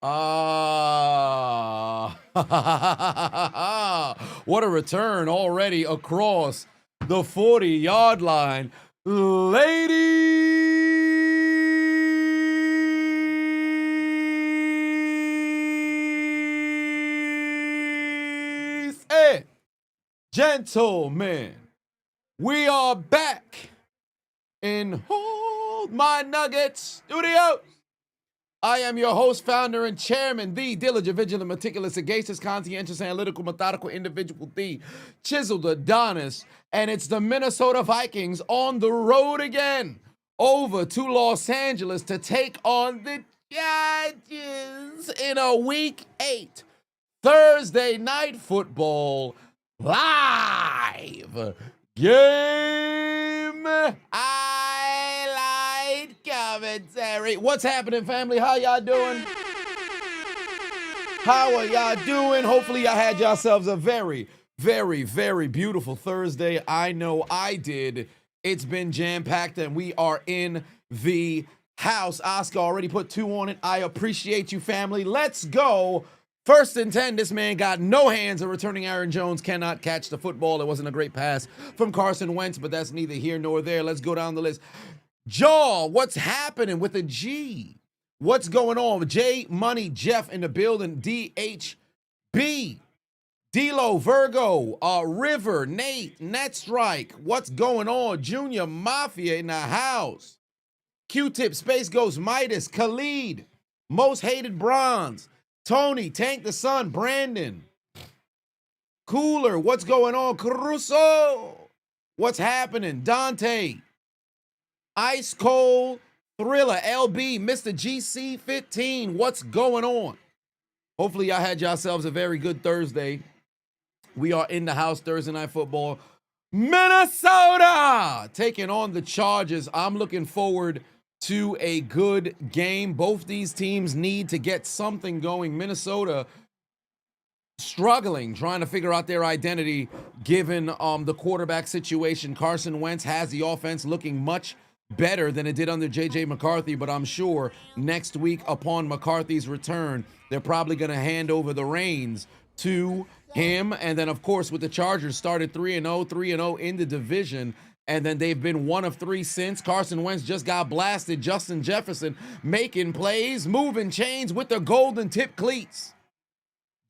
What a return already across the 40-yard line. Ladies and gentlemen, we are back in Hold My Nuggets Studios. I am your host, founder, and chairman, the diligent, vigilant, meticulous, sagacious, conscientious, analytical, methodical individual, the Chiseled Adonis, and it's the Minnesota Vikings on the road again, over to Los Angeles to take on the Chargers in a Week 8 Thursday Night Football live game highlight commentary. What's happening, family? How y'all doing? How are y'all doing? Hopefully y'all had yourselves a very, very, very beautiful Thursday. I know I did. It's been jam-packed, and we are in the house. Oscar already put 2 on it. I appreciate you, family. Let's go. 1st and 10, this man got no hands. A returning Aaron Jones cannot catch the football. It wasn't a great pass from Carson Wentz, but that's neither here nor there. Let's go down the list. Jaw, what's happening with a G? What's going on? J Money Jeff in the building. DHB. D-Lo, Virgo, River, Nate, Netstrike. What's going on? Junior Mafia in the house. Q-Tip, Space Ghost, Midas, Khalid, Most Hated Bronze. Tony, Tank the Sun, Brandon. Cooler, what's going on? Caruso, what's happening? Dante. Ice Cold, Thriller, LB, Mr. GC15, what's going on? Hopefully y'all had yourselves a very good Thursday. We are in the house, Thursday Night Football. Minnesota taking on the Chargers. I'm looking forward to a good game. Both these teams need to get something going. Minnesota struggling, trying to figure out their identity given the quarterback situation. Carson Wentz has the offense looking much better than it did under J.J. McCarthy, but I'm sure next week upon McCarthy's return, they're probably going to hand over the reins to him. And then, of course, with the Chargers started 3-0 in the division, and then they've been 1 of 3 since. Carson Wentz just got blasted. Justin Jefferson making plays, moving chains with the golden tip cleats.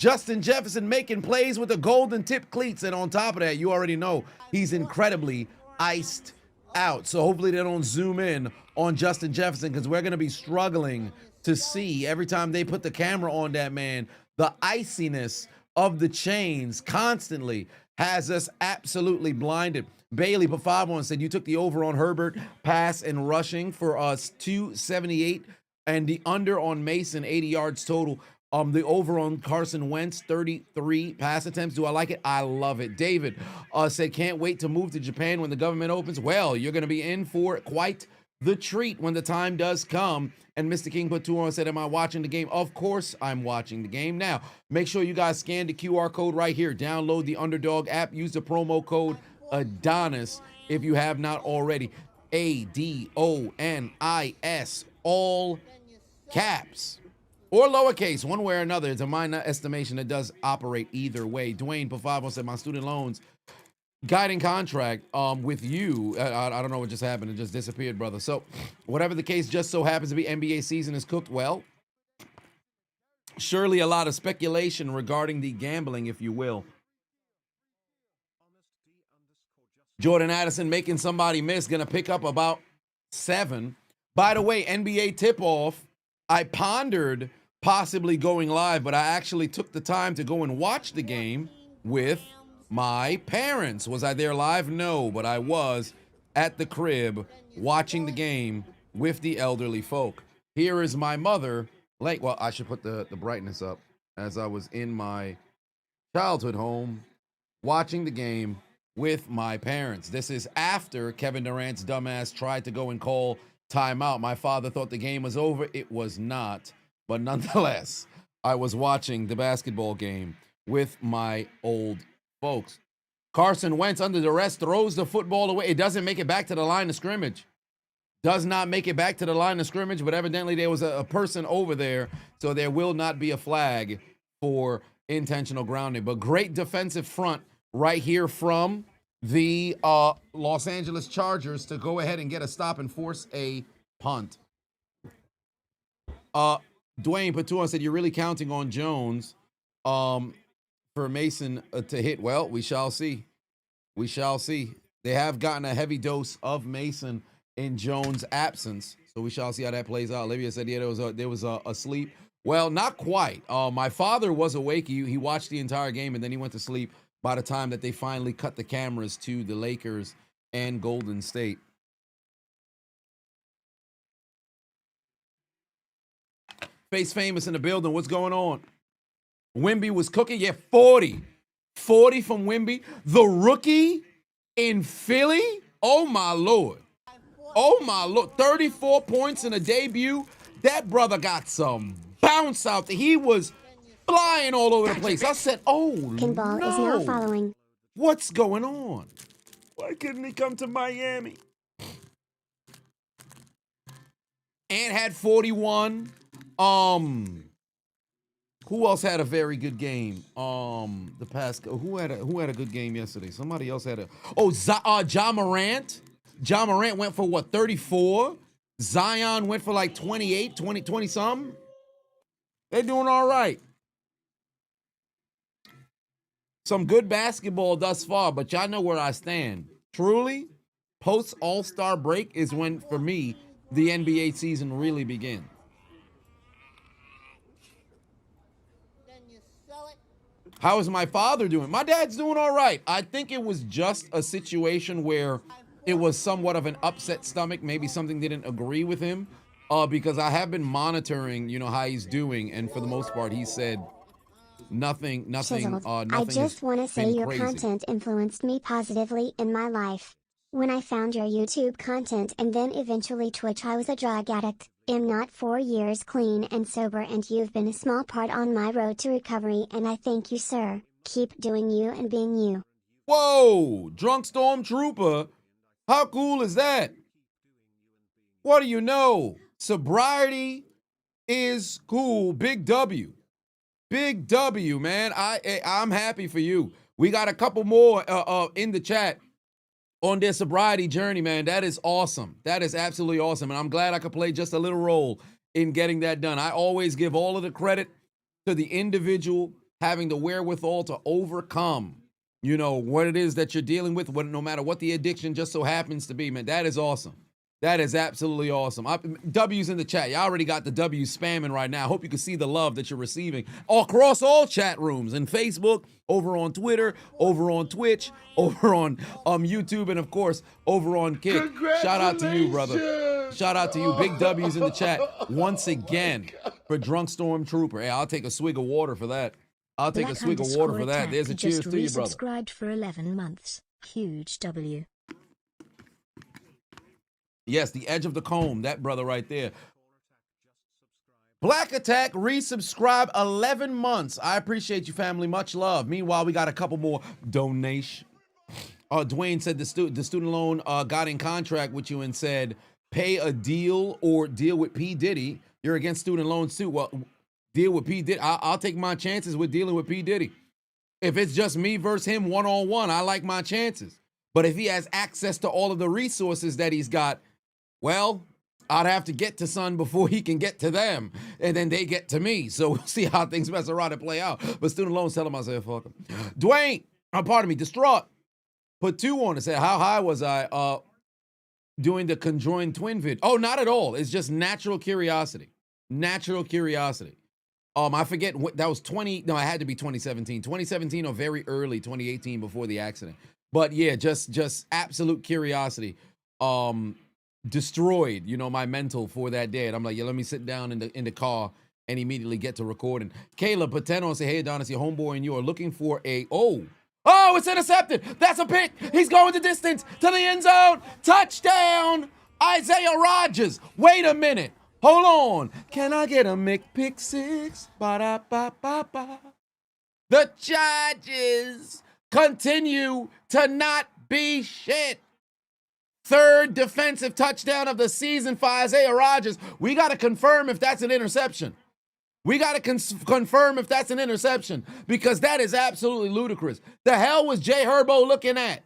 Justin Jefferson making plays with the golden tip cleats. And on top of that, you already know he's incredibly iced out. So hopefully they don't zoom in on Justin Jefferson, because we're going to be struggling to see every time they put the camera on that man. The iciness of the chains constantly has us absolutely blinded. Bailey Pafavon said you took the over on Herbert pass and rushing for us 278, and the under on Mason 80 yards total. The over on Carson Wentz 33 pass attempts. Do I like it? I love it. David said can't wait to move to Japan when the government opens. Well, you're going to be in for quite the treat when the time does come. And Mr. King put 2 on and said, am I watching the game? Of course I'm watching the game. Now, make sure you guys scan the QR code right here. Download the Underdog app. Use the promo code Adonis if you have not already. ADONIS, all caps or lowercase, one way or another. It's a my estimation that does operate either way. Dwayne Pafavo said my student loans guiding contract with you. I don't know what just happened. It just disappeared, brother. So whatever the case just so happens to be, NBA season is cooked well. Surely a lot of speculation regarding the gambling, if you will. Jordan Addison making somebody miss, going to pick up about 7. By the way, NBA tip-off, I pondered possibly going live, but I actually took the time to go and watch the game with my parents. Was I there live? No, but I was at the crib watching the game with the elderly folk. Here is my mother. Well, I should put the brightness up, as I was in my childhood home watching the game with my parents. This is after Kevin Durant's dumbass tried to go and call timeout. My father thought the game was over. It was not. But nonetheless, I was watching the basketball game with my old folks. Carson Wentz under duress throws the football away. It doesn't make it back to the line of scrimmage. does not make it back to the line of scrimmage, but evidently there was a person over there, so there will not be a flag for intentional grounding. But great defensive front right here from the Los Angeles Chargers to go ahead and get a stop and force a punt. Dwayne Patuan said, you're really counting on Jones for Mason to hit. Well, we shall see. We shall see. They have gotten a heavy dose of Mason in Jones' absence, so we shall see how that plays out. Olivia said, yeah, there was a sleep. Well, not quite. My father was awake. He watched the entire game, and then he went to sleep by the time that they finally cut the cameras to the Lakers and Golden State. Face Famous in the building. What's going on? Wemby was cooking. Yeah, 40. 40 from Wemby. The rookie in Philly? Oh, my Lord. Oh, my Lord. 34 points in a debut. That brother got some bounce out there. He was flying all over the place. I said, oh, Pinball no. is now following. What's going on? Why couldn't he come to Miami? And had 41. Who else had a very good game? The past who had a good game yesterday? Somebody else had a Ja Morant. Ja Morant went for what, 34? Zion went for like 28, 20 something. They're doing all right. Some good basketball thus far, but y'all know where I stand. Truly, post All-Star break is when, for me, the NBA season really begins. How is my father doing? My dad's doing all right. I think it was just a situation where it was somewhat of an upset stomach. Maybe something didn't agree with him, because I have been monitoring, how he's doing, and for the most part, he said nothing. Chiseled. Nothing. I just want to say your crazy. content influenced me positively in my life. When I found your YouTube content and then eventually Twitch, I was a drug addict. Am not 4 years clean and sober, and you've been a small part on my road to recovery, and I thank you, sir. Keep doing you and being you. Whoa, drunk stormtrooper. How cool is that? What do you know? Sobriety is cool. Big W. Big W, man. I'm happy for you. We got a couple more in the chat on their sobriety journey, man. That is awesome. That is absolutely awesome. And I'm glad I could play just a little role in getting that done. I always give all of the credit to the individual having the wherewithal to overcome, what it is that you're dealing with, no matter what the addiction just so happens to be, man. That is awesome. That is absolutely awesome. W's in the chat. You already got the W spamming right now. I hope you can see the love that you're receiving across all chat rooms and Facebook, over on Twitter, over on Twitch, over on YouTube, and of course, over on Kick. Shout out to you, brother. Shout out to you. Big W's in the chat once again for Drunk Stormtrooper. Hey, I'll take a swig of water for that. I'll take a swig of water for that. There's a cheers to you, brother. Subscribed for 11 months. Huge W. Yes, the edge of the comb, that brother right there. Black Attack, resubscribe 11 months. I appreciate you, family. Much love. Meanwhile, we got a couple more donations. Dwayne said the student loan got in contract with you and said, pay a deal or deal with P. Diddy. You're against student loans too. Well, deal with P. Diddy. I'll take my chances with dealing with P. Diddy. If it's just me versus him one-on-one, I like my chances. But if he has access to all of the resources that he's got, well, I'd have to get to Son before he can get to them, and then they get to me. So we'll see how things mess around and play out. But student loans tell him I said, fuck him. Dwayne, pardon me, Distraught, put 2 on and said, how high was I doing the conjoined twin vid? Oh, not at all. It's just natural curiosity. Natural curiosity. I forget what that was. It had to be 2017. 2017 or very early 2018 before the accident. But yeah, just absolute curiosity. Destroyed, my mental for that day. And I'm like, yeah, let me sit down in the car and immediately get to recording. Caleb Pateno say, hey, Adonis, your homeboy and you are looking for oh, it's intercepted. That's a pick. He's going the distance to the end zone. Touchdown, Isaiah Rodgers. Wait a minute. Hold on. Can I get a McPick 6? Ba-da-ba-ba-ba. The Chargers continue to not be shit. Third defensive touchdown of the season for Isaiah Rodgers. We got to confirm if that's an interception. We got to confirm if that's an interception because that is absolutely ludicrous. The hell was Jay Herbo looking at?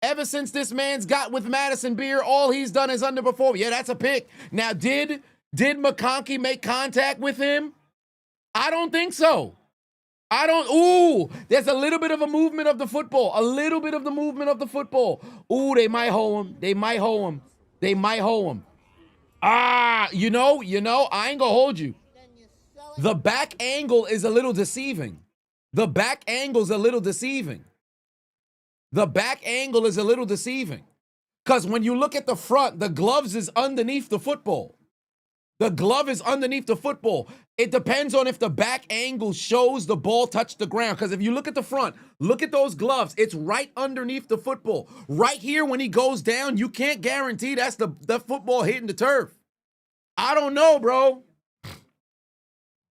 Ever since this man's got with Madison Beer, all he's done is underperform. Yeah, that's a pick. Now, did McConkey make contact with him? I don't think so. There's a little bit of a movement of the football. A little bit of the movement of the football. Ooh, they might hoe him. They might hoe him. They might hoe him. You know, I ain't gonna hold you. The back angle is a little deceiving. The back angle's a little deceiving. The back angle is a little deceiving. Because when you look at the front, the gloves is underneath the football. The glove is underneath the football. It depends on if the back angle shows the ball touch the ground. Because if you look at the front, look at those gloves. It's right underneath the football. Right here when he goes down, you can't guarantee that's the football hitting the turf. I don't know, bro.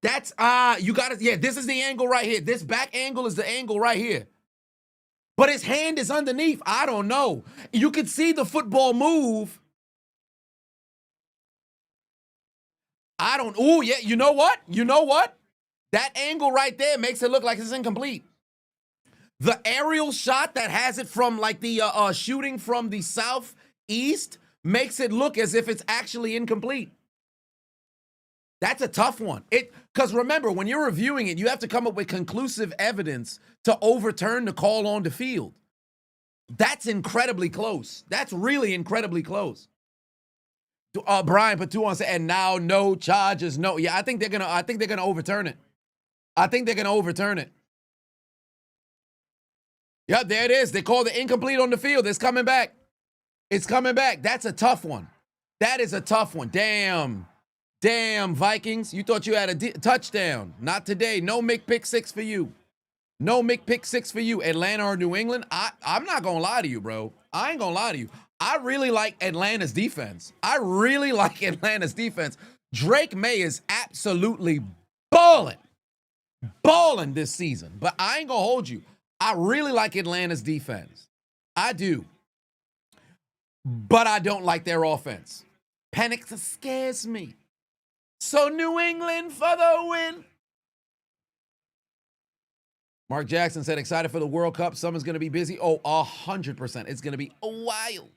That's, you got to, yeah, this is the angle right here. This back angle is the angle right here. But his hand is underneath. I don't know. You could see the football move. Yeah, you know what? That angle right there makes it look like it's incomplete. The aerial shot that has it from like the shooting from the southeast makes it look as if it's actually incomplete. That's a tough one. Because remember, when you're reviewing it, you have to come up with conclusive evidence to overturn the call on the field. That's incredibly close. That's really incredibly close. Brian Patu said, and now no charges. No, yeah, I think they're gonna overturn it. I think they're gonna overturn it. Yeah, there it is. They called it incomplete on the field. It's coming back. It's coming back. That's a tough one. That is a tough one. Damn, Vikings. You thought you had a touchdown. Not today. No pick six for you. No pick six for you. Atlanta or New England. I'm not gonna lie to you, bro. I ain't gonna lie to you. I really like Atlanta's defense. Drake May is absolutely balling this season. But I ain't gonna hold you. I really like Atlanta's defense. I do. But I don't like their offense. Panic scares me. So New England for the win. Mark Jackson said, excited for the World Cup. Summer's going to be busy. 100%. It's going to be wild.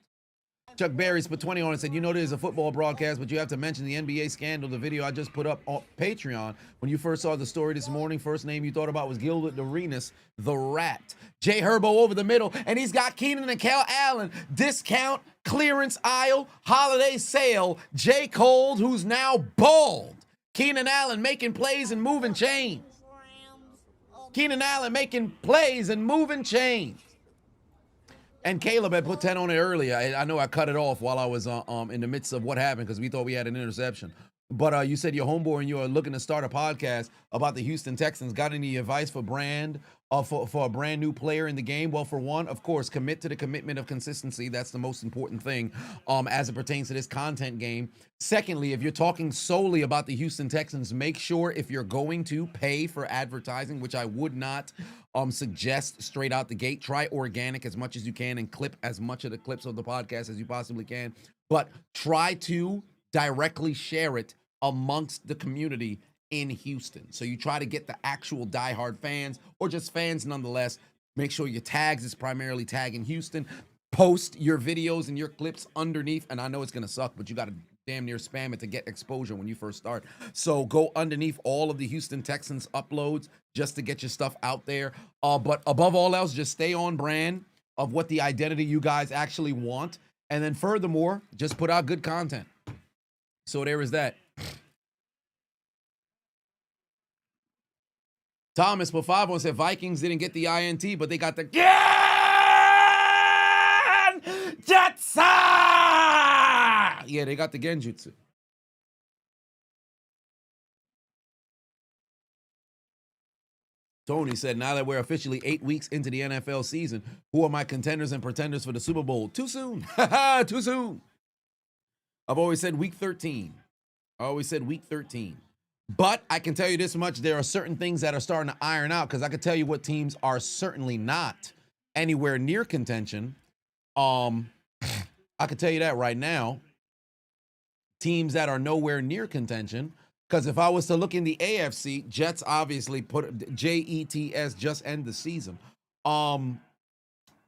Chuck Berry's put 20 on and said, you know there's a football broadcast, but you have to mention the NBA scandal, the video I just put up on Patreon. When you first saw the story this morning, first name you thought about was Gilbert Arenas, the Rat. Jay Herbo over the middle, and he's got Keenan and Cal Allen. Discount, clearance aisle, holiday sale. J. Cole, who's now bald. Keenan Allen making plays and moving chains. And Caleb had put 10 on it earlier. I know I cut it off while I was in the midst of what happened because we thought we had an interception. But you said your homeboy and you are looking to start a podcast about the Houston Texans. Got any advice for for a brand new player in the game? Well, for one, of course, commit to the commitment of consistency. That's the most important thing as it pertains to this content game. Secondly, if you're talking solely about the Houston Texans, make sure if you're going to pay for advertising, which I would not suggest straight out the gate, try organic as much as you can and clip as much of the clips of the podcast as you possibly can. But try to directly share it amongst the community in Houston. So you try to get the actual diehard fans or just fans nonetheless. Make sure your tags is primarily tagging Houston. Post your videos and your clips underneath. And I know it's going to suck, but you got to damn near spam it to get exposure when you first start. So go underneath all of the Houston Texans uploads just to get your stuff out there. But above all else, just stay on brand of what the identity you guys actually want. And then furthermore, just put out good content. So there is that. Thomas put 5 on, said Vikings didn't get the INT, but they got the Genjutsu. Yeah, they got the Genjutsu. Tony said, now that we're officially 8 weeks into the NFL season, who are my contenders and pretenders for the Super Bowl? Too soon. Too soon. I've always said week 13. But I can tell you this much. There are certain things that are starting to iron out because I can tell you what teams are certainly not anywhere near contention. I can tell you that right now. Teams that are nowhere near contention. Because if I was to look in the AFC, Jets obviously put Jets just end the season.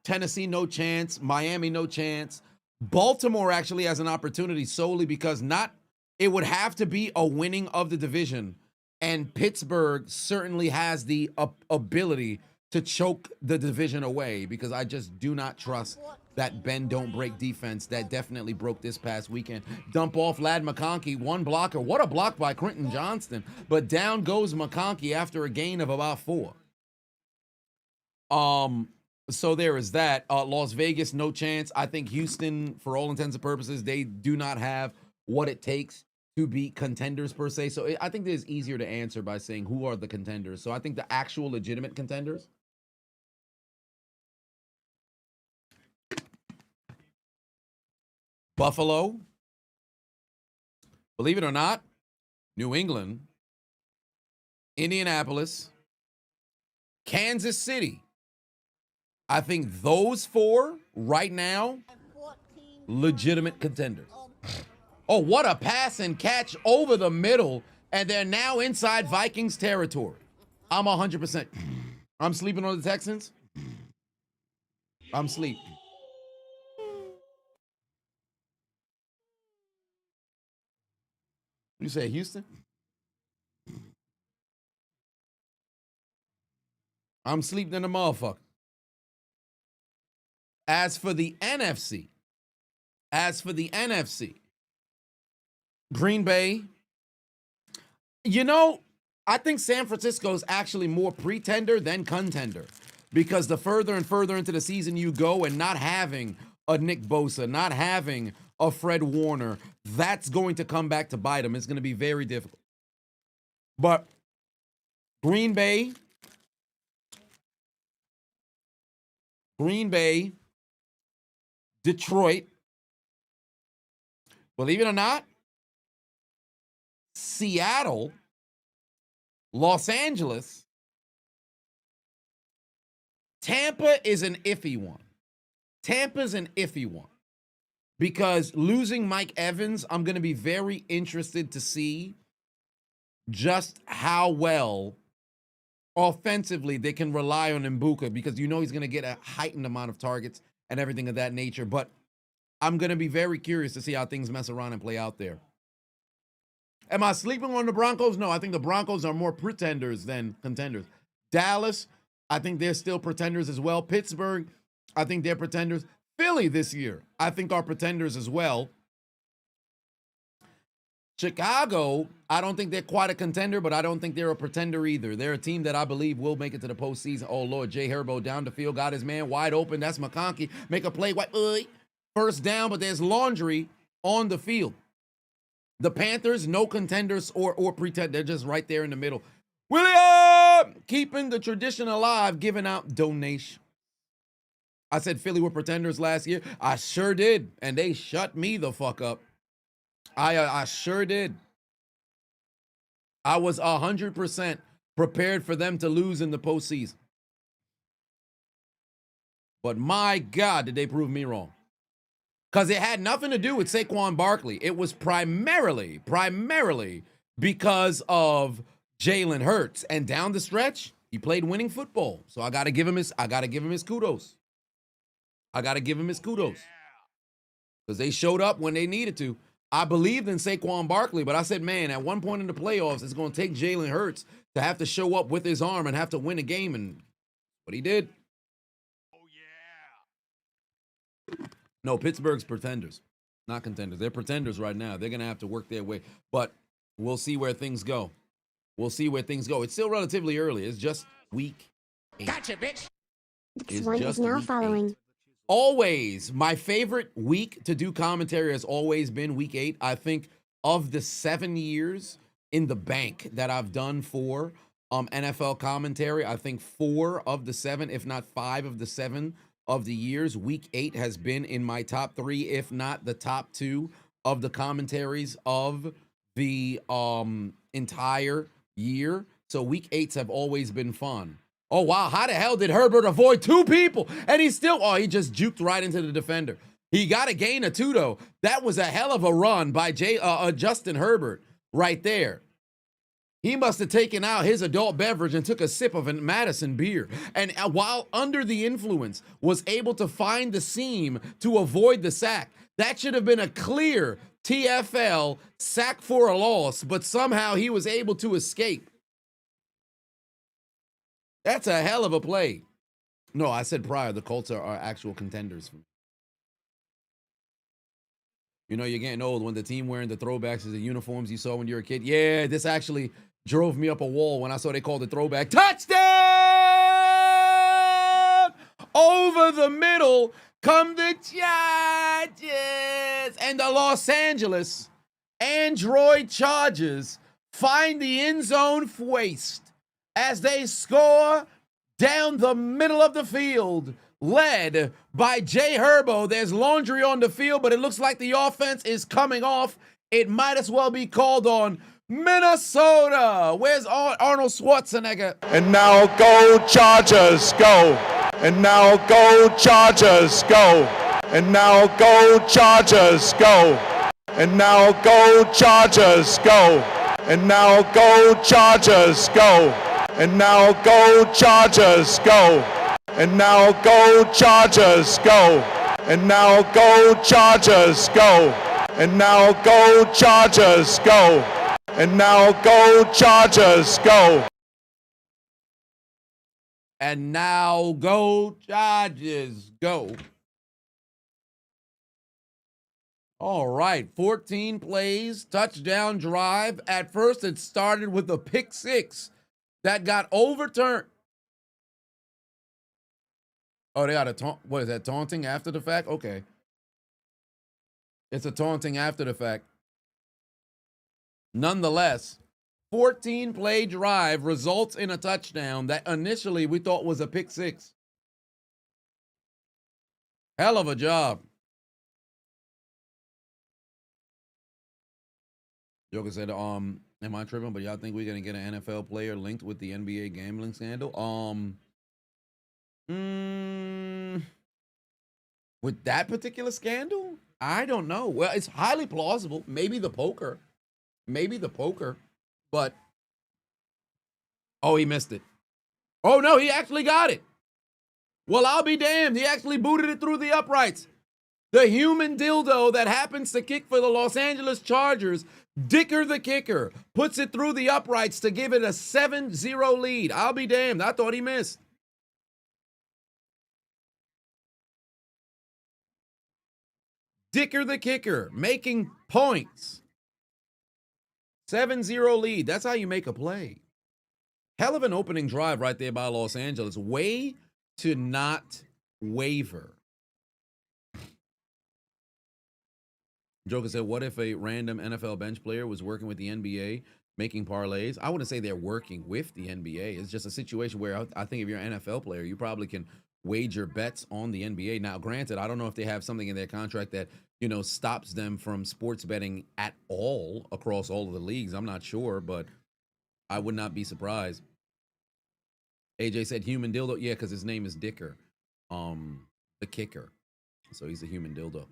Tennessee, no chance. Miami, no chance. Baltimore actually has an opportunity solely because it would have to be a winning of the division. And Pittsburgh certainly has the ability to choke the division away because I just do not trust that bend don't break defense that definitely broke this past weekend. Dump off Lad McConkey, one blocker. What a block by Quentin Johnston. But down goes McConkey after a gain of about 4. So there is that. Las Vegas, no chance. I think Houston, for all intents and purposes, they do not have what it takes to be contenders per se. So I think it's easier to answer by saying who are the contenders. So I think the actual legitimate contenders. Buffalo. Believe it or not, New England, Indianapolis, Kansas City. I think those 4 right now, legitimate contenders. Oh, what a pass and catch over the middle, and they're now inside Vikings territory. I'm 100%. I'm sleeping on the Texans. I'm sleep. You say Houston? I'm sleeping in the motherfucker. As for the NFC, Green Bay, I think San Francisco is actually more pretender than contender because the further and further into the season you go and not having a Nick Bosa, not having a Fred Warner, that's going to come back to bite them. It's going to be very difficult. But Green Bay, Detroit, believe it or not, Seattle, Los Angeles, Tampa is an iffy one. Tampa's an iffy one because losing Mike Evans, I'm going to be very interested to see just how well offensively they can rely on Mbuka because he's going to get a heightened amount of targets and everything of that nature. But I'm going to be very curious to see how things mess around and play out there. Am I sleeping on the Broncos? No, I think the Broncos are more pretenders than contenders. Dallas, I think they're still pretenders as well. Pittsburgh, I think they're pretenders. Philly this year, I think are pretenders as well. Chicago, I don't think they're quite a contender, but I don't think they're a pretender either. They're a team that I believe will make it to the postseason. Oh, Lord, Jay Herbo down the field, got his man wide open. That's McConkey. Make a play. First down, but there's laundry on the field. The Panthers, no contenders or pretend. They're just right there in the middle. William, keeping the tradition alive, giving out donations. I said Philly were pretenders last year. I sure did, and they shut me the fuck up. I sure did. I was 100% prepared for them to lose in the postseason. But my God, did they prove me wrong. Because it had nothing to do with Saquon Barkley. It was primarily because of Jalen Hurts. And down the stretch, he played winning football. So I gotta give him his kudos. Because they showed up when they needed to. I believed in Saquon Barkley, but I said, man, at one point in the playoffs, it's going to take Jalen Hurts to have to show up with his arm and have to win a game. And what he did. No, Pittsburgh's pretenders, not contenders. They're pretenders right now. They're going to have to work their way. But we'll see where things go. It's still relatively early. It's just week 8. Gotcha, bitch. This one is now following. 8. Always, my favorite week to do commentary has always been week 8. I think of the 7 years in the bank that I've done for NFL commentary, I think 4 of the 7, if not 5 of the 7 of the years, week 8 has been in my top 3, if not the top 2 of the commentaries of the entire year. So week 8s have always been fun. Oh, wow. How the hell did Herbert avoid 2 people? And he just juked right into the defender. He got a gain of 2, though. That was a hell of a run by Justin Herbert right there. He must have taken out his adult beverage and took a sip of a Madison beer. And while under the influence, was able to find the seam to avoid the sack. That should have been a clear TFL sack for a loss, but somehow he was able to escape. That's a hell of a play. No, I said prior, the Colts are actual contenders. You know, you're getting old when the team wearing the throwbacks is the uniforms you saw when you were a kid. Yeah, this actually drove me up a wall when I saw they called the throwback. Touchdown! Over the middle come the Chargers. And the Los Angeles Android Chargers find the end zone waste as they score down the middle of the field, led by Jay Herbo. There's laundry on the field, but it looks like the offense is coming off. It might as well be called on Minnesota. Where's Arnold Schwarzenegger? And now go Chargers, go. And now go Chargers, go. And now go Chargers, go. And now go Chargers, go. And now go Chargers, go. And now go Chargers, go. And now go Chargers, go. And now go Chargers, go. And now go Chargers, go. And now go Chargers, go. And now go Chargers, go. All right, 14 plays, touchdown drive. At first, it started with a pick six that got overturned. Oh, they got a taunt. What is that, taunting after the fact? Okay. It's a taunting after the fact. Nonetheless, 14-play drive results in a touchdown that initially we thought was a pick six. Hell of a job. Joker said, am I tripping? But y'all think we're gonna get an NFL player linked with the NBA gambling scandal? With that particular scandal? I don't know. Well, it's highly plausible. Maybe the poker. But, oh, he missed it. Oh, no, he actually got it. Well, I'll be damned. He actually booted it through the uprights. The human dildo that happens to kick for the Los Angeles Chargers, Dicker the kicker, puts it through the uprights to give it a 7-0 lead. I'll be damned. I thought he missed. Dicker the kicker, making points. 7-0 lead. That's how you make a play. Hell of an opening drive right there by Los Angeles. Way to not waver. Joker said, what if a random NFL bench player was working with the NBA, making parlays? I wouldn't say they're working with the NBA. It's just a situation where I think if you're an NFL player, you probably can wager bets on the NBA. Now, granted, I don't know if they have something in their contract that, you know, stops them from sports betting at all across all of the leagues. I'm not sure, but I would not be surprised. AJ said human dildo. Yeah, because his name is Dicker, the kicker. So he's a human dildo.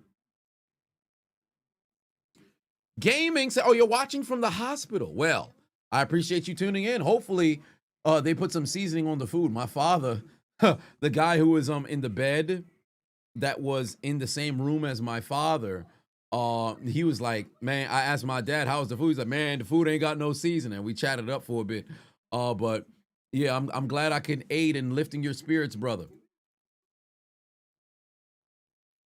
Gaming said, oh, you're watching from the hospital. Well, I appreciate you tuning in. Hopefully, they put some seasoning on the food. My father, the guy who was in the bed that was in the same room as my father, he was like, man, I asked my dad, how's the food? He's like, man, the food ain't got no seasoning. We chatted up for a bit. But yeah, I'm glad I can aid in lifting your spirits, brother.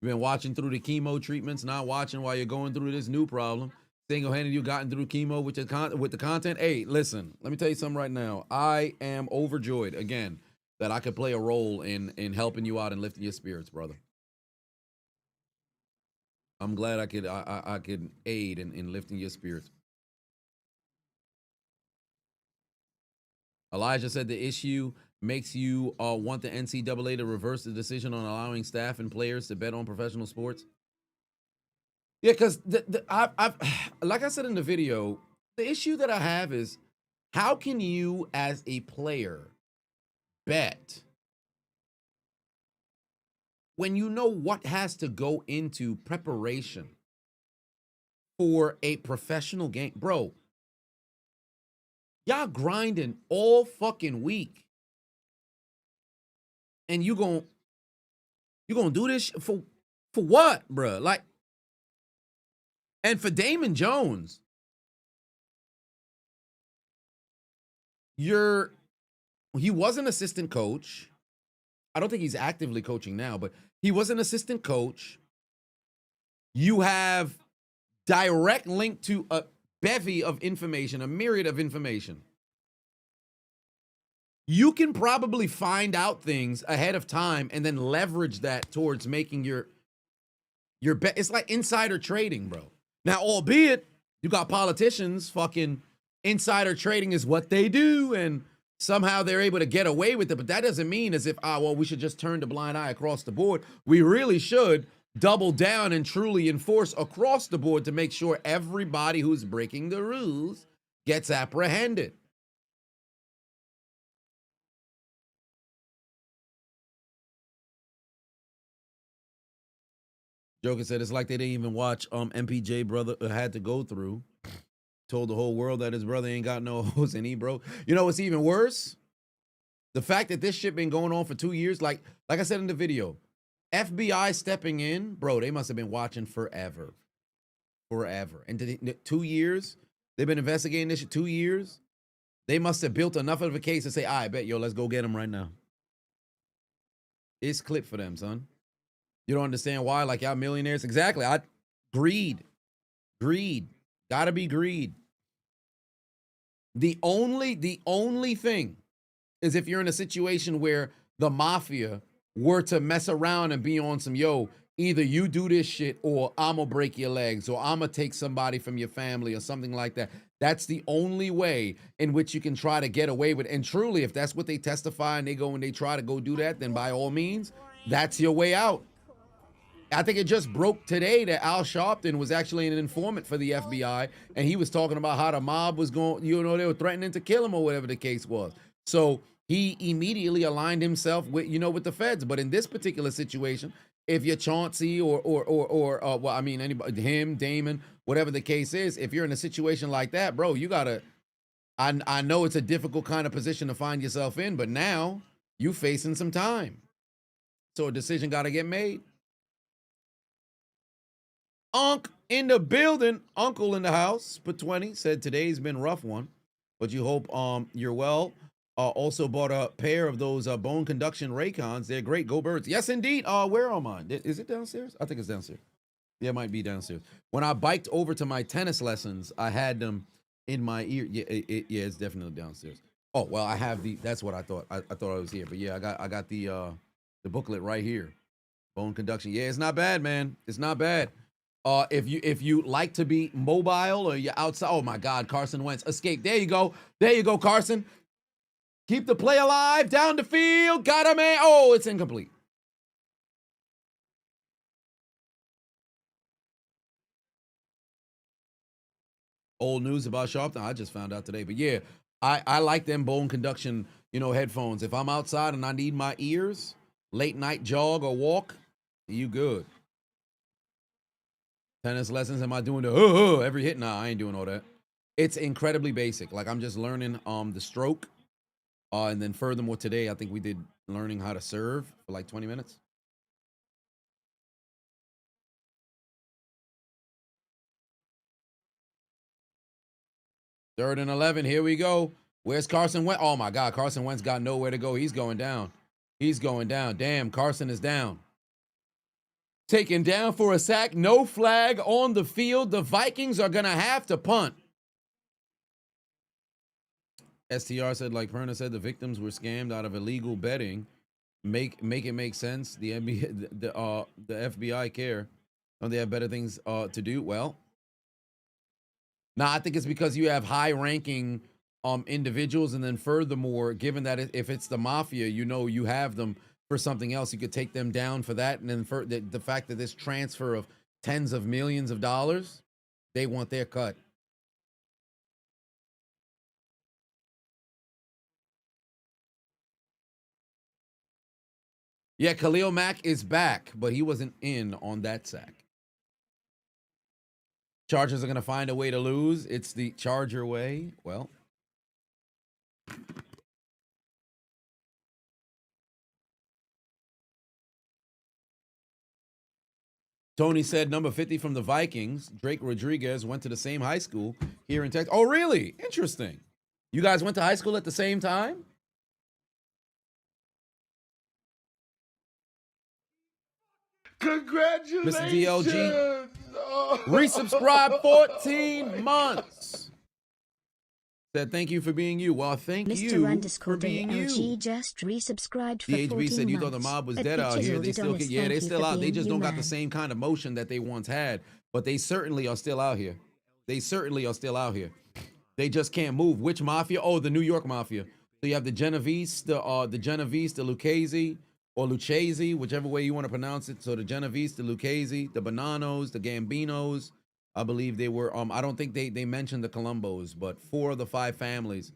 You've been watching through the chemo treatments, not watching while you're going through this new problem. Single-handed, you gotten through chemo with the content. Hey, listen, let me tell you something right now. I am overjoyed, again, that I could play a role in helping you out and lifting your spirits, brother. I'm glad I could aid in lifting your spirits. Elijah said the issue makes you want the NCAA to reverse the decision on allowing staff and players to bet on professional sports. Yeah, because I've like I said in the video, the issue that I have is how can you as a player bet? when you know what has to go into preparation for a professional game, bro, y'all grinding all fucking week. And you gonna do this for what, bro? Like, and for Damon Jones, he was an assistant coach. I don't think he's actively coaching now, but he was an assistant coach. You have direct link to a bevy of information, a myriad of information. You can probably find out things ahead of time and then leverage that towards making your bet. It's like insider trading, bro. Now, albeit you got politicians, fucking insider trading is what they do, and somehow they're able to get away with it. But that doesn't mean as if, well, we should just turn the blind eye across the board. We really should double down and truly enforce across the board to make sure everybody who's breaking the rules gets apprehended. Joker said it's like they didn't even watch MPJ brother had to go through. Told the whole world that his brother ain't got no hose and he broke. You know what's even worse? The fact that this shit been going on for 2 years, like I said in the video, FBI stepping in, bro, they must have been watching forever. Forever. And 2 years, they've been investigating this shit 2 years. They must have built enough of a case to say, I bet, yo, let's go get him right now. It's clip for them, son. You don't understand why? Like, y'all millionaires? Exactly. Greed. Gotta be greed. The only thing is if you're in a situation where the mafia were to mess around and be on some, yo, either you do this shit or I'm gonna break your legs or I'm gonna take somebody from your family or something like that. That's the only way in which you can try to get away with it. And truly, if that's what they testify and they go and they try to go do that, then by all means, that's your way out. I think it just broke today that Al Sharpton was actually an informant for the FBI, and he was talking about how the mob was going, they were threatening to kill him or whatever the case was. So he immediately aligned himself with, with the feds. But in this particular situation, if you're Chauncey or well, I mean, anybody, him, Damon, whatever the case is, if you're in a situation like that, bro, you gotta, I know it's a difficult kind of position to find yourself in, but now you facing some time. So a decision got to get made. Unc in the building, Uncle in the house, put 20, said today's been a rough one, but you hope you're well. Also bought a pair of those bone conduction Raycons. They're great. Go Birds. Yes, indeed. Where are mine? Is it downstairs? I think it's downstairs. Yeah, it might be downstairs. When I biked over to my tennis lessons, I had them in my ear. Yeah, it's definitely downstairs. Oh, well, I have that's what I thought. I thought I was here, but yeah, I got the booklet right here. Bone conduction. Yeah, it's not bad, man. It's not bad. If you like to be mobile or you're outside, oh my God, Carson Wentz escape. There you go, Carson. Keep the play alive down the field. Got him, man. Oh, it's incomplete. Old news about Sharpton. I just found out today, but yeah, I like them bone conduction, headphones. If I'm outside and I need my ears, late night jog or walk, you good. Tennis lessons, am I doing the every hit? Nah, I ain't doing all that. It's incredibly basic. Like I'm just learning the stroke. And then furthermore, today I think we did learning how to serve for like 20 minutes. Third and 11. Here we go. Where's Carson Wentz? Oh my God, Carson Wentz got nowhere to go. He's going down. He's going down. Damn, Carson is down. Taken down for a sack. No flag on the field. The Vikings are going to have to punt. STR said, like Perna said, the victims were scammed out of illegal betting. Make it make sense. The NBA, the FBI care. Don't they have better things to do? Well, now I think it's because you have high-ranking individuals, and then furthermore, given that if it's the mafia, you have them for something else, you could take them down for that, and then for the fact that this transfer of tens of millions of dollars, they want their cut. Yeah, Khalil Mack is back, but he wasn't in on that sack. Chargers are going to find a way to lose. It's the Charger way. Well, Tony said number 50 from the Vikings, Drake Rodriguez, went to the same high school here in Texas. Oh, really? Interesting. You guys went to high school at the same time? Congratulations. Mr. DLG. Resubscribe 14 months. Said thank you for being you. Well, thank you for being you. Just resubscribed for DHB 14 said you thought months. the mob was At dead out here. Chiseled, They still Adonis, get, yeah, thank they you still for out. They being just you, don't got the man. same kind of motion that they once had. But they certainly are still out here. They certainly are still out here. They just can't move. Which mafia? Oh, the New York mafia. So you have the Genovese, the Lucchese, or Lucchese, whichever way you want to pronounce it. So the Genovese, the Lucchese, the Bonanos, the Gambinos. I believe they were. I don't think they mentioned the Colombos, but 4 of the 5 families,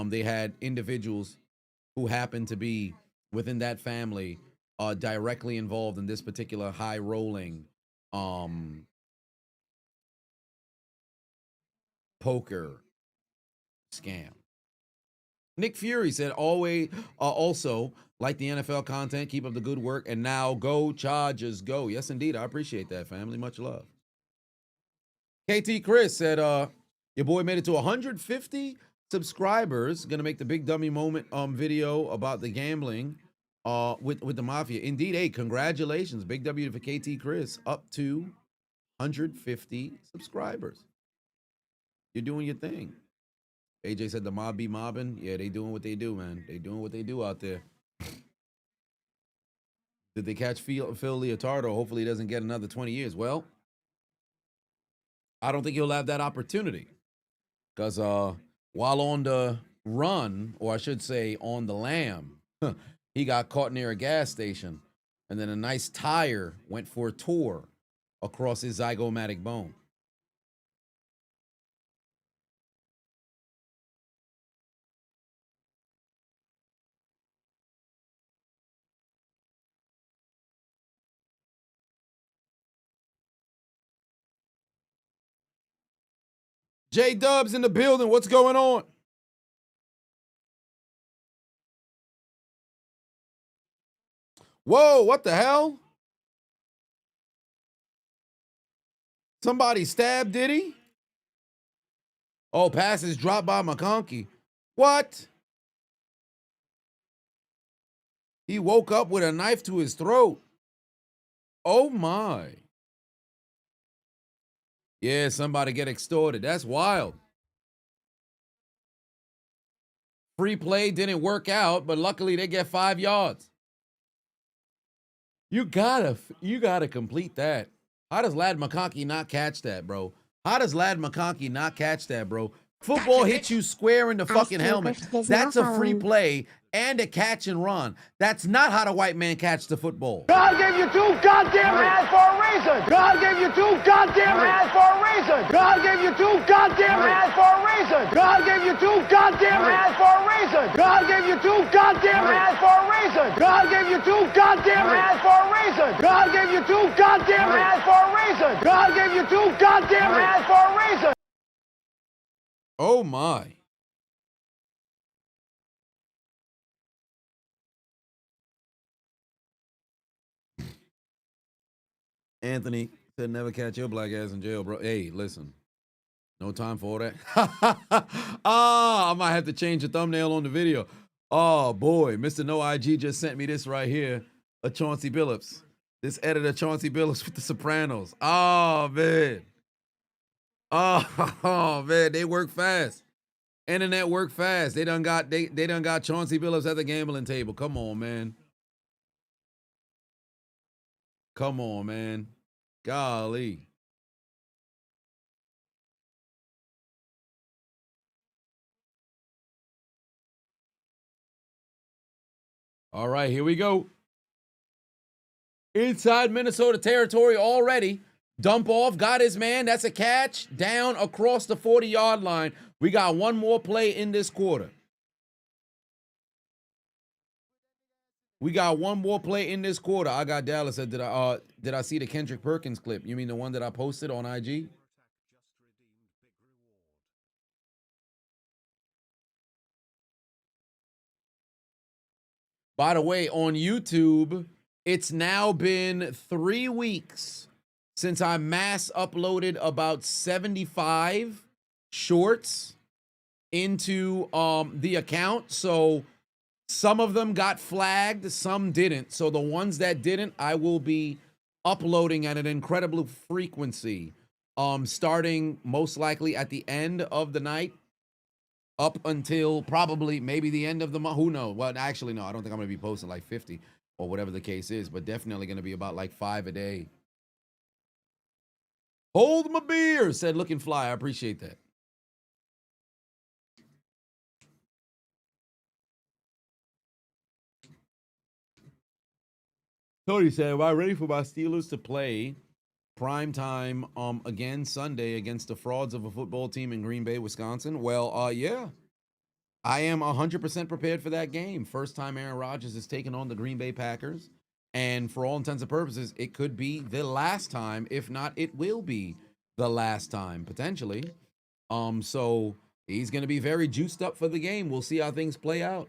they had individuals who happened to be within that family, directly involved in this particular high rolling, poker scam. Nick Fury said, always, also, like the NFL content, keep up the good work, and now go Chargers, go. Yes, indeed. I appreciate that, family. Much love. KT Chris said, your boy made it to 150 subscribers. Gonna make the big dummy moment video about the gambling with the mafia. Indeed, hey, congratulations. Big W for KT Chris. Up to 150 subscribers. You're doing your thing. AJ said the mob be mobbing. Yeah, they doing what they do, man. They doing what they do out there. Did they catch Phil Leotardo? Hopefully he doesn't get another 20 years. Well, I don't think he'll have that opportunity. Because while on the run, or I should say on the lam, he got caught near a gas station. And then a nice tire went for a tour across his zygomatic bone. J Dubs in the building. What's going on? Whoa, what the hell? Somebody stabbed Diddy? Oh, passes dropped by McConkey. What? He woke up with a knife to his throat. Oh my. Yeah, somebody get extorted. That's wild. Free play didn't work out, but luckily they get 5 yards. You gotta complete that. How does Lad McConkey not catch that, bro? How does Lad McConkey not catch that, bro? Football hits you square in the fucking helmet. That's a free play and a catch and run. That's not how the white man catch the football. God gave you 2 goddamn hands for a reason. God gave you 2 goddamn hands for a reason. God gave you 2 goddamn hands for a reason. God gave you 2 goddamn hands for a reason. God gave you 2 goddamn hands for a reason. God gave you 2 goddamn hands for a reason. God gave you 2 goddamn hands for a reason. God gave you 2 goddamn hands for a reason. Oh my. Anthony said never catch your black ass in jail, bro. Hey, listen. No time for all that. I might have to change the thumbnail on the video. Oh boy, Mr. No IG just sent me this right here. A Chauncey Billups. This editor Chauncey Billups with the Sopranos. Oh man. Oh man, they work fast. Internet work fast. They done got Chauncey Billups at the gambling table. Come on, man. Come on, man. Golly. All right, here we go. Inside Minnesota territory already. Dump off, got his man. That's a catch down across the 40-yard line. We got one more play in this quarter. We got one more play in this quarter. I got Dallas. Said, did I see the Kendrick Perkins clip? You mean the one that I posted on IG? By the way, on YouTube, it's now been 3 weeks since I mass uploaded about 75 shorts into the account. So some of them got flagged, some didn't. So the ones that didn't, I will be uploading at an incredible frequency, starting most likely at the end of the night up until probably maybe the end of the month. Who knows? Well, actually, no, I don't think I'm going to be posting like 50 or whatever the case is, but definitely going to be about like 5 a day. Hold my beer, said Looking Fly. I appreciate that. Tony said, am I ready for my Steelers to play prime time again Sunday against the frauds of a football team in Green Bay, Wisconsin? Well, yeah. I am 100% prepared for that game. First time Aaron Rodgers is taking on the Green Bay Packers. And for all intents and purposes, it could be the last time. If not, it will be the last time, potentially. So he's going to be very juiced up for the game. We'll see how things play out.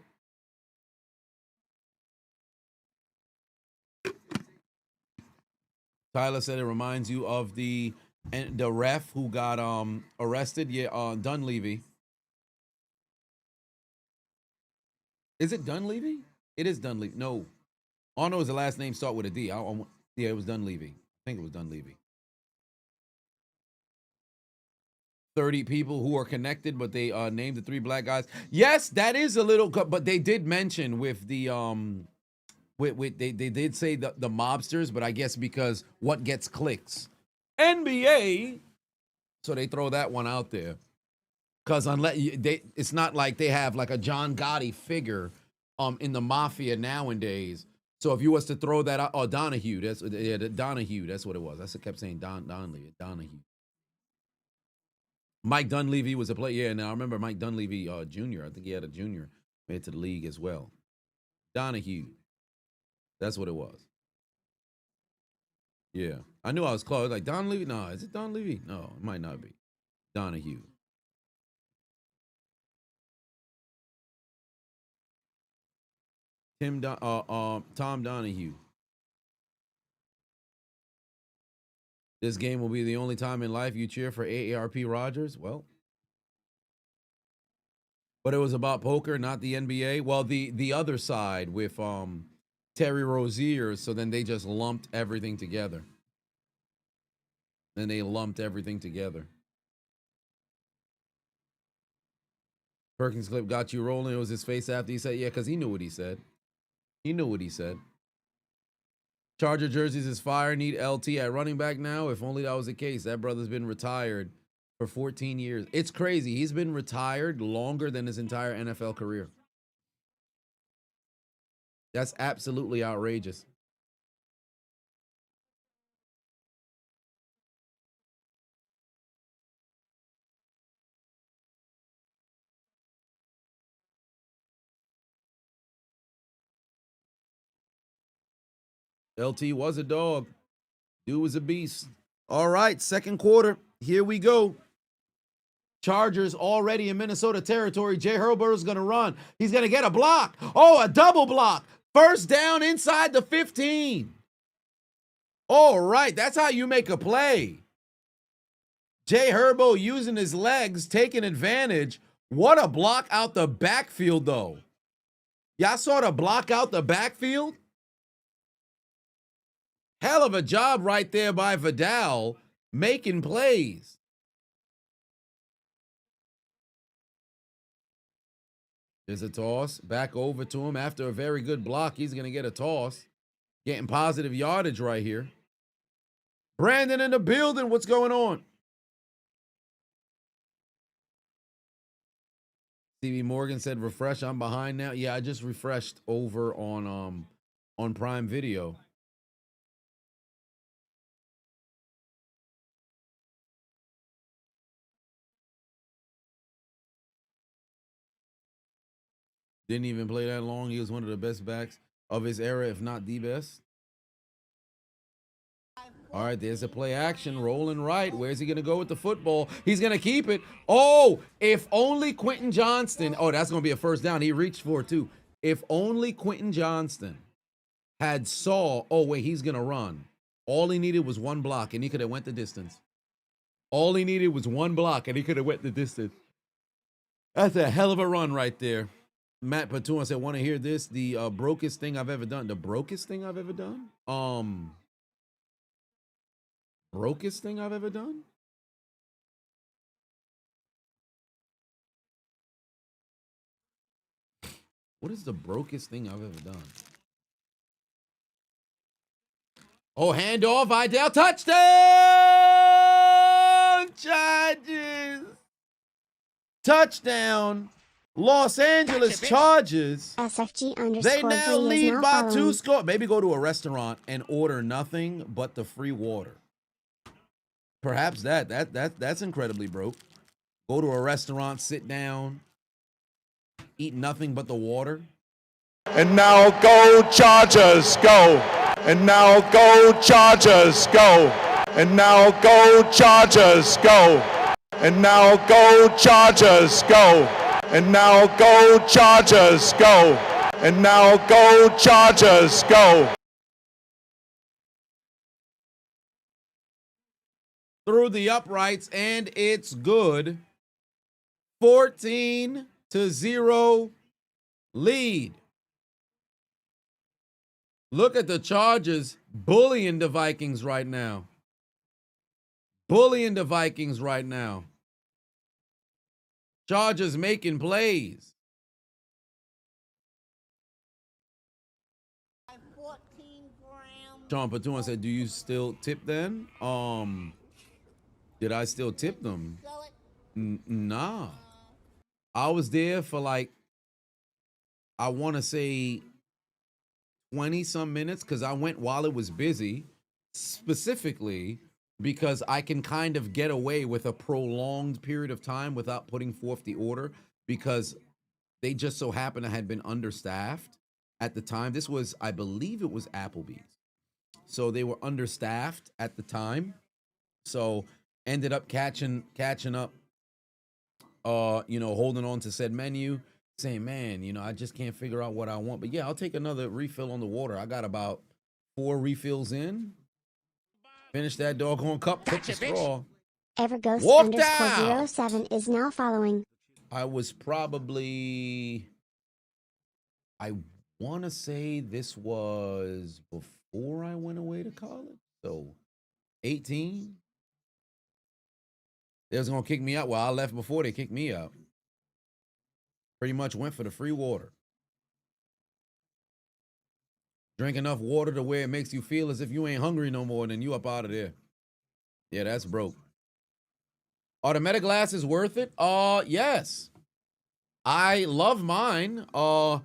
Tyler said it reminds you of the ref who got arrested. Yeah, Dunleavy. Is it Dunleavy? It is Dunleavy. No. All I know is the last name start with a D. Yeah, it was Dunleavy. I think it was Dunleavy. 30 people who are connected, but they named the 3 black guys. Yes, that is a little, but they did mention with the they did say the mobsters, but I guess because what gets clicks, NBA, so they throw that one out there. Because unless it's not like they have like a John Gotti figure in the mafia nowadays. So if you was to throw that out, Donahue, Donahue, that's what it was. I kept saying Donahue. Mike Dunleavy was a player. Yeah, now I remember Mike Dunleavy Jr. I think he had a junior made to the league as well. Donahue. That's what it was. Yeah. I knew I was close. Like Dunleavy? No, is it Dunleavy? No, it might not be. Donahue. Tom Donahue. This game will be the only time in life you cheer for AARP Rodgers. Well, but it was about poker, not the NBA. Well, the other side with Terry Rozier. So then they just lumped everything together. Perkins clip got you rolling. It was his face after he said, yeah, because he knew what he said. Charger jerseys is fire. Need LT at running back now. If only that was the case. That brother's been retired for 14 years. It's crazy. He's been retired longer than his entire NFL career. That's absolutely outrageous. LT was a dog. Dude was a beast. All right, second quarter. Here we go. Chargers already in Minnesota territory. Jay Herbert's going to run. He's going to get a block. Oh, a double block. First down inside the 15. All right, that's how you make a play. Jay Herbo using his legs, taking advantage. What a block out the backfield, though. Y'all saw the block out the backfield? Hell of a job right there by Vidal making plays. There's a toss back over to him after a very good block. He's going to get a toss. Getting positive yardage right here. Brandon in the building. What's going on? TV Morgan said, refresh. I'm behind now. Yeah, I just refreshed over on Prime Video. Didn't even play that long. He was one of the best backs. of his era, if not the best. All right, there's a play action, rolling right. Where's he going to go with the football? He's going to keep it. Oh, if only Quentin Johnston. Oh, that's going to be a first down. He reached for it, too. If only Quentin Johnston had saw, oh, wait, he's going to run. All he needed was one block, and he could have went the distance. All he needed was one block, and he could have went the distance. That's a hell of a run right there. Matt Patouin said, want to hear this? The brokest thing I've ever done. The brokest thing I've ever done? Brokest thing I've ever done? What is the brokest thing I've ever done? Oh, handoff, Vidal, touchdown! Chargers! Touchdown! Los Angeles Chargers. SFG _3 They now lead by following. 2 scores. Maybe go to a restaurant and order nothing but the free water. Perhaps that's incredibly broke. Go to a restaurant, sit down, eat nothing but the water. And now go Chargers, go. And now go Chargers, go. And now go Chargers, go. And now go Chargers, go. And now go Chargers, go. And now go Chargers, go. Through the uprights, and it's good. 14-0 lead. Look at the Chargers bullying the Vikings right now. Bullying the Vikings right now. Chargers making plays. Sean Patouin said, do you still tip then? Did I still tip them? Nah. I was there for like, I want to say 20 some minutes because I went while it was busy, specifically because I can kind of get away with a prolonged period of time without putting forth the order because they just so happened to had been understaffed at the time. This was, I believe it was Applebee's. So they were understaffed at the time. So ended up catching up, holding on to said menu, saying, man, I just can't figure out what I want. But yeah, I'll take another refill on the water. I got about 4 refills in. Finish that doggone cup, took the straw. Everghost Walked out. _07 is now following. I was probably, I want to say this was before I went away to college. So 18. They was going to kick me out. Well, I left before they kicked me out. Pretty much went for the free water. Drink enough water to where it makes you feel as if you ain't hungry no more, and then you up out of there. Yeah, that's broke. Are the Meta glasses worth it? Yes. I love mine. I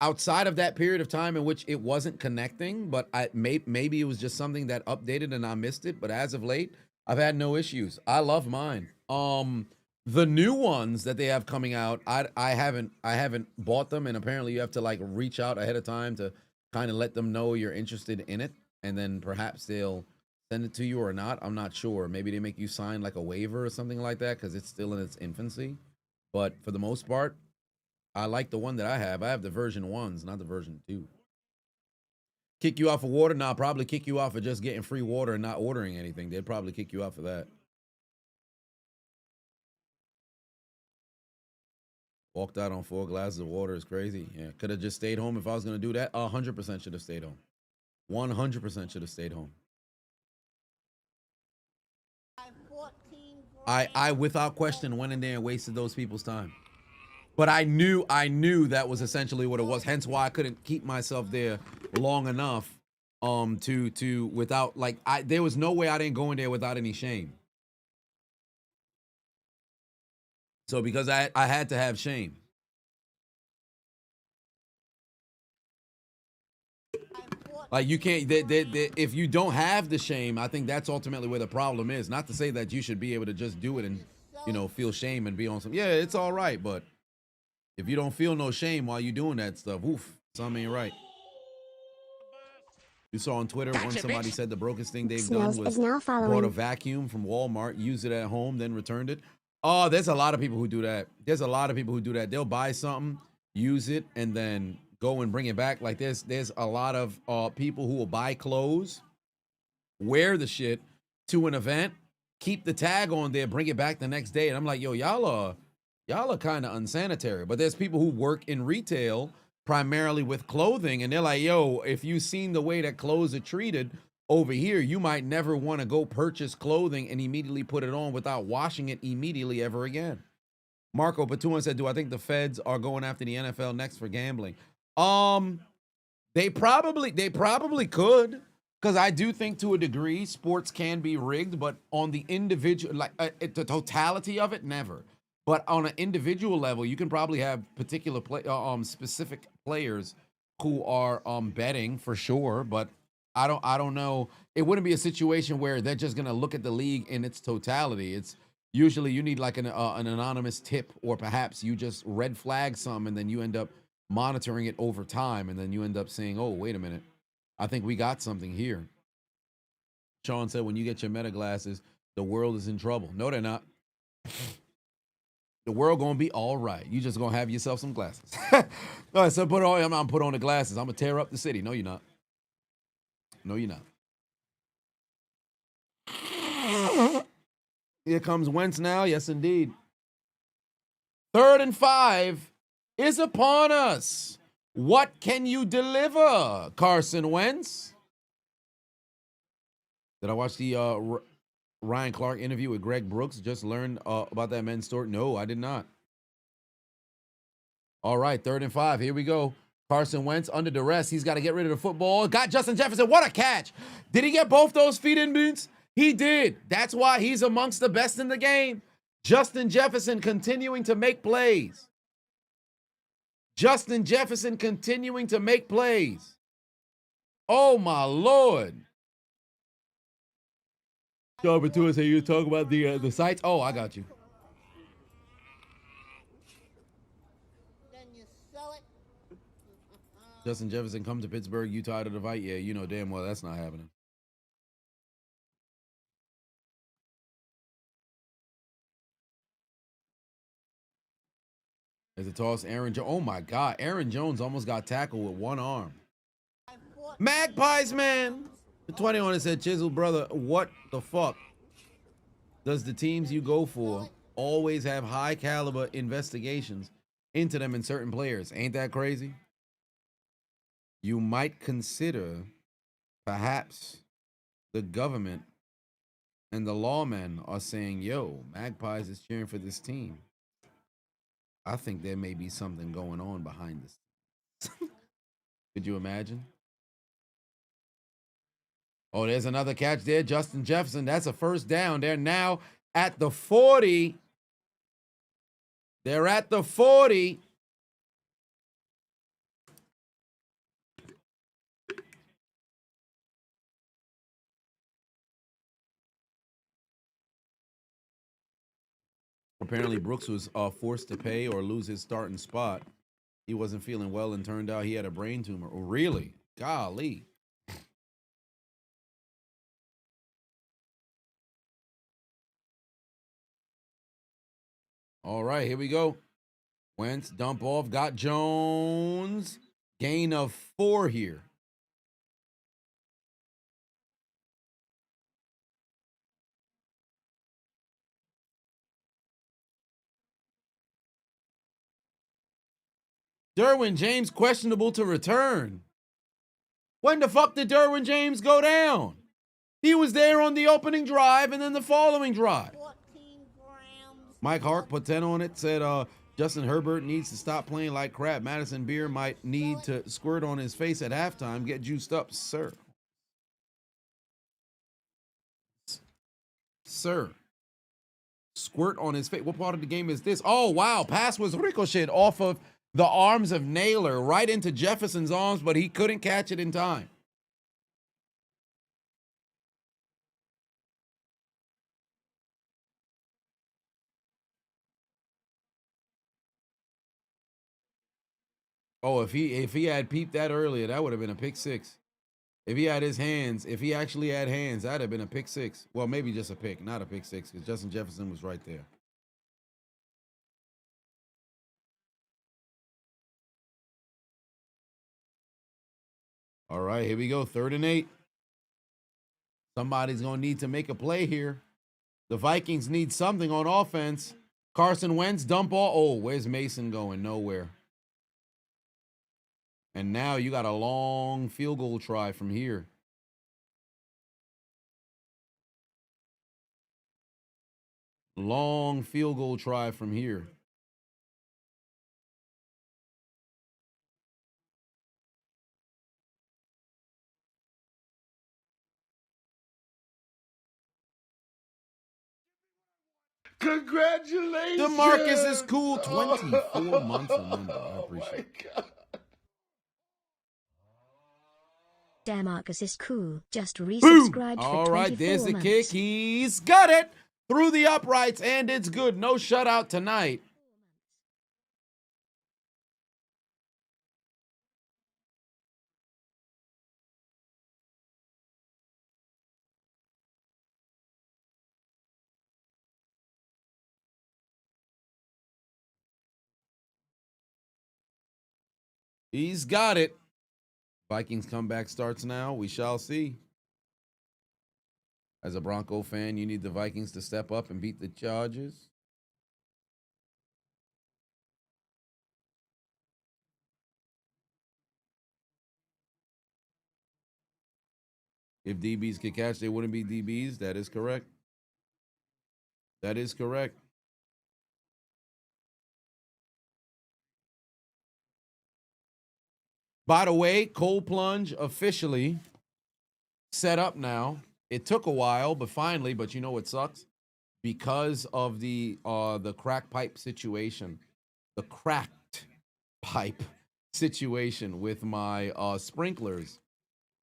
outside of that period of time in which it wasn't connecting, but maybe it was just something that updated and I missed it. But as of late, I've had no issues. I love mine. The new ones that they have coming out, I haven't bought them, and apparently you have to like reach out ahead of time to kind of let them know you're interested in it, and then perhaps they'll send it to you or not. I'm not sure. Maybe they make you sign like a waiver or something like that because it's still in its infancy. But for the most part, I like the one that I have. I have the version 1s, not the version 2. Kick you off of water? Nah, probably kick you off for just getting free water and not ordering anything. They'd probably kick you off for that. Walked out on 4 glasses of water is crazy. Yeah, could have just stayed home if I was going to do that. 100% should have stayed home. 100% should have stayed home. I without question went in there and wasted those people's time. But I knew that was essentially what it was. Hence why I couldn't keep myself there long enough to without like there was no way I didn't go in there without any shame. So because I had to have shame. Like you can't, if you don't have the shame, I think that's ultimately where the problem is. Not to say that you should be able to just do it and, feel shame and be on some, yeah, it's all right. But If you don't feel no shame while you doing that stuff, oof, something ain't right. You saw on Twitter once somebody said the brokest thing they've done was bought a vacuum from Walmart, used it at home, then returned it. Oh, there's a lot of people who do that. There's a lot of people who do that. They'll buy something, use it, and then go and bring it back. Like there's a lot of people who will buy clothes, wear the shit to an event, keep the tag on there, bring it back the next day. And I'm like, yo, y'all are kind of unsanitary. But there's people who work in retail primarily with clothing, and they're like, yo, if you've seen the way that clothes are treated over here, you might never want to go purchase clothing and immediately put it on without washing it immediately ever again. Marco Patuan said, do I think the feds are going after the NFL next for gambling? They probably could, because I do think to a degree sports can be rigged, but on the individual, like the totality of it, never. But on an individual level, you can probably have particular specific players who are betting for sure. But I don't know. It wouldn't be a situation where they're just gonna look at the league in its totality. It's usually you need like an anonymous tip, or perhaps you just red flag some, and then you end up monitoring it over time, and then you end up saying, "Oh, wait a minute, I think we got something here." Sean said, "When you get your meta glasses, the world is in trouble." No, they're not. The world gonna be all right. You just gonna have yourself some glasses. All right, so I'm put on the glasses. I'm gonna tear up the city. No, you're not. No, you're not. Here comes Wentz now. Yes, indeed. 3rd and 5 is upon us. What can you deliver, Carson Wentz? Did I watch the Ryan Clark interview with Greg Brooks? Just learned about that men's story. No, I did not. All right, 3rd and 5. Here we go. Carson Wentz under duress. He's got to get rid of the football. Got Justin Jefferson. What a catch. Did he get both those feet in boots? He did. That's why he's amongst the best in the game. Justin Jefferson continuing to make plays. Justin Jefferson continuing to make plays. Oh, my Lord. Number 2 is, you talk about the sites. Oh, I got you. Then you sell it. Justin Jefferson come to Pittsburgh. You tired of the fight? Yeah, you know damn well that's not happening. There's a toss. Aaron Jones. Oh my God, Aaron Jones almost got tackled with one arm. Magpies, man. The 21 said, Chiseled, brother, what the fuck does the teams you go for always have high caliber investigations into them in certain players? Ain't that crazy? You might consider perhaps the government and the lawmen are saying, yo, Magpies is cheering for this team. I think there may be something going on behind this. Could you imagine? Oh, there's another catch there. Justin Jefferson. That's a first down. They're now at the 40. They're at the 40. Apparently, Brooks was forced to pay or lose his starting spot. He wasn't feeling well and turned out he had a brain tumor. Oh, really? Golly. All right, here we go. Wentz, dump off, got Jones. Gain of 4 here. Derwin James questionable to return. When the fuck did Derwin James go down? He was there on the opening drive and then the following drive. 14 grams. Mike Hark put 10 on it, said Justin Herbert needs to stop playing like crap. Madison Beer might need to squirt on his face at halftime. Get juiced up, sir. Sir. Squirt on his face. What part of the game is this? Oh, wow. Pass was ricocheted off of the arms of Naylor right into Jefferson's arms, but he couldn't catch it in time. Oh, if he had peeped that earlier, that would have been a pick six. If he had his hands, if he actually had hands, that'd have been a pick six. Well, maybe just a pick, not a pick six, because Justin Jefferson was right there. All right, here we go. 3rd and 8. Somebody's going to need to make a play here. The Vikings need something on offense. Carson Wentz, dump ball. Oh, where's Mason going? Nowhere. And now you got a long field goal try from here. Long field goal try from here. Congratulations. DeMarcus is cool. 24 months a member. I appreciate it. DeMarcus is cool. Just Boom! resubscribed for All 24 right, there's the months. kick. He's got it through the uprights, and it's good. No shutout tonight. He's got it. Vikings comeback starts now. We shall see. As a Bronco fan, you need the Vikings to step up and beat the Chargers. If DBs could catch, they wouldn't be DBs. That is correct. That is correct. By the way, cold plunge officially set up now. It took a while, but finally, but you know what sucks? Because of the crack pipe situation, the cracked pipe situation with my sprinklers,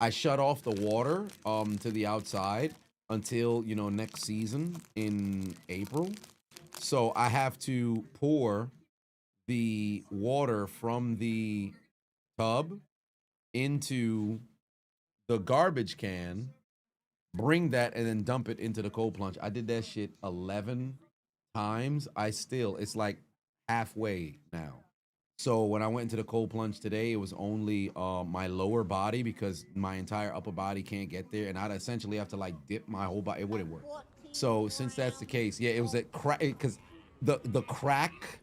I shut off the water to the outside until, you know, next season in April. So I have to pour the water from the tub into the garbage can, bring that, and then dump it into the cold plunge. I did that shit 11 times. It's like halfway now. So when I went into the cold plunge today, it was only my lower body because my entire upper body can't get there, and I'd essentially have to like dip my whole body. It wouldn't work. So since that's the case, yeah, it was at crack because the cracked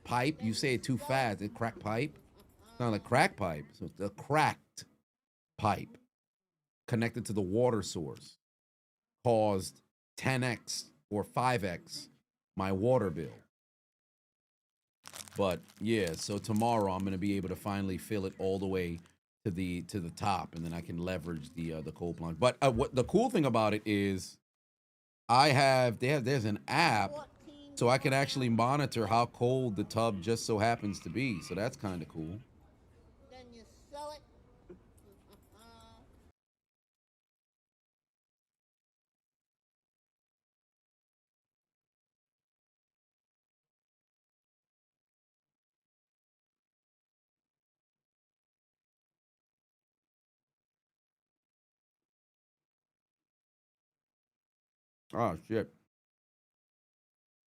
pipe. You say it too fast. It cracked pipe. It's not like crack pipe. So the cracked pipe connected to the water source caused 10x or 5x my water bill. But yeah, so tomorrow I'm gonna be able to finally fill it all the way to the top, and then I can leverage the cold plunge. But what the cool thing about it is, there's an app, so I can actually monitor how cold the tub just so happens to be. So that's kind of cool. Then you sell it. Oh shit!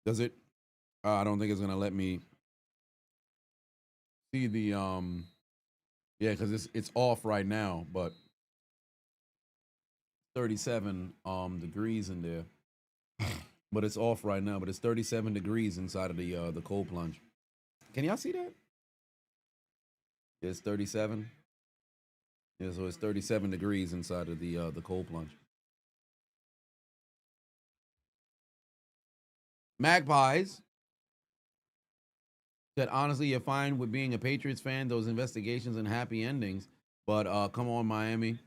Does it? I don't think it's gonna let me see the Yeah, because it's off right now, but 37 degrees in there. But it's off right now, but it's 37 degrees inside of the cold plunge. Can y'all see that? It's 37. Yeah, so it's 37 degrees inside of the cold plunge. Magpies said, honestly, you're fine with being a Patriots fan, those investigations and happy endings. But come on, Miami.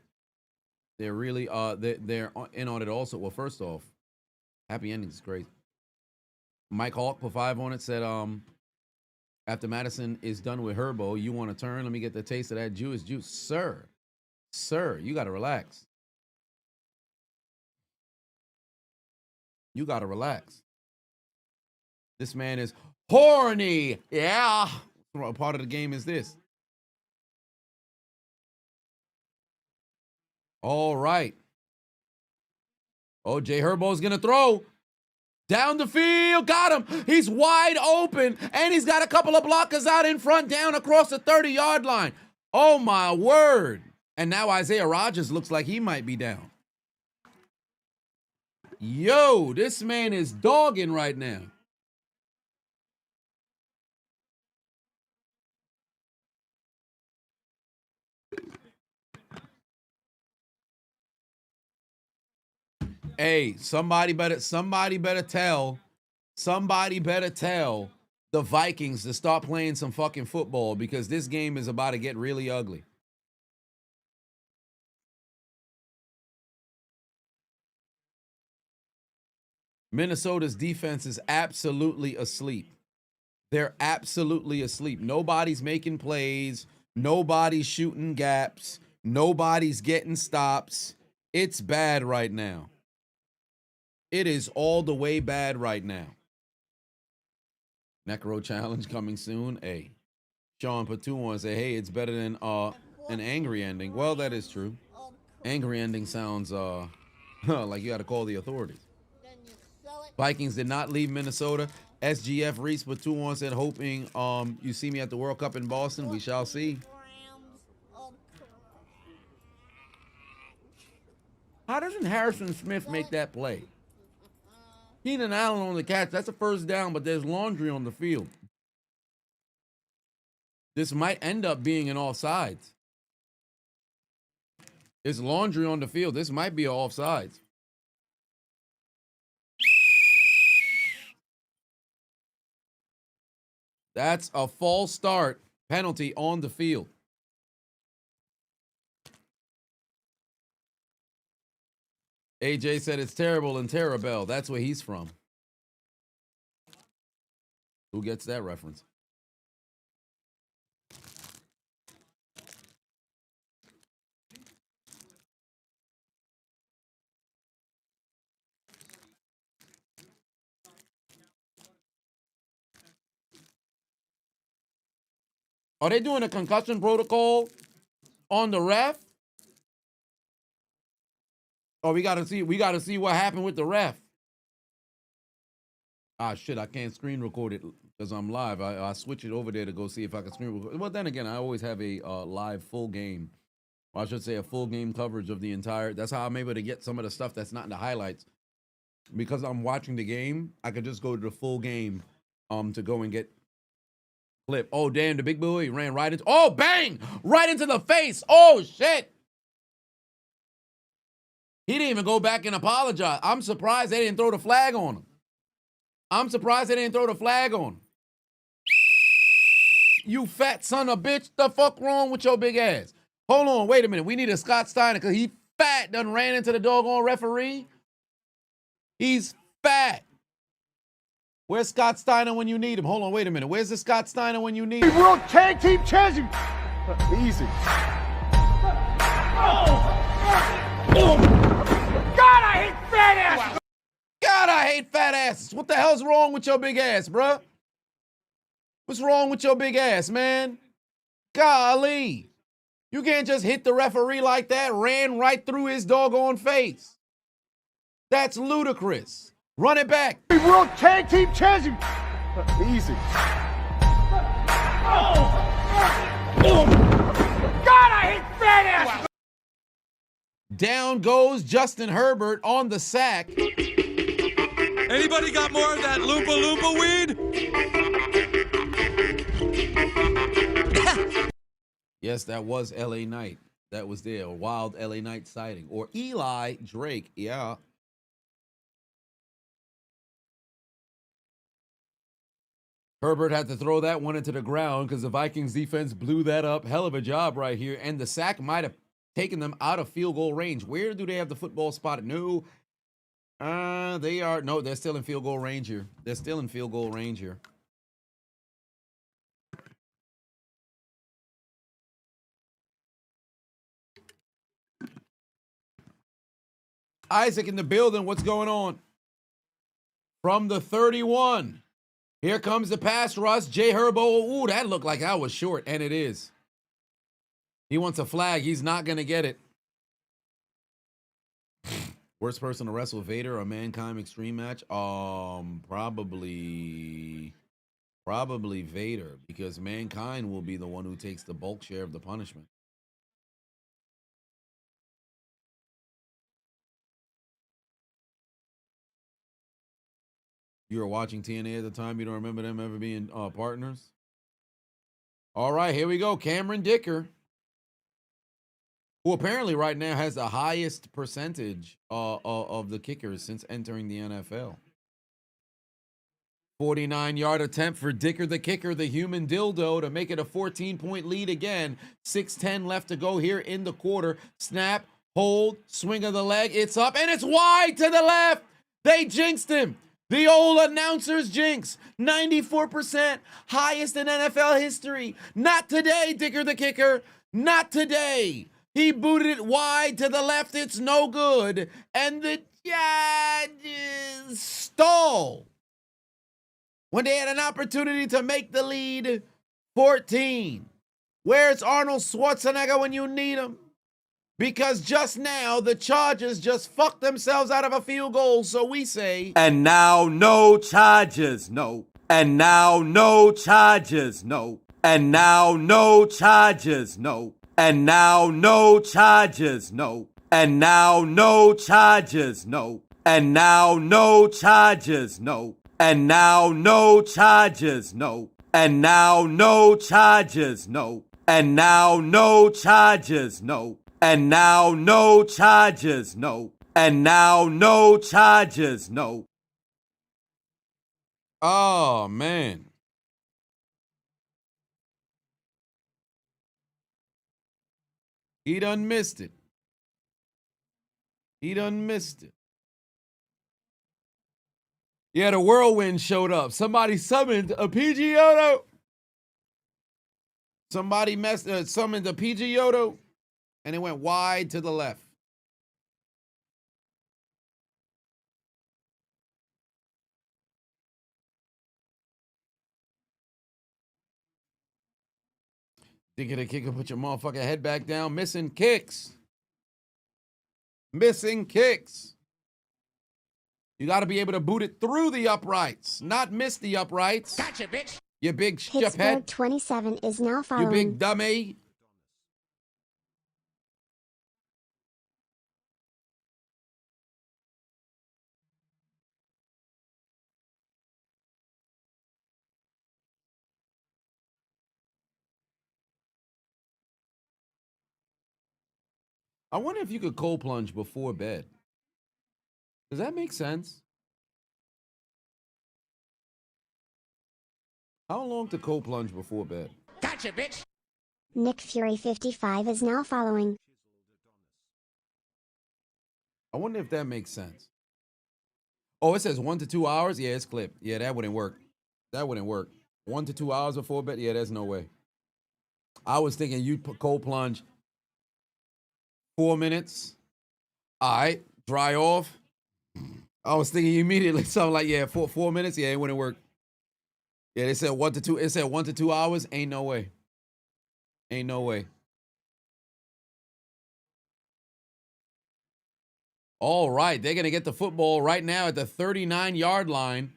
They're really they're in on it also. Well, first off, happy endings is great. Mike Hawk put 5 on it, said, after Madison is done with Herbo, you want to turn? Let me get the taste of that Jewish juice. Sir, you got to relax. You got to relax. This man is horny. Yeah. What part of the game is this? All right. Oh, Jay Herbo's going to throw. Down the field, got him. He's wide open, and he's got a couple of blockers out in front, down across the 30-yard line. Oh, my word. And now Isaiah Rodgers looks like he might be down. Yo, this man is dogging right now. Hey, somebody better tell the Vikings to start playing some fucking football because this game is about to get really ugly. Minnesota's defense is absolutely asleep. They're absolutely asleep. Nobody's making plays. Nobody's shooting gaps. Nobody's getting stops. It's bad right now. It is all the way bad right now. Necro challenge coming soon. Hey, Sean put 2 on say, hey, it's better than an angry ending. Well, that is true. Angry ending sounds like you got to call the authorities. Then you sell it. Vikings did not leave Minnesota. SGF Reese put 2 on said, hoping you see me at the World Cup in Boston. We shall see. Grams of How doesn't Harrison Smith make that play? Keenan Allen on the catch. That's a first down, but there's laundry on the field. This might end up being an offsides. It's laundry on the field. This might be an offsides. That's a false start penalty on the field. AJ said it's terrible in Terabell. That's where he's from. Who gets that reference? Are they doing a concussion protocol on the ref? Oh, we gotta see what happened with the ref. Ah, shit, I can't screen record it because I'm live. I switch it over there to go see if I can screen record. Well, then again, I always have a live full game. Or I should say a full game coverage of the entire. That's how I'm able to get some of the stuff that's not in the highlights. Because I'm watching the game, I could just go to the full game to go and get clip. Oh, damn, the big boy ran right into. Oh, bang! Right into the face. Oh, shit. He didn't even go back and apologize. I'm surprised they didn't throw the flag on him. You fat son of a bitch. The fuck wrong with your big ass? Hold on, wait a minute. We need a Scott Steiner because he fat done ran into the doggone referee. He's fat. Where's Scott Steiner when you need him? Hold on, wait a minute. Where's the Scott Steiner when you need him? World Tag Team Champion. Easy. God, I hate fat asses. God, I hate fat asses. What the hell's wrong with your big ass, bruh? What's wrong with your big ass, man? Golly. You can't just hit the referee like that. Ran right through his doggone face. That's ludicrous. Run it back. World Tag Team Champion. Easy. God, I hate fat asses. Down goes Justin Herbert on the sack. Anybody got more of that Loompa Loompa weed? Yes, that was LA Knight. That was there. A wild LA Knight sighting. Or Eli Drake. Yeah. Herbert had to throw that one into the ground because the Vikings defense blew that up. Hell of a job right here. And the sack might have taken them out of field goal range. Where do they have the football spotted? No. They're still in field goal range here. Isaac in the building. What's going on? From the 31. Here comes the pass rush. J Herbo. Ooh, that looked like that was short, and it is. He wants a flag. He's not going to get it. Worst person to wrestle, Vader or Mankind Extreme match? Probably Vader, because Mankind will be the one who takes the bulk share of the punishment. You were watching TNA at the time. You don't remember them ever being partners? All right, here we go. Cameron Dicker, who apparently right now has the highest percentage of the kickers since entering the NFL. 49-yard attempt for Dicker the kicker, the human dildo, to make it a 14-point lead again. 6:10 left to go here in the quarter. Snap, hold, swing of the leg. It's up, and it's wide to the left. They jinxed him. The old announcer's jinx. 94%, highest in NFL history. Not today, Dicker the kicker. Not today. He booted it wide to the left. It's no good. And the judges stall when they had an opportunity to make the lead 14. Where's Arnold Schwarzenegger when you need him? Because just now, the Chargers just fucked themselves out of a field goal, so we say... And now no charges, no. And now no charges, no. And now no charges, no. And now no charges, no. And now no charges, no. And now no charges, no. And now no charges, no. And now no charges, no. And now no charges, no. And now no charges, no. And now no charges, no. Oh, man. He done missed it. He done missed it. Yeah, the whirlwind showed up. Somebody summoned a Pidgeotto. Somebody summoned a Pidgeotto, and it went wide to the left. Thinking a kicker, put your motherfucking head back down. Missing kicks. Missing kicks. You got to be able to boot it through the uprights, not miss the uprights. Gotcha, bitch. You big Pittsburgh shiphead. 27 is now You following. big dummy. I wonder if you could cold plunge before bed. Does that make sense? How long to cold plunge before bed? Gotcha, bitch. Nick Fury 55 is now following. I wonder if that makes sense. Oh, it says 1 to 2 hours? Yeah, it's clipped. Yeah, that wouldn't work. That wouldn't work. 1 to 2 hours before bed? Yeah, there's no way. I was thinking you'd put cold plunge 4 minutes. All right, dry off. I was thinking immediately something like, yeah, 4 minutes. Yeah, it wouldn't work. Yeah, they said 1 to 2. It said 1 to 2 hours. Ain't no way. Ain't no way. All right, they're going to get the football right now at the 39-yard line.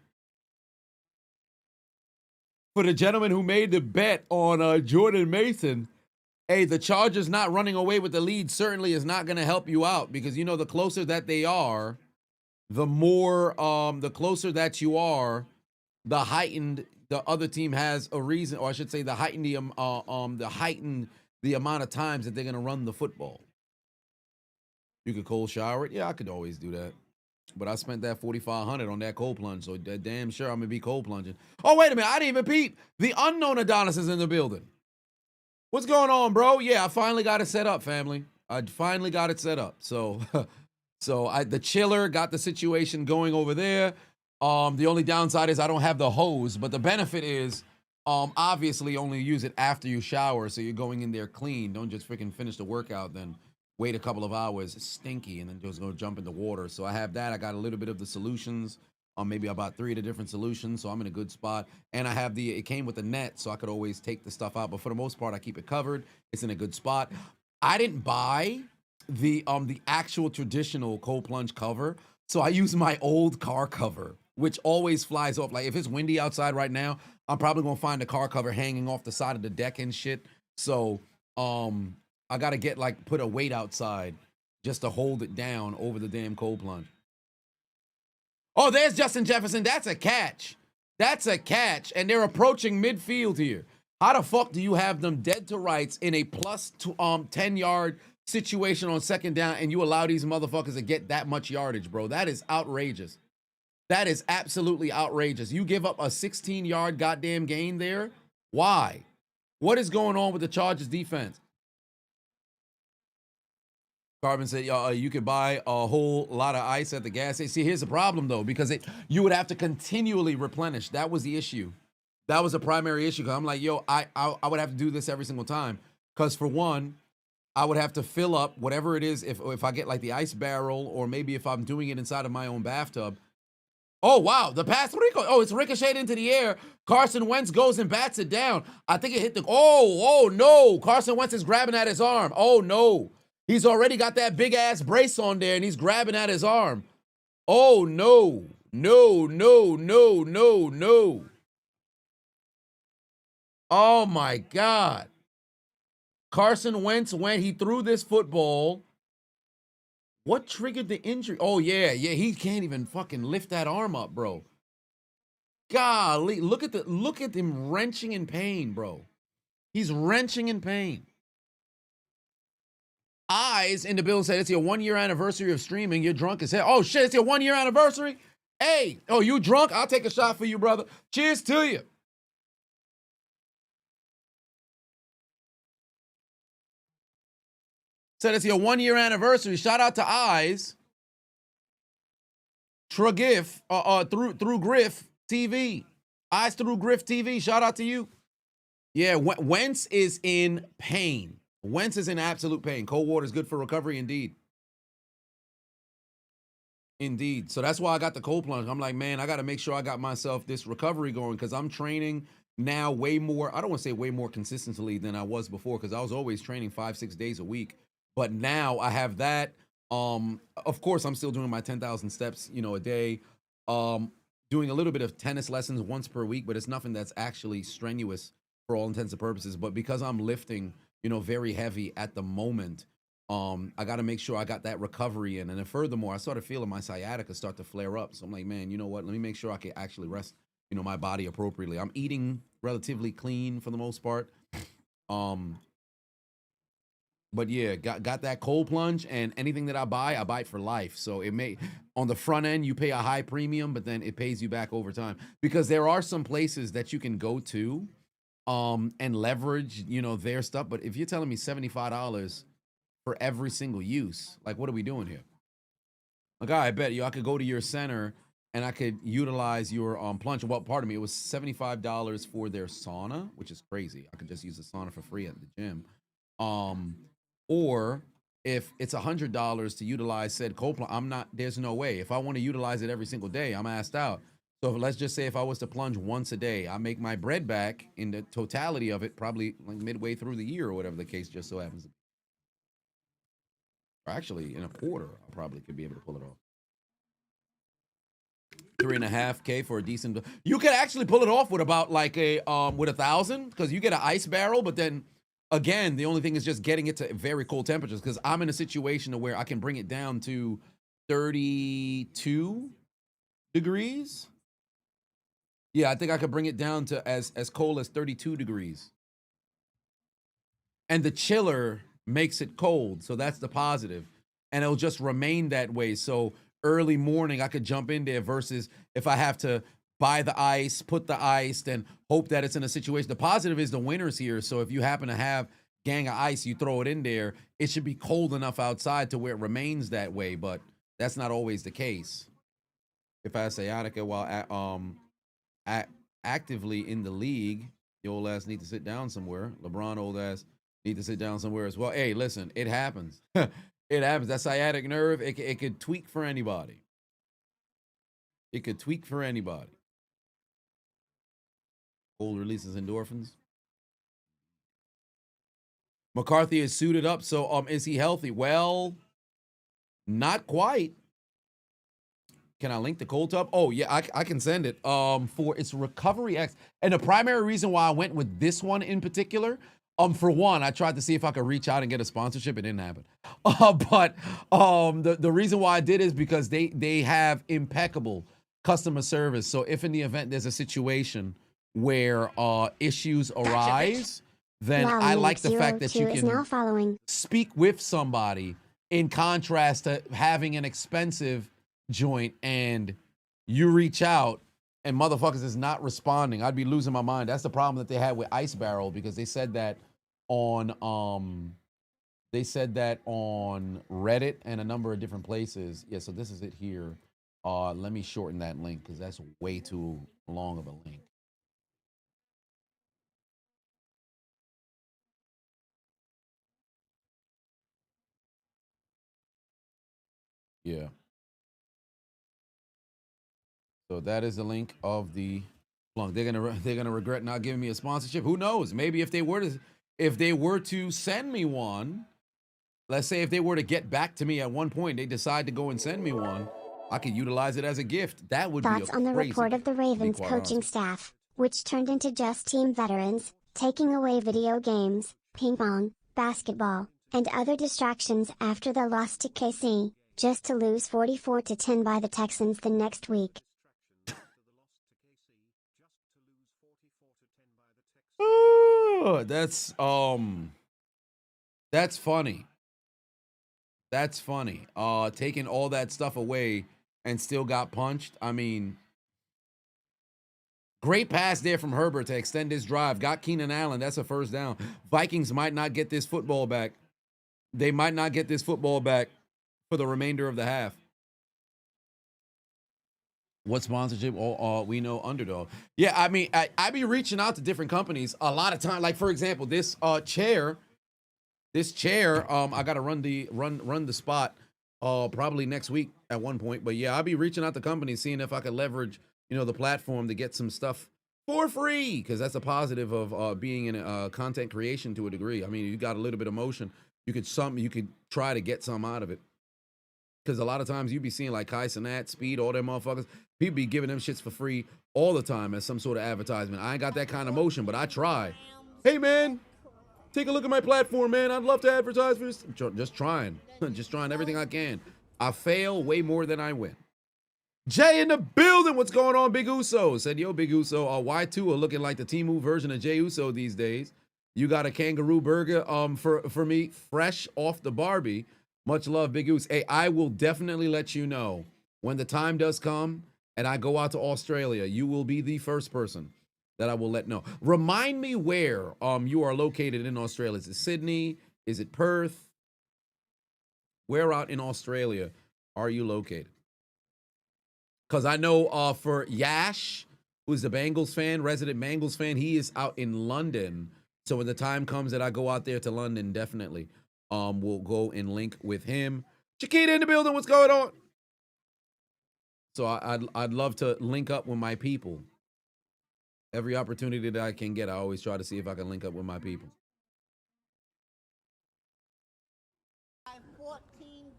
For the gentleman who made the bet on Jordan Mason, hey, the Chargers not running away with the lead certainly is not going to help you out, because, you know, the closer that they are, the more, the closer that you are, the heightened the other team has a reason, or I should say the heightened the amount of times that they're going to run the football. You could cold shower it. Yeah, I could always do that. But I spent that $4,500 on that cold plunge, so damn sure I'm going to be cold plunging. Oh, wait a minute. I didn't even peep. The unknown Adonis is in the building. What's going on, bro? Yeah, I finally got it set up, family. I finally got it set up. So, the chiller got the situation going over there. The only downside is I don't have the hose, but the benefit is, obviously only use it after you shower, so you're going in there clean. Don't just freaking finish the workout, then wait a couple of hours, stinky, and then just go jump in the water. So I have that. I got a little bit of the solutions Maybe about 3 of the different solutions, so I'm in a good spot. And I have it came with a net, so I could always take the stuff out. But for the most part, I keep it covered. It's in a good spot. I didn't buy the actual traditional cold plunge cover, so I use my old car cover, which always flies off. Like if it's windy outside right now, I'm probably gonna find the car cover hanging off the side of the deck and shit. So I gotta put a weight outside just to hold it down over the damn cold plunge. Oh, there's Justin Jefferson. That's a catch. That's a catch. And they're approaching midfield here. How the fuck do you have them dead to rights in a plus 10-yard situation on second down and you allow these motherfuckers to get that much yardage, bro? That is outrageous. That is absolutely outrageous. You give up a 16-yard goddamn gain there? Why? What is going on with the Chargers defense? Carbon said, you could buy a whole lot of ice at the gas station. See, here's the problem, though, because you would have to continually replenish. That was the issue. That was a primary issue. Because I'm like, yo, I would have to do this every single time. Because, for one, I would have to fill up whatever it is if I get, like, the ice barrel or maybe if I'm doing it inside of my own bathtub. Oh, wow, the pass. It's ricocheted into the air. Carson Wentz goes and bats it down. I think it hit the – oh, no. Carson Wentz is grabbing at his arm. Oh, no. He's already got that big-ass brace on there, and he's grabbing at his arm. Oh, no. No, no, no, no, no. Oh, my God. Carson Wentz, when he threw this football, what triggered the injury? Oh, yeah, he can't even fucking lift that arm up, bro. Golly, look at him wrenching in pain, bro. He's wrenching in pain. Eyes in the bill said it's your 1-year anniversary of streaming. You're drunk as hell. Oh shit, it's your 1-year anniversary? Hey, oh, you drunk? I'll take a shot for you, brother. Cheers to you. Said it's your 1-year anniversary. Shout out to Eyes. Through Griff TV. Eyes through Griff TV. Shout out to you. Yeah, Wentz is in pain. Wentz is in absolute pain. Cold water is good for recovery, indeed. Indeed. So that's why I got the cold plunge. I'm like, man, I got to make sure I got myself this recovery going because I'm training now way more. I don't want to say way more consistently than I was before because I was always training 5-6 days a week. But now I have that. Of course, I'm still doing my 10,000 steps, a day. Doing a little bit of tennis lessons once per week, but it's nothing that's actually strenuous for all intents and purposes. But because I'm lifting very heavy at the moment. I got to make sure I got that recovery in. And then furthermore, I started feeling my sciatica start to flare up. So I'm like, man, you know what? Let me make sure I can actually rest, my body appropriately. I'm eating relatively clean for the most part. But yeah, got that cold plunge, and anything that I buy it for life. So it may, on the front end, you pay a high premium, but then it pays you back over time. Because there are some places that you can go to and leverage, their stuff. But if you're telling me $75 for every single use, like, what are we doing here? Like, I bet I could go to your center and I could utilize your plunge. Well, pardon me, it was $75 for their sauna, which is crazy. I could just use the sauna for free at the gym. Or if it's $100 to utilize said cold plunge, there's no way. If I want to utilize it every single day, I'm asked out. So let's just say if I was to plunge once a day, I make my bread back in the totality of it, probably like midway through the year or whatever the case just so happens. Or actually, in a quarter, I probably could be able to pull it off. 3.5K for a decent. You could actually pull it off with about like with 1,000 because you get an ice barrel, but then again, the only thing is just getting it to very cold temperatures because I'm in a situation where I can bring it down to 32 degrees. Yeah, I think I could bring it down to as cold as 32 degrees. And the chiller makes it cold, so that's the positive. And it'll just remain that way. So early morning, I could jump in there versus if I have to buy the ice, put the ice, then hope that it's in a situation. The positive is the winter's here, so if you happen to have gang of ice, you throw it in there, it should be cold enough outside to where it remains that way, but that's not always the case. If I have sciatica while actively in the league, your old ass need to sit down somewhere. LeBron old ass need to sit down somewhere as well. Hey, listen, it happens. It happens. That sciatic nerve, it could tweak for anybody. It could tweak for anybody. Cold releases endorphins. McCarthy is suited up, so is he healthy? Well, not quite. Can I link the cold tub? Oh yeah, I can send it. For its Recovery X, and the primary reason why I went with this one in particular, for one, I tried to see if I could reach out and get a sponsorship. It didn't happen. But the reason why I did is because they have impeccable customer service. So if in the event there's a situation where issues arise, then Wow, I like the fact that you is now can following. speak with somebody in contrast to having an expensive joint and you reach out and motherfuckers is not responding. I'd be losing my mind. That's the problem that they had with Ice Barrel, because they said that on Reddit and a number of different places. Yeah, so this is it here. Let me shorten that link because that's way too long of a link. Yeah. So that is the link of the Splunk. They're gonna regret not giving me a sponsorship. Who knows? Maybe if they were to send me one, let's say if they were to get back to me at one point, they decide to go and send me one, I could utilize it as a gift. That would Thoughts be on the crazy, report of the Ravens quite coaching honest. staff, which turned into just team veterans, taking away video games, ping pong, basketball, and other distractions after the loss to KC, just to lose 44-10 by the Texans the next week. Oh, that's funny. That's funny. Taking all that stuff away and still got punched. I mean, great pass there from Herbert to extend his drive. Got Keenan Allen. That's a first down. Vikings might not get this football back. They might not get this football back for the remainder of the half. What sponsorship? Oh, we know Underdog. Yeah, I mean, I be reaching out to different companies a lot of time. Like, for example, this chair, I gotta run the spot probably next week at one point. But yeah, I'll be reaching out to companies, seeing if I could leverage, the platform to get some stuff for free, because that's a positive of being in content creation to a degree. I mean, you got a little bit of motion, you could try to get some out of it. Because a lot of times you be seeing like Kai Cenat, Speed, all them motherfuckers, people be giving them shits for free all the time as some sort of advertisement. I ain't got that kind of motion, but I try. Hey man, take a look at my platform, man. I'd love to advertise for this. Just trying. Just trying everything I can. I fail way more than I win. Jay in the building. What's going on, Big Uso? Said, yo, Big Uso, Y2 are looking like the Temu version of Jay Uso these days. You got a kangaroo burger for me, fresh off the Barbie. Much love, Big Goose. Hey, I will definitely let you know when the time does come and I go out to Australia. You will be the first person that I will let know. Remind me where you are located in Australia. Is it Sydney? Is it Perth? Where out in Australia are you located? Because I know for Yash, who's the Bengals fan, resident Bengals fan, he is out in London. So when the time comes that I go out there to London, definitely. We'll go and link with him. Chiquita in the building, what's going on? So I'd love to link up with my people. Every opportunity that I can get, I always try to see if I can link up with my people. 14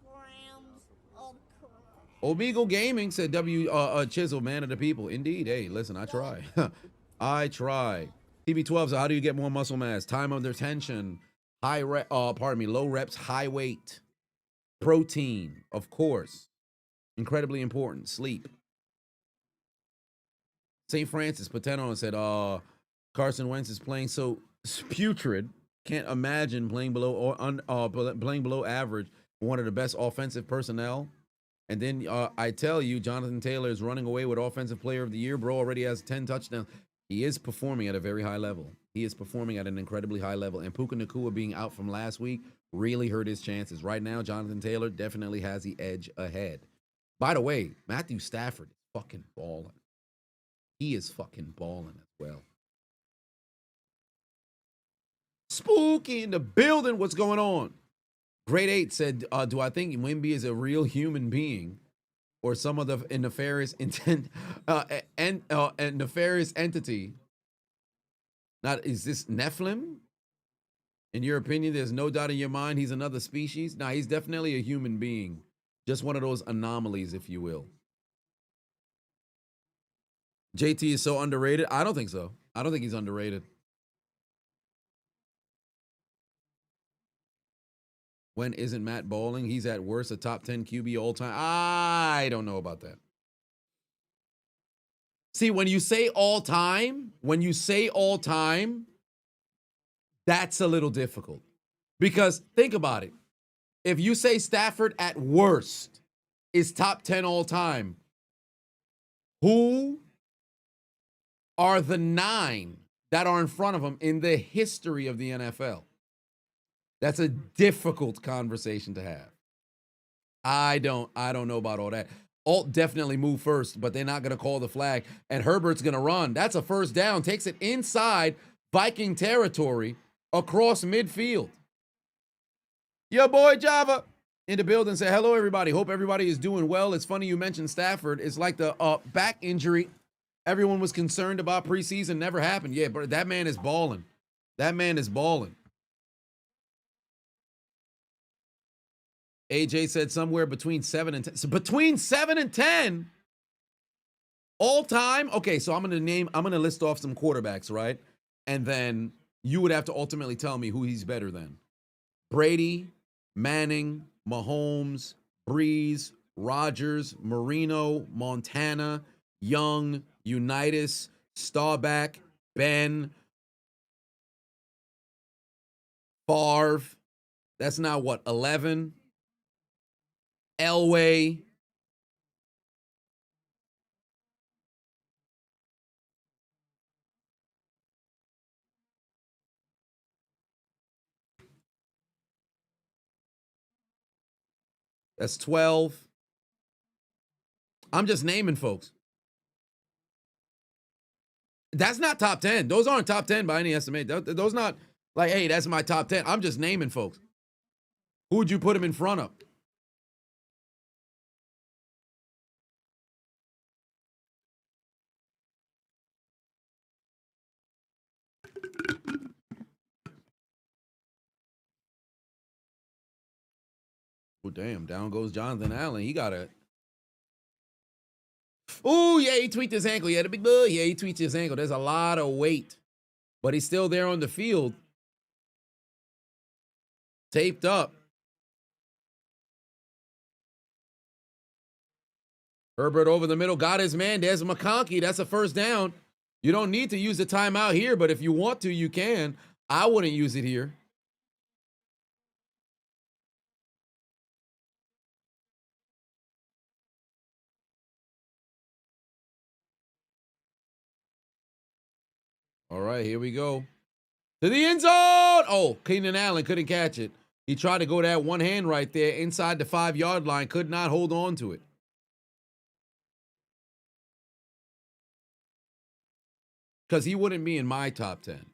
grams of crack. Omegle Gaming said Chiseled, man of the people. Indeed. Hey, listen, I try. I try. TB12, so how do you get more muscle mass? Time under tension. Low reps, high weight, protein, of course, incredibly important. Sleep. St. Francis Pateno said, Carson Wentz is playing so putrid. Can't imagine playing below average. One of the best offensive personnel. And then I tell you, Jonathan Taylor is running away with Offensive Player of the Year. Bro already has 10 touchdowns. He is performing at a very high level. He is performing at an incredibly high level. And Puka Nacua being out from last week really hurt his chances. Right now, Jonathan Taylor definitely has the edge ahead. By the way, Matthew Stafford is fucking balling. He is fucking balling as well. Spooky in the building. What's going on? Grade 8 said, do I think Wimby is a real human being? or some other nefarious intent and nefarious entity. Not is this Nephilim? In your opinion, there's no doubt in your mind he's another species? Nah, he's definitely a human being. Just one of those anomalies, if you will. JT is so underrated. I don't think so. I don't think he's underrated. When isn't Matt balling? He's at worst a top 10 QB all time. I don't know about that. See, when you say all time, that's a little difficult. Because think about it. If you say Stafford at worst is top 10 all time, who are the 9 that are in front of him in the history of the NFL? That's a difficult conversation to have. I don't know about all that. Alt definitely move first, but they're not going to call the flag. And Herbert's going to run. That's a first down. Takes it inside Viking territory across midfield. Your boy Java in the building said, hello, everybody. Hope everybody is doing well. It's funny you mentioned Stafford. It's like the back injury everyone was concerned about preseason never happened. Yeah, but that man is balling. That man is balling. AJ said somewhere between 7 and 10. So between 7 and 10 all time. Okay, so I'm going to list off some quarterbacks, right? And then you would have to ultimately tell me who he's better than. Brady, Manning, Mahomes, Breeze, Rodgers, Marino, Montana, Young, Unitas, Staubach, Ben, Favre. That's now what, 11? Elway. That's 12. I'm just naming folks. That's not top 10. Those aren't top 10 by any estimate. Those not like, hey, that's my top 10. I'm just naming folks. Who would you put him in front of? Oh, damn. Down goes Jonathan Allen. He got it. Oh, yeah, he tweaked his ankle. Yeah, the big boy. Yeah, he tweaked his ankle. There's a lot of weight. But he's still there on the field. Taped up. Herbert over the middle. Got his man. There's McConkey. That's a first down. You don't need to use the timeout here, but if you want to, you can. I wouldn't use it here. All right, here we go. To the end zone. Oh, Keenan Allen couldn't catch it. He tried to go that one hand right there inside the 5-yard line. Could not hold on to it. Because he wouldn't be in my top 10.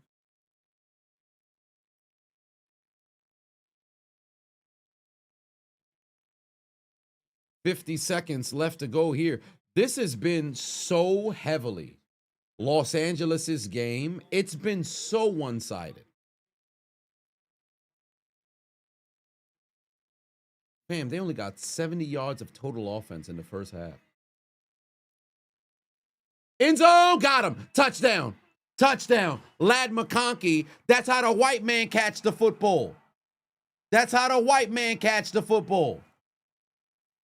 $50 seconds left to go here. This has been so heavily Los Angeles' game. It's been so one-sided. Fam, they only got 70 yards of total offense in the first half. End zone, got him. Touchdown. Touchdown. Lad McConkey. That's how the white man catch the football. That's how the white man catch the football.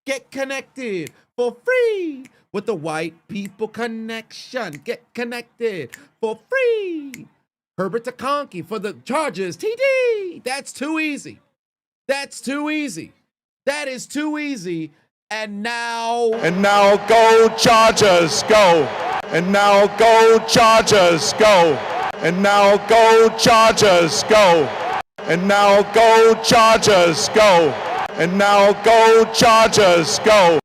Get connected for free with the White People Connection. Get connected for free. Herbert to Conkey for the Chargers. TD. That's too easy. That's too easy. That is too easy. And now go Chargers, go. And now go Chargers, go. And now go Chargers, go. And now go Chargers, go. And now go Chargers, go.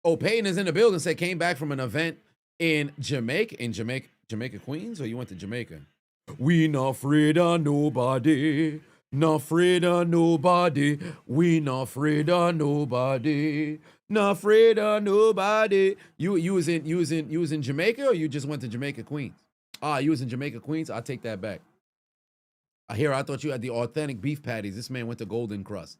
Oh, Peyton is in the building. Said came back from an event in Jamaica, Jamaica, Queens, or you went to Jamaica? We not afraid of nobody. Not afraid of nobody. We not afraid of nobody. Not afraid of nobody. You was in Jamaica, or you just went to Jamaica, Queens? You was in Jamaica, Queens. I'll take that back. I thought you had the authentic beef patties. This man went to Golden Crust.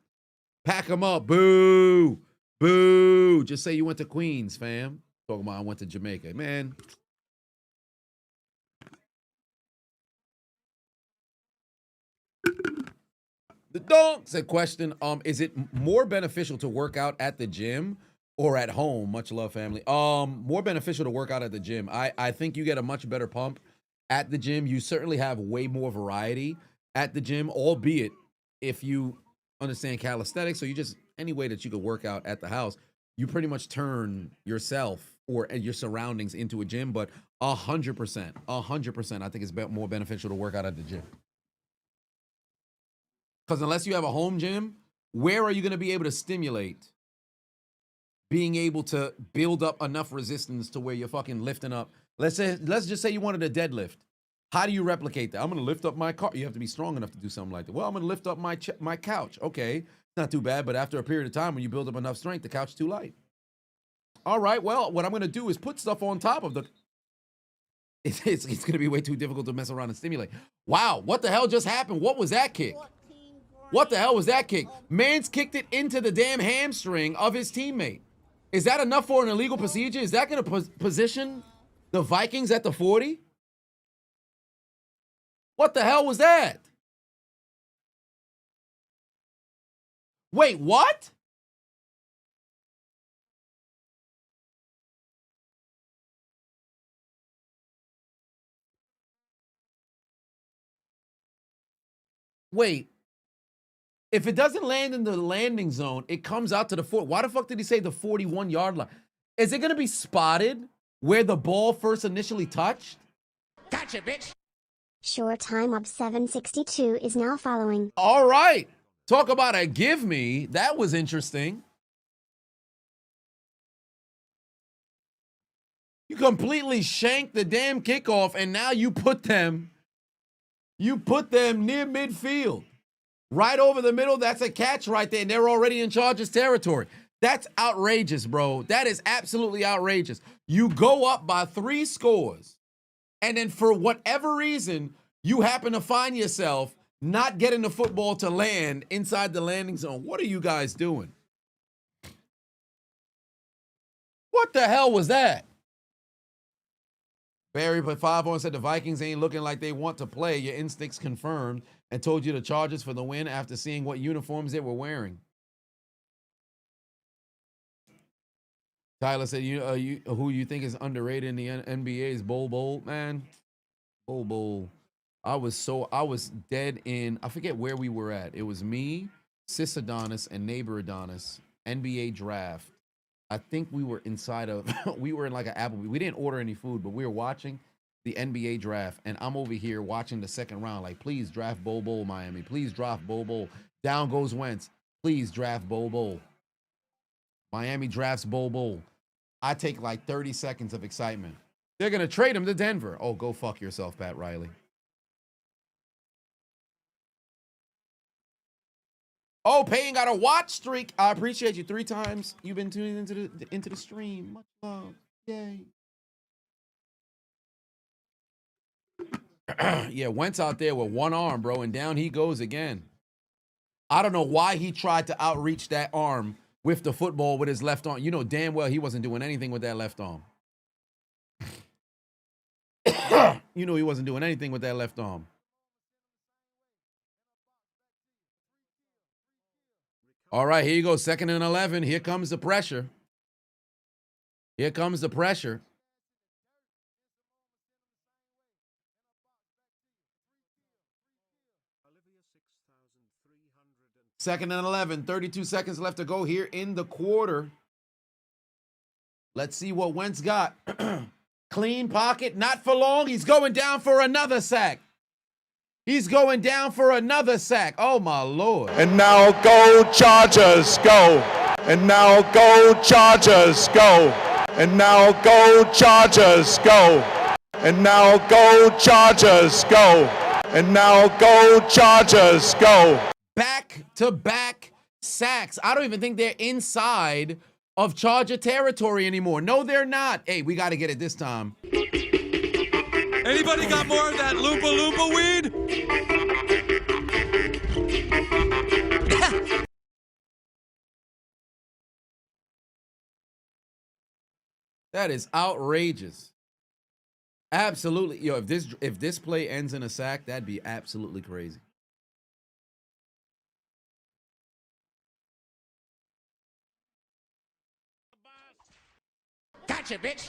Pack them up. Boo. Boo. Just say you went to Queens, fam. Talking about I went to Jamaica. Man. The dog said, question, is it more beneficial to work out at the gym or at home? Much love, family. More beneficial to work out at the gym. I think you get a much better pump at the gym. You certainly have way more variety at the gym, albeit if you understand calisthenics, or you just any way that you could work out at the house, you pretty much turn yourself or your surroundings into a gym. But 100%, I think it's more beneficial to work out at the gym. Because unless you have a home gym, where are you going to be able to stimulate being able to build up enough resistance to where you're fucking lifting up? Let's just say you wanted a deadlift. How do you replicate that? I'm going to lift up my car. You have to be strong enough to do something like that. Well, I'm going to lift up my couch. Okay, not too bad, but after a period of time, when you build up enough strength, the couch is too light. All right, well, what I'm going to do is put stuff on top of the... It's going to be way too difficult to mess around and stimulate. Wow, what the hell just happened? What was that kick? What the hell was that kick? Man's kicked it into the damn hamstring of his teammate. Is that enough for an illegal procedure? Is that going to position the Vikings at the 40? What the hell was that? Wait, what? Wait. If it doesn't land in the landing zone, it comes out to the 4. Why the fuck did he say the 41-yard line? Is it going to be spotted where the ball first initially touched? Gotcha, bitch. Short time up 762 is now following. All right. Talk about a give me. That was interesting. You completely shanked the damn kickoff, and now you put them near midfield. Right over the middle, that's a catch right there, and they're already in Chargers territory. That's outrageous, bro. That is absolutely outrageous. You go up by 3 scores, and then for whatever reason, you happen to find yourself not getting the football to land inside the landing zone. What are you guys doing? What the hell was that? Barry put 5 on, said the Vikings ain't looking like they want to play. Your instincts confirmed, and told you the Chargers for the win after seeing what uniforms they were wearing. Tyler said, who you think is underrated in the NBA is Bol, man. Bol. I was dead in, I forget where we were at. It was me, Sis Adonis, and neighbor Adonis. NBA draft. I think we were inside of, we were in like an Applebee's. We didn't order any food, but we were watching the NBA draft, and I'm over here watching the second round. Like, please draft Bol, Miami. Please draft Bol. Down goes Wentz. Please draft Bol. Miami drafts Bol. I take like 30 seconds of excitement. They're going to trade him to Denver. Oh, go fuck yourself, Pat Riley. Oh, Payne got a watch streak. I appreciate you 3 times. You've been tuning into the stream. Much love. Yay. Yeah, Wentz out there with one arm, bro, and down he goes again. I don't know why he tried to outreach that arm with the football with his left arm. You know damn well he wasn't doing anything with that left arm. You know he wasn't doing anything with that left arm. All right, here you go. 2nd and 11. Here comes the pressure. Here comes the pressure. Second and 11, 32 seconds left to go here in the quarter. Let's see what Wentz got. Clean pocket, not for long. He's going down for another sack. He's going down for another sack. Oh, my Lord. And now go Chargers, go. And now go Chargers, go. And now go Chargers, go. And now go Chargers, go. And now go Chargers, go. Back-to-back sacks. I don't even think they're inside of Charger territory anymore. No, they're not. Hey, we got to get it this time. Anybody got more of that Loompa Loompa weed? That is outrageous. Absolutely. Yo, if this play ends in a sack, that'd be absolutely crazy. Gotcha, bitch.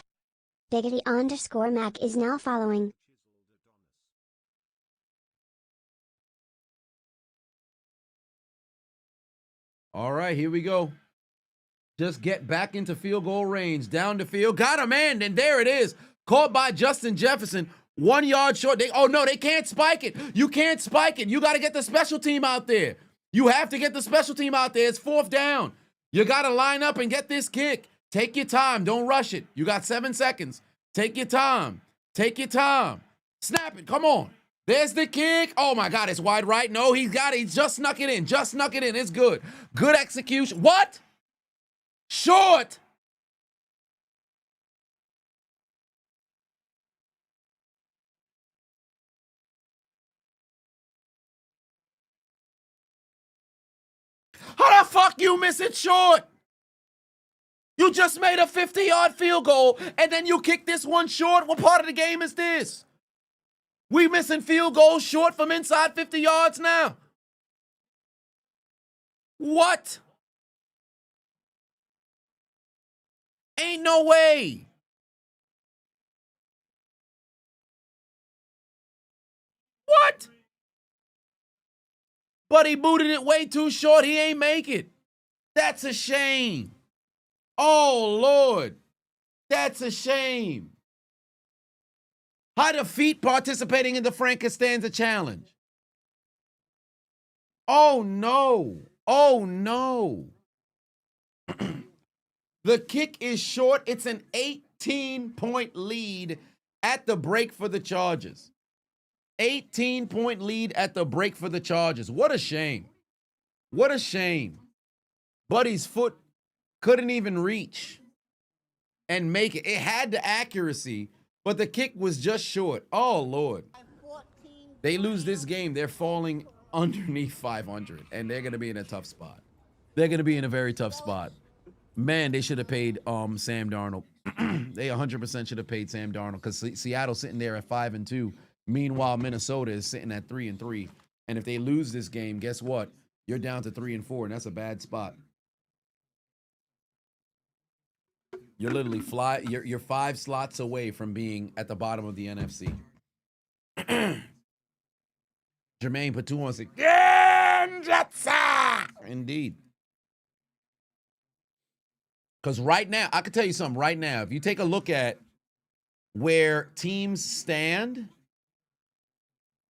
Biggity_Mac is now following. All right, here we go. Just get back into field goal range. Down the field. Got a man, and there it is. Caught by Justin Jefferson. 1 yard short. They can't spike it. You can't spike it. You got to get the special team out there. You have to get the special team out there. It's 4th down. You got to line up and get this kick. Take your time. Don't rush it. You got 7 seconds. Take your time. Take your time. Snap it. Come on. There's the kick. Oh, my God. It's wide right. No, he's got it. He just snuck it in. Just snuck it in. It's good. Good execution. What? Short. How the fuck you miss it short? You just made a 50-yard field goal, and then you kick this one short? What part of the game is this? We missing field goals short from inside 50 yards now? What? Ain't no way. What? But he booted it way too short. He ain't make it. That's a shame. Oh, Lord. That's a shame. How defeat participating in the Frank Costanza Challenge. Oh, no. Oh, no. The kick is short. It's an 18-point lead at the break for the Chargers. 18-point lead at the break for the Chargers. What a shame. What a shame. Buddy's foot couldn't even reach and make it. It had the accuracy, but the kick was just short. Oh, Lord. They lose this game. They're falling underneath 500, and they're going to be in a tough spot. They're going to be in a very tough spot. Man, they should have paid Sam Darnold. They 100% should have paid Sam Darnold because Seattle's sitting there at 5-2. Meanwhile, Minnesota is sitting at 3-3. And if they lose this game, guess what? You're down to 3-4, and that's a bad spot. You're literally you're 5 slots away from being at the bottom of the NFC. Jermaine Patu wants to indeed. Because right now, I can tell you something right now. If you take a look at where teams stand,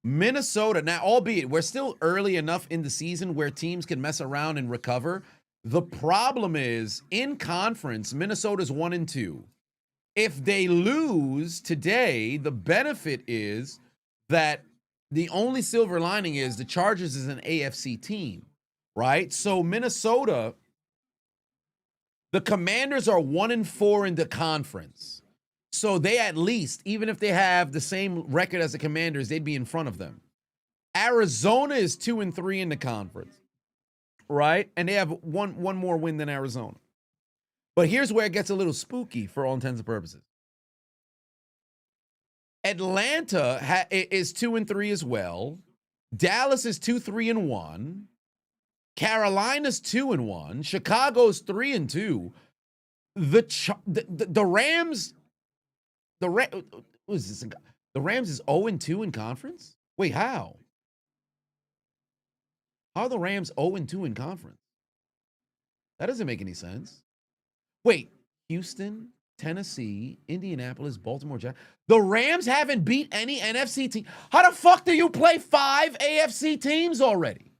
Minnesota, now, albeit we're still early enough in the season where teams can mess around and recover. The problem is, in conference, Minnesota's 1-2. If they lose today, the benefit is that the only silver lining is the Chargers is an AFC team, right? So Minnesota, the Commanders are 1-4 in the conference. So they at least, even if they have the same record as the Commanders, they'd be in front of them. Arizona is 2-3 in the conference, right? And they have one more win than Arizona. But here's where it gets a little spooky for all intents and purposes. Atlanta is 2-3 as well. Dallas is 2-3-1. Carolina's 2-1. Chicago's 3-2. The Rams. What is this? The Rams is 0-2 in conference? Wait, how? How are the Rams 0-2 in conference? That doesn't make any sense. Wait, Houston, Tennessee, Indianapolis, Baltimore, the Rams haven't beat any NFC team. How the fuck do you play 5 AFC teams already?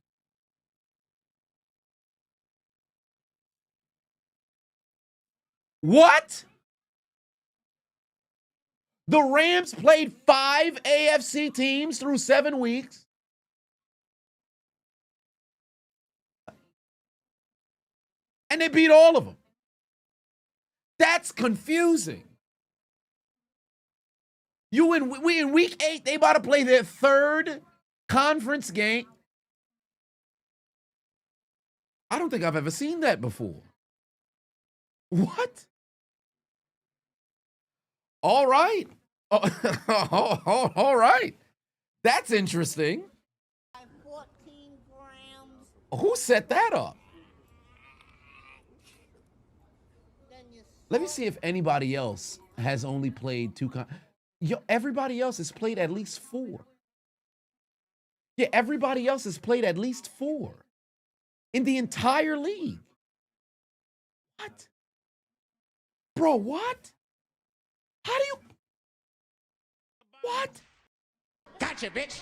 What? The Rams played 5 AFC teams through 7 weeks. And they beat all of them. That's confusing. We in week 8, they about to play their 3rd conference game. I don't think I've ever seen that before. What? All right. All right. That's interesting. 14 grams. Who set that up? Then you Let me see if anybody else has only played 2 everybody else has played at least 4. Yeah, everybody else has played at least 4 in the entire league. What? Bro, what? How do you... What? Gotcha, bitch.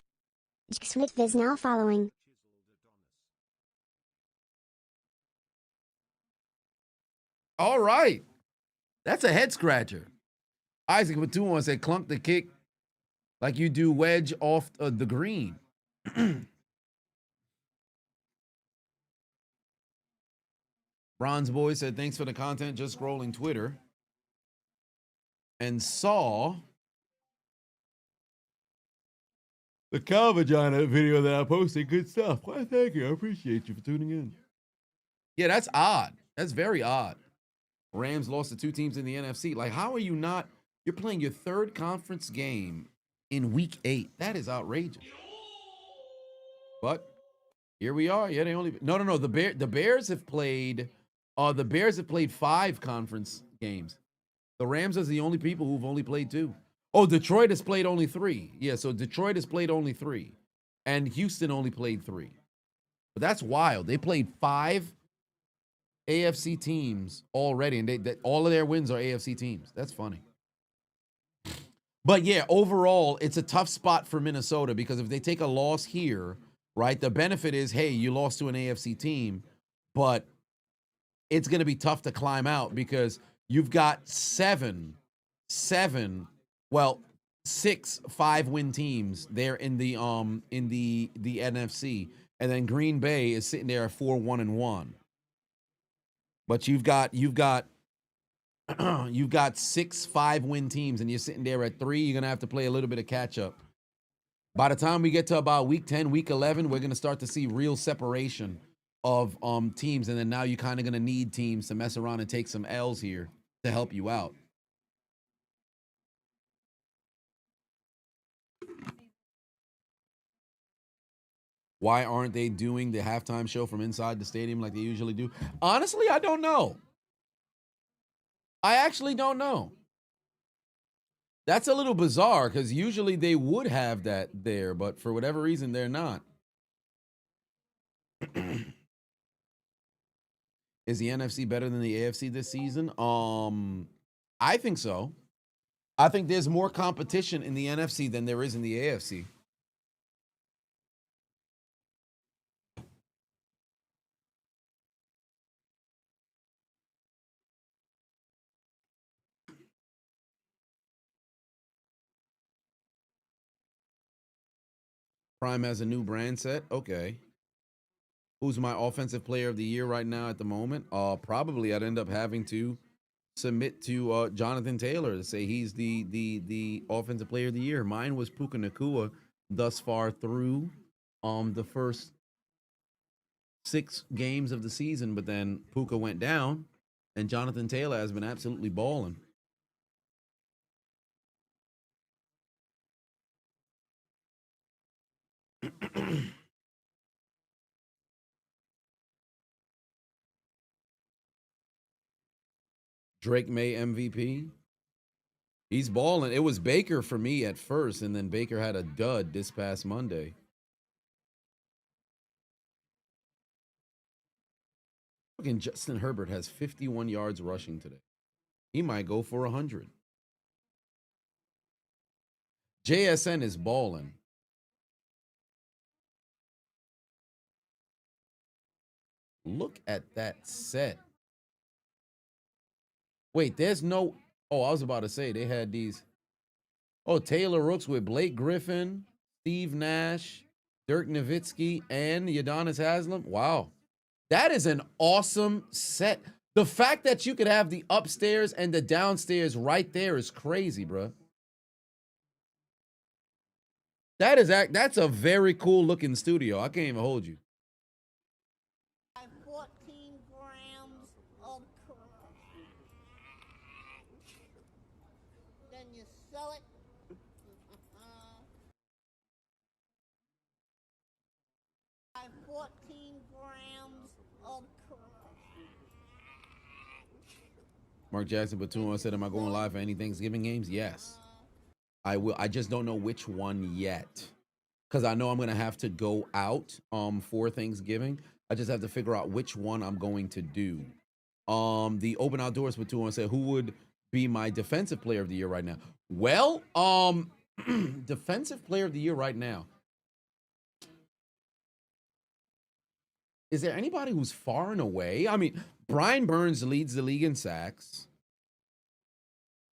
Chiseled is now following. All right. That's a head scratcher. Isaac with 2-1 said clunk the kick like you do wedge off the green. Bronze Boy said thanks for the content. Just scrolling Twitter and saw the cow vagina video that I posted. Good stuff. Why, thank you. I appreciate you for tuning in. Yeah, that's odd. That's very odd. Rams lost to 2 teams in the NFC. Like, how are you not? You're playing your 3rd conference game in week 8. That is outrageous. But here we are. Yeah, they only no. The Bears have played. The Bears have played 5 conference games. The Rams are the only people who've only played 2. Oh, Detroit has played only 3. Yeah, so Detroit has played only 3, and Houston only played 3. But that's wild. They played 5 AFC teams already, and all of their wins are AFC teams. That's funny. But yeah, overall, it's a tough spot for Minnesota because if they take a loss here, right, the benefit is, hey, you lost to an AFC team, but it's going to be tough to climb out because you've got 6 5-win teams there in the NFC, and then Green Bay is sitting there at 4-1-1. But you've got 6 5-win teams, and you're sitting there at 3. You're gonna have to play a little bit of catch up. By the time we get to about week 10, week 11, we're gonna start to see real separation of teams, and then now you're kind of gonna need teams to mess around and take some L's here to help you out. Why aren't they doing the halftime show from inside the stadium like they usually do? Honestly, I don't know. I actually don't know. That's a little bizarre because usually they would have that there, but for whatever reason, they're not. Is the NFC better than the AFC this season? I think so. I think there's more competition in the NFC than there is in the AFC. Prime has a new brand set. Okay. Who's my offensive player of the year right now at the moment? Probably I'd end up having to submit to Jonathan Taylor to say he's the offensive player of the year. Mine was Puka Nacua thus far through the first 6 games of the season, but then Puka went down, and Jonathan Taylor has been absolutely balling. Drake May MVP. He's balling. It was Baker for me at first, and then Baker had a dud this past Monday. Fucking Justin Herbert has 51 yards rushing today. He might go for 100. JSN is balling. Look at that set. Wait, there's no... Oh, I was about to say, they had these... Oh, Taylor Rooks with Blake Griffin, Steve Nash, Dirk Nowitzki, and Adonis Haslam. Wow. That is an awesome set. The fact that you could have the upstairs and the downstairs right there is crazy, bro. That's a very cool looking studio. I can't even hold you. 14 grams of crack. Then you sell it. 14 grams of crack. Mark Jackson Batum said, am I going live for any Thanksgiving games? Yes. I will. I just don't know which one yet. Because I know I'm going to have to go out for Thanksgiving. I just have to figure out which one I'm going to do. The Open Outdoors Batum said, who would be my defensive player of the year right now? Well, defensive player of the year right now. Is there anybody who's far and away? I mean, Brian Burns leads the league in sacks.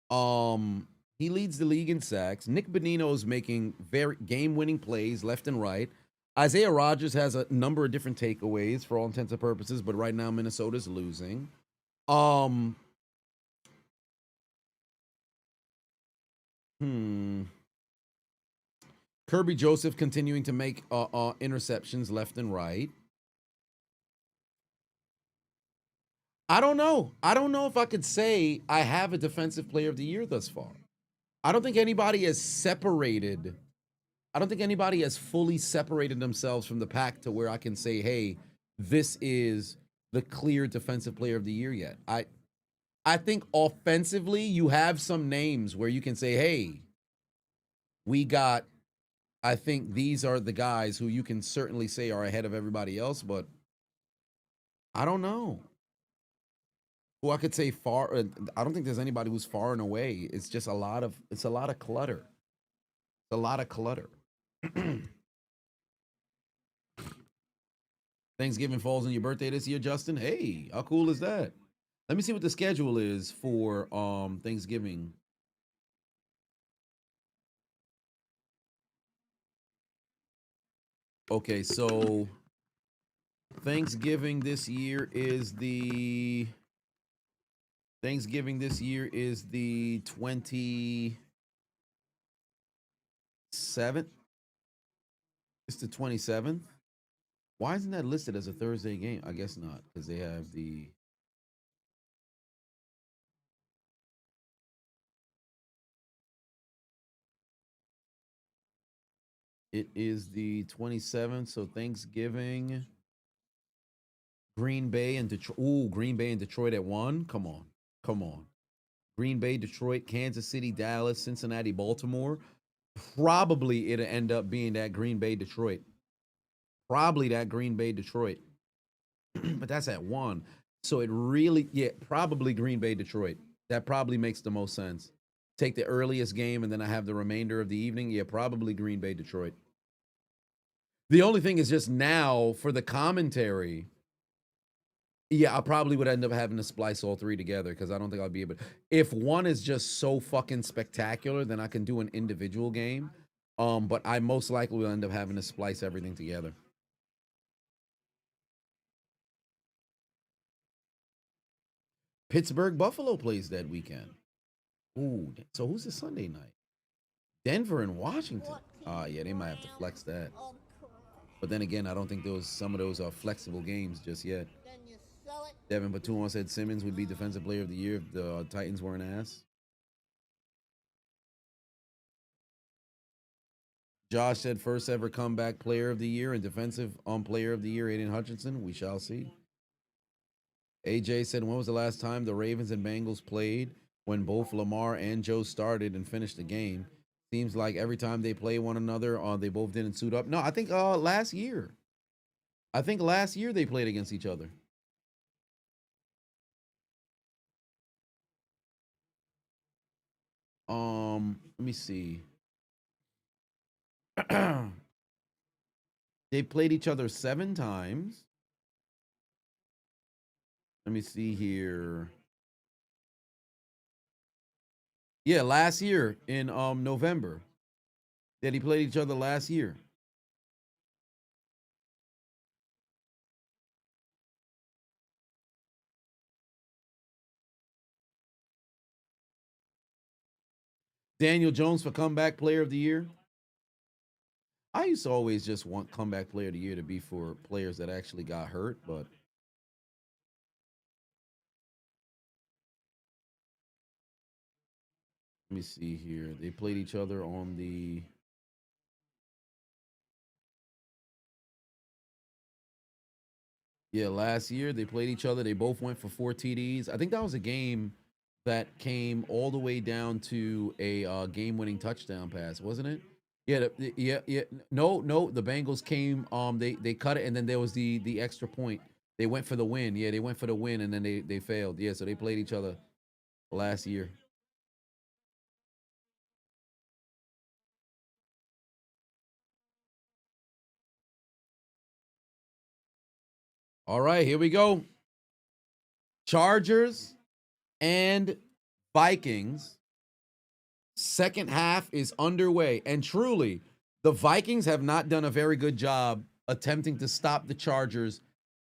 He leads the league in sacks. Nick Bonino is making very game-winning plays left and right. Isaiah Rodgers has a number of different takeaways for all intents and purposes, but right now Minnesota's losing. Kirby Joseph continuing to make interceptions left and right. I don't know. I don't know if I could say I have a defensive player of the year thus far. I don't think anybody has separated. I don't think anybody has fully separated themselves from the pack to where I can say, hey, this is the clear defensive player of the year yet. I think offensively, you have some names where you can say, hey, we got, I think these are the guys who you can certainly say are ahead of everybody else, but I don't know. Who I could say far, I don't think there's anybody who's far and away. It's just a lot of clutter. It's a lot of clutter. Thanksgiving falls on your birthday this year, Justin. Hey, how cool is that? Let me see what the schedule is for Thanksgiving. Okay, so Thanksgiving this year is the 27th. It's the 27th. Why isn't that listed as a Thursday game? I guess not, because they have the. It is the 27th, so Thanksgiving. Green Bay and Detroit. Ooh, Green Bay and Detroit at 1. Come on. Green Bay, Detroit, Kansas City, Dallas, Cincinnati, Baltimore. Probably it'll end up being that Green Bay, Detroit. Probably that Green Bay, Detroit. But that's at 1. So it really, probably Green Bay, Detroit. That probably makes the most sense. Take the earliest game and then I have the remainder of the evening. Yeah, probably Green Bay, Detroit. The only thing is just now for the commentary. Yeah, I probably would end up having to splice all three together because I don't think I'll be able to. If one is just so fucking spectacular, then I can do an individual game. But I most likely will end up having to splice everything together. Pittsburgh Buffalo plays that weekend. Ooh, so who's the Sunday night? Denver and Washington. Yeah, they might have to flex that. But then again, I don't think some of those are flexible games just yet. Devin Batum said Simmons would be Defensive Player of the Year if the Titans weren't ass. Josh said first ever comeback Player of the Year and Defensive Player of the Year, Aiden Hutchinson. We shall see. AJ said, when was the last time the Ravens and Bengals played when both Lamar and Joe started and finished the game? Seems like every time they play one another, they both didn't suit up. No, I think last year. I think last year they played against each other. Let me see. They played each other 7 times. Let me see here. Yeah, last year in November. That he played each other last year. Daniel Jones for comeback player of the year. I used to always just want comeback player of the year to be for players that actually got hurt, but let me see here. They played each other on the last year they played each other. They both went for 4 TDs. I think that was a game that came all the way down to a game-winning touchdown pass, wasn't it? Yeah, yeah. No. The Bengals came. They cut it, and then there was the extra point. They went for the win. Yeah, they went for the win, and then they failed. Yeah, so they played each other last year. All right, here we go. Chargers and Vikings. Second half is underway, and truly, the Vikings have not done a very good job attempting to stop the Chargers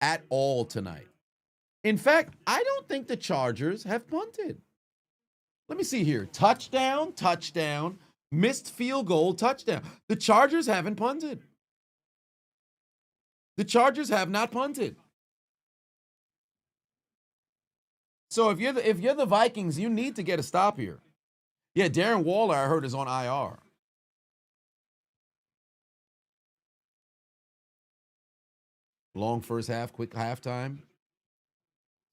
at all tonight. In fact, I don't think the Chargers have punted. Let me see here. Touchdown, touchdown, missed field goal, touchdown. The Chargers haven't punted. The Chargers have not punted. So if you're the Vikings, you need to get a stop here. Yeah, Darren Waller, I heard, is on IR. Long first half, quick halftime.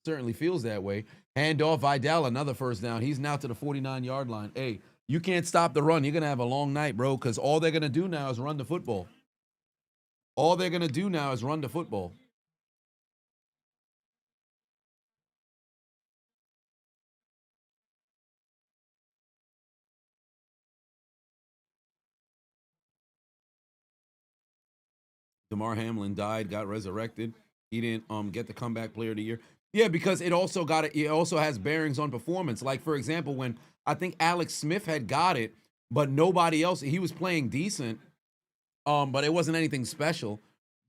Certainly feels that way. Hand off Vidal, another first down. He's now to the 49-yard line. Hey, you can't stop the run. You're going to have a long night, bro, because all they're going to do now is run the football. All they're going to do now is run the football. DeMar Hamlin died, got resurrected. He didn't get the comeback player of the year. Yeah, because it also has bearings on performance. Like, for example, when I think Alex Smith had got it, but nobody else, he was playing decent, but it wasn't anything special.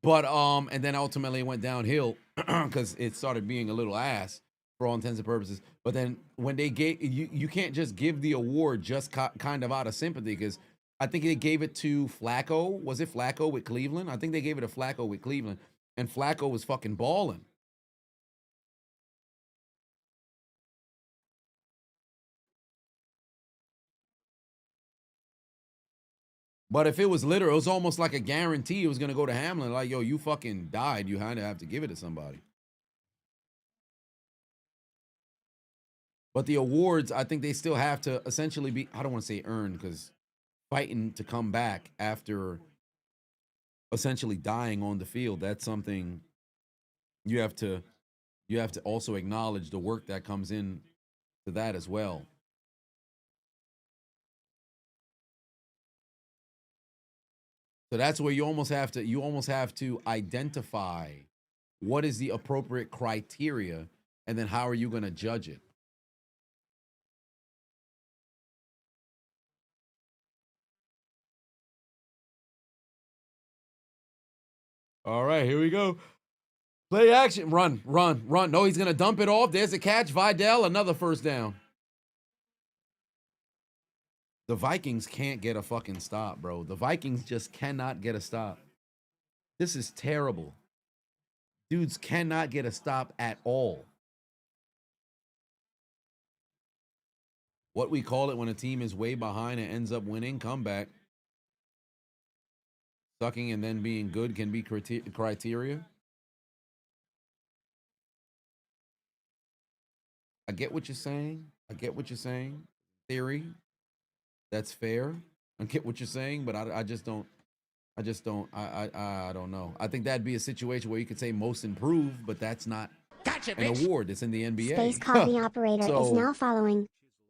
But and then ultimately it went downhill because it started being a little ass for all intents and purposes. But then when they gave you can't just give the award just kind of out of sympathy, because I think they gave it to Flacco. Was it Flacco with Cleveland? I think they gave it to Flacco with Cleveland, and Flacco was fucking balling. But if it was literal, it was almost like a guarantee it was going to go to Hamlin. Like, yo, you fucking died. You kind of have to give it to somebody. But the awards, I think they still have to essentially be, I don't want to say earned, because fighting to come back after essentially dying on the field, that's something you have to also acknowledge the work that comes in to that as well. So that's where you almost have to identify what is the appropriate criteria, and then how are you going to judge it. All right, here we go. Play action. Run. No, he's going to dump it off. There's a catch. Vidal, another first down. The Vikings can't get a fucking stop, bro. The Vikings just cannot get a stop. This is terrible. Dudes cannot get a stop at all. What we call it when a team is way behind and ends up winning, comeback. Sucking and then being good can be criteria. I get what you're saying. Theory. That's fair. I get what you're saying, but I just don't. I don't know. I think that'd be a situation where you could say most improved, but that's not an award. It's in the NBA. Space copy operator is now following.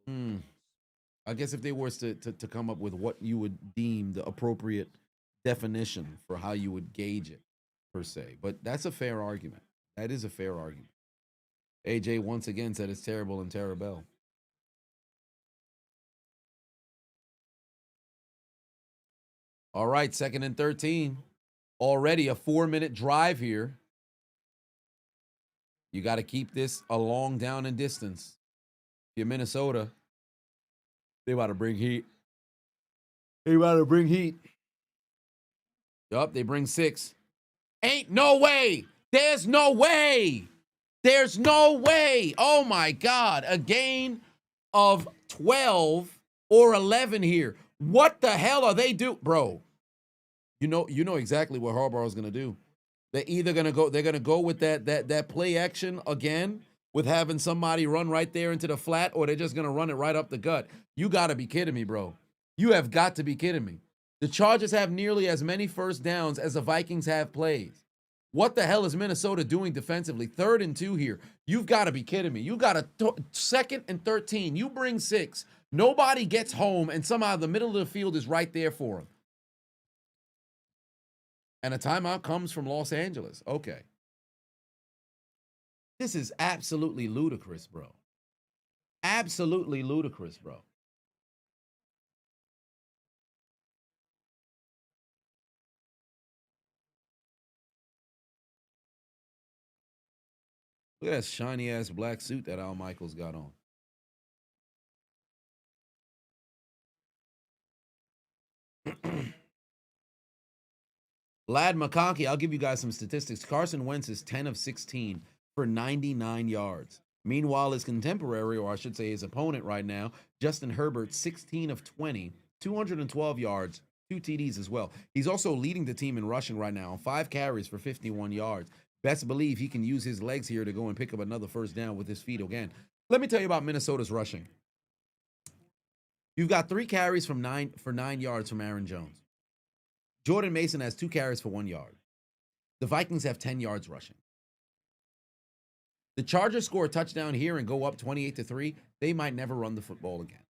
I guess if they were to come up with what you would deem the appropriate definition for how you would gauge it, per se. But that's a fair argument. That is a fair argument. AJ once again said it's terrible and terrible. All right, 2nd and 13. Already a 4-minute drive here. You got to keep this a long down and distance. If you're Minnesota, they about to bring heat. Yup, they bring 6. Ain't no way. There's no way. There's no way. Oh my God. A gain of 12 or 11 here. What the hell are they doing? Bro, you know exactly what Harbaugh's gonna do. They're either gonna go with that play action again with having somebody run right there into the flat, or they're just gonna run it right up the gut. You gotta be kidding me, bro. You have got to be kidding me. The Chargers have nearly as many first downs as the Vikings have plays. What the hell is Minnesota doing defensively? 3rd and 2 here. You've got to be kidding me. You got a 2nd and 13. You bring 6. Nobody gets home, and somehow the middle of the field is right there for them. And a timeout comes from Los Angeles. Okay. This is absolutely ludicrous, bro. Absolutely ludicrous, bro. Look at that shiny ass black suit that Al Michaels got on. Lad McConkey, I'll give you guys some statistics. Carson Wentz is 10 of 16 for 99 yards. Meanwhile, his contemporary, or I should say his opponent right now, Justin Herbert, 16 of 20, 212 yards, 2 TDs as well. He's also leading the team in rushing right now on 5 carries for 51 yards. Best believe he can use his legs here to go and pick up another first down with his feet again. Let me tell you about Minnesota's rushing. You've got 3 carries for 9 yards from Aaron Jones. Jordan Mason has 2 carries for 1 yard. The Vikings have 10 yards rushing. The Chargers score a touchdown here and go up 28-3. They might never run the football again.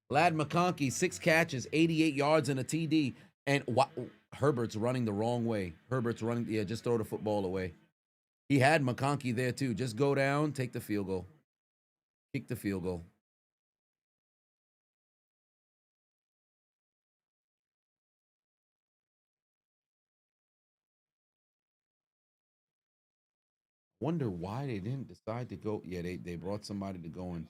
Lad McConkey, 6 catches, 88 yards and a TD. And Herbert's running the wrong way. Herbert's running, just throw the football away. He had McConkey there too. Just go down, take the field goal. Kick the field goal. Wonder why they didn't decide to go. Yeah, they brought somebody to go and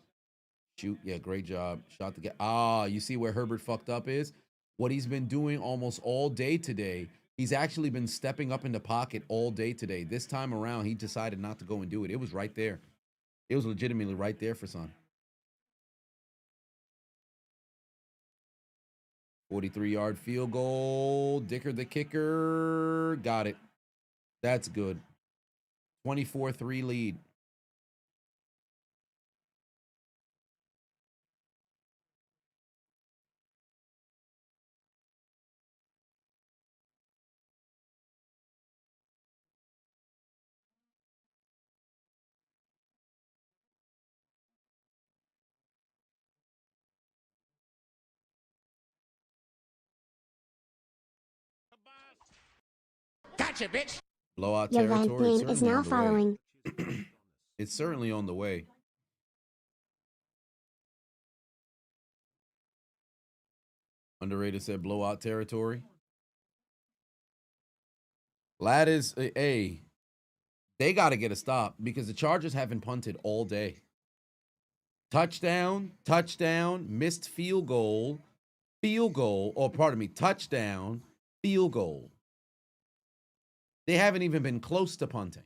shoot. Yeah, great job. Shot the guy. You see where Herbert fucked up is? What he's been doing almost all day today. He's actually been stepping up in the pocket all day today. This time around, he decided not to go and do it. It was right there. It was legitimately right there for Son. 43-yard field goal. Dicker the kicker. Got it. That's good. 24-3 lead. Gotcha, bitch. Blowout Your live territory. It's game is certainly now on the following. way. It's certainly on the way. Underrated said blowout territory. Lad is they got to get a stop because the Chargers haven't punted all day. Touchdown, missed field goal, or pardon me, touchdown, field goal. They haven't even been close to punting.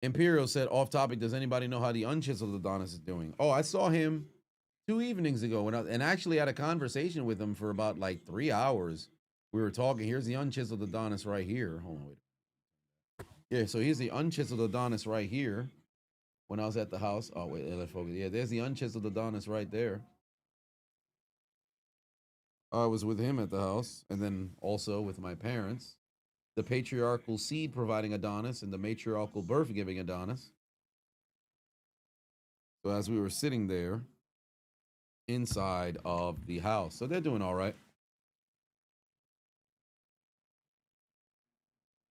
Imperial said, off topic, does anybody know how the unchiseled Adonis is doing? Oh, I saw him 2 evenings ago and actually had a conversation with him for about like 3 hours. We were talking. Here's the unchiseled Adonis right here. Hold on, wait. Yeah, so here's the unchiseled Adonis right here. When I was at the house. Oh, wait, let's focus. Yeah, there's the unchiseled Adonis right there. I was with him at the house, and then also with my parents. The patriarchal seed providing Adonis and the matriarchal birth giving Adonis. So as we were sitting there inside of the house, so they're doing all right.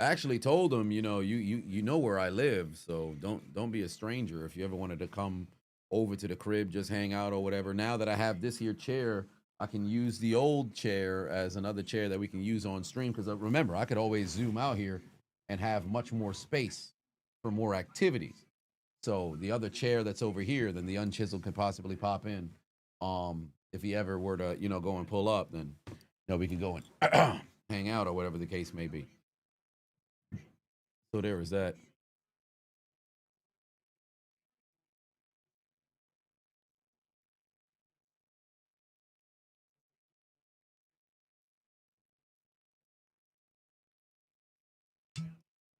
I actually told him, you know where I live, so don't be a stranger. If you ever wanted to come over to the crib, just hang out or whatever. Now that I have this here chair, I can use the old chair as another chair that we can use on stream. Because remember, I could always zoom out here and have much more space for more activities. So the other chair that's over here, then the unchiseled could possibly pop in. If he ever were to, go and pull up, then we can go and hang out or whatever the case may be. So there is that.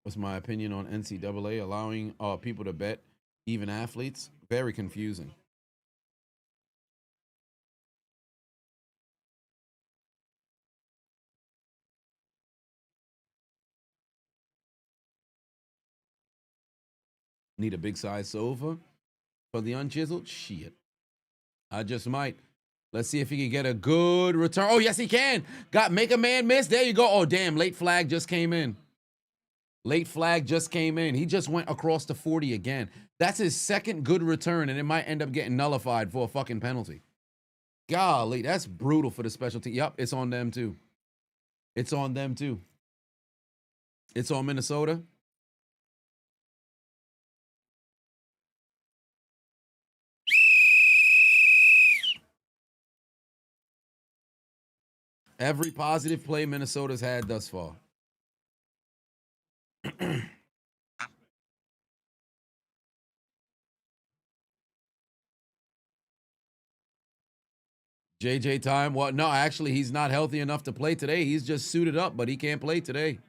What's my opinion on NCAA allowing people to bet, even athletes? Very confusing. Need a big size sofa for the unchiseled? Shit. I just might. Let's see if he can get a good return. Oh, yes, he can. Make a man miss. There you go. Oh, damn. Late flag just came in. Late flag just came in. He just went across the 40 again. That's his second good return, and it might end up getting nullified for a fucking penalty. Golly, that's brutal for the specialty. Yep, it's on them too. It's on them too. It's on Minnesota. Every positive play Minnesota's had thus far. JJ time. What? No, actually, he's not healthy enough to play today. He's just suited up, but he can't play today.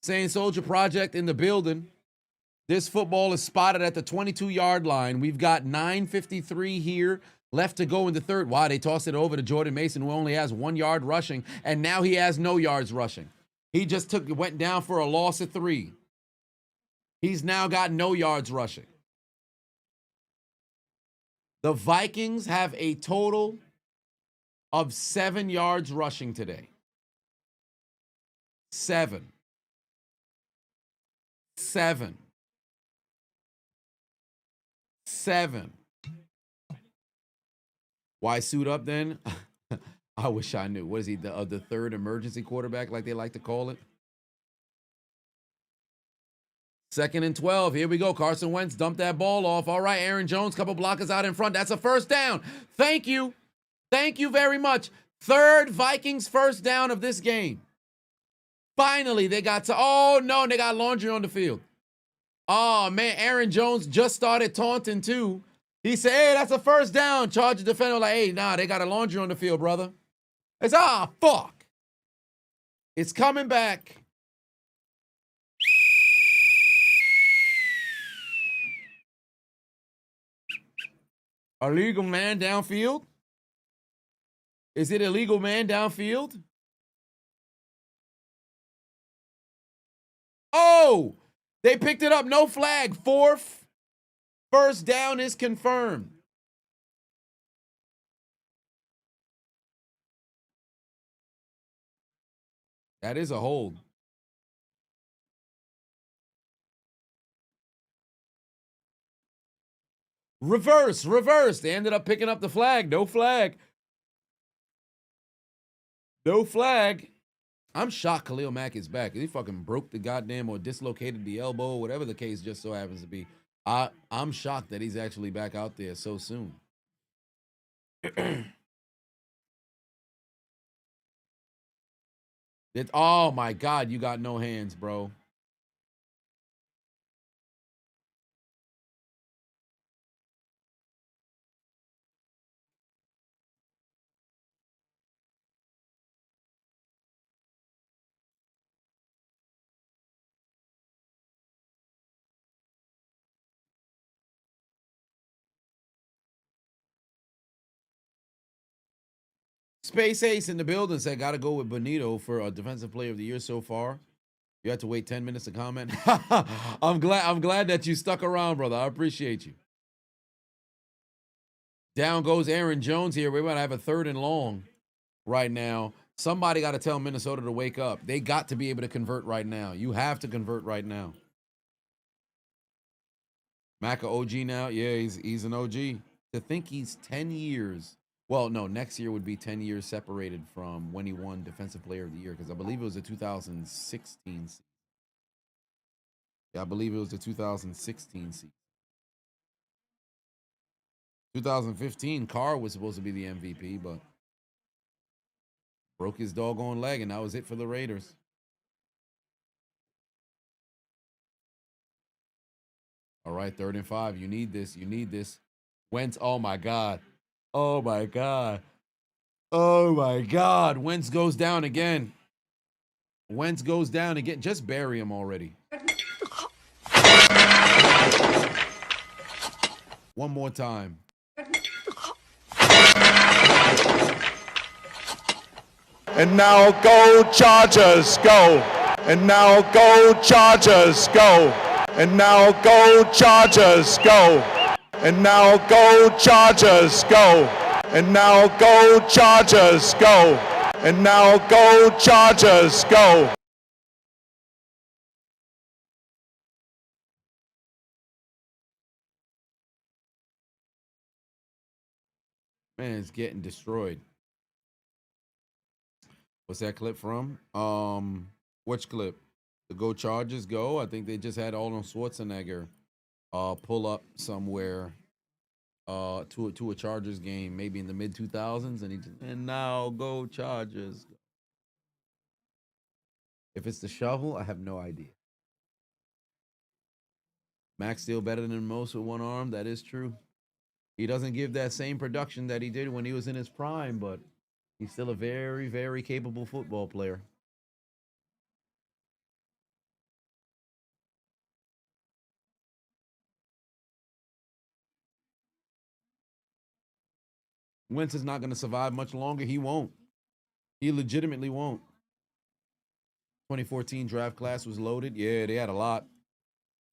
Saying Soldier Project in the building. This football is spotted at the 22-yard line. We've got 9:53 here left to go in the third. Wow, they tossed it over to Jordan Mason, who only has 1 yard rushing, and now he has no yards rushing. He just went down for a loss of 3. He's now got no yards rushing. The Vikings have a total of 7 yards rushing today. 7. Why suit up then? I wish I knew. What is he, the third emergency quarterback, like they like to call it? 2nd and 12. Here we go. Carson Wentz dumped that ball off. All right, Aaron Jones, couple blockers out in front. That's a first down. Thank you. Thank you very much. Third Vikings first down of this game. Finally, they got to, oh no, they got laundry on the field. Oh man, Aaron Jones just started taunting too. He said, hey, that's a first down. Charger defender like, hey, nah, they got a laundry on the field, brother. It's, fuck. It's coming back. Illegal man downfield? Is it illegal man downfield? Oh, they picked it up. No flag. Fourth first down is confirmed. That is a hold. Reverse. They ended up picking up the flag. No flag. I'm shocked Khalil Mack is back. He fucking broke the goddamn or dislocated the elbow, whatever the case just so happens to be. I'm shocked that he's actually back out there so soon. Oh my God, you got no hands, bro. Space Ace in the building said, got to go with Benito for a defensive player of the year so far. You had to wait 10 minutes to comment. I'm glad that you stuck around, brother. I appreciate you. Down goes Aaron Jones here. We're going to have a 3rd and long right now. Somebody got to tell Minnesota to wake up. They got to be able to convert right now. You have to convert right now. Mac a OG now? Yeah, he's an OG. To think he's 10 years. Well, no, next year would be 10 years separated from when he won Defensive Player of the Year, because I believe it was the 2016 season. Yeah, I believe it was the 2016 season. 2015, Carr was supposed to be the MVP, but broke his doggone leg, and that was it for the Raiders. All right, 3rd and 5. You need this. You need this. Wentz, oh my God. Oh my God. Oh my God. Wentz goes down again. Wentz goes down again. Just bury him already. One more time. And now go Chargers, go. And now go Chargers, go. And now go Chargers, go. And now go Chargers, go. And now go Chargers, go. And now go Chargers, go. Man, it's getting destroyed. What's that clip from? Which clip? The Go Chargers Go? I think they just had Arnold Schwarzenegger pull up somewhere to a Chargers game, maybe in the mid 2000s, and now Go Chargers. If it's the shovel, I have no idea. Max still better than most with one arm. That is true. He doesn't give that same production that he did when he was in his prime, but he's still a very, very capable football player. Wentz is not going to survive much longer. He won't. He legitimately won't. 2014 draft class was loaded. Yeah, they had a lot.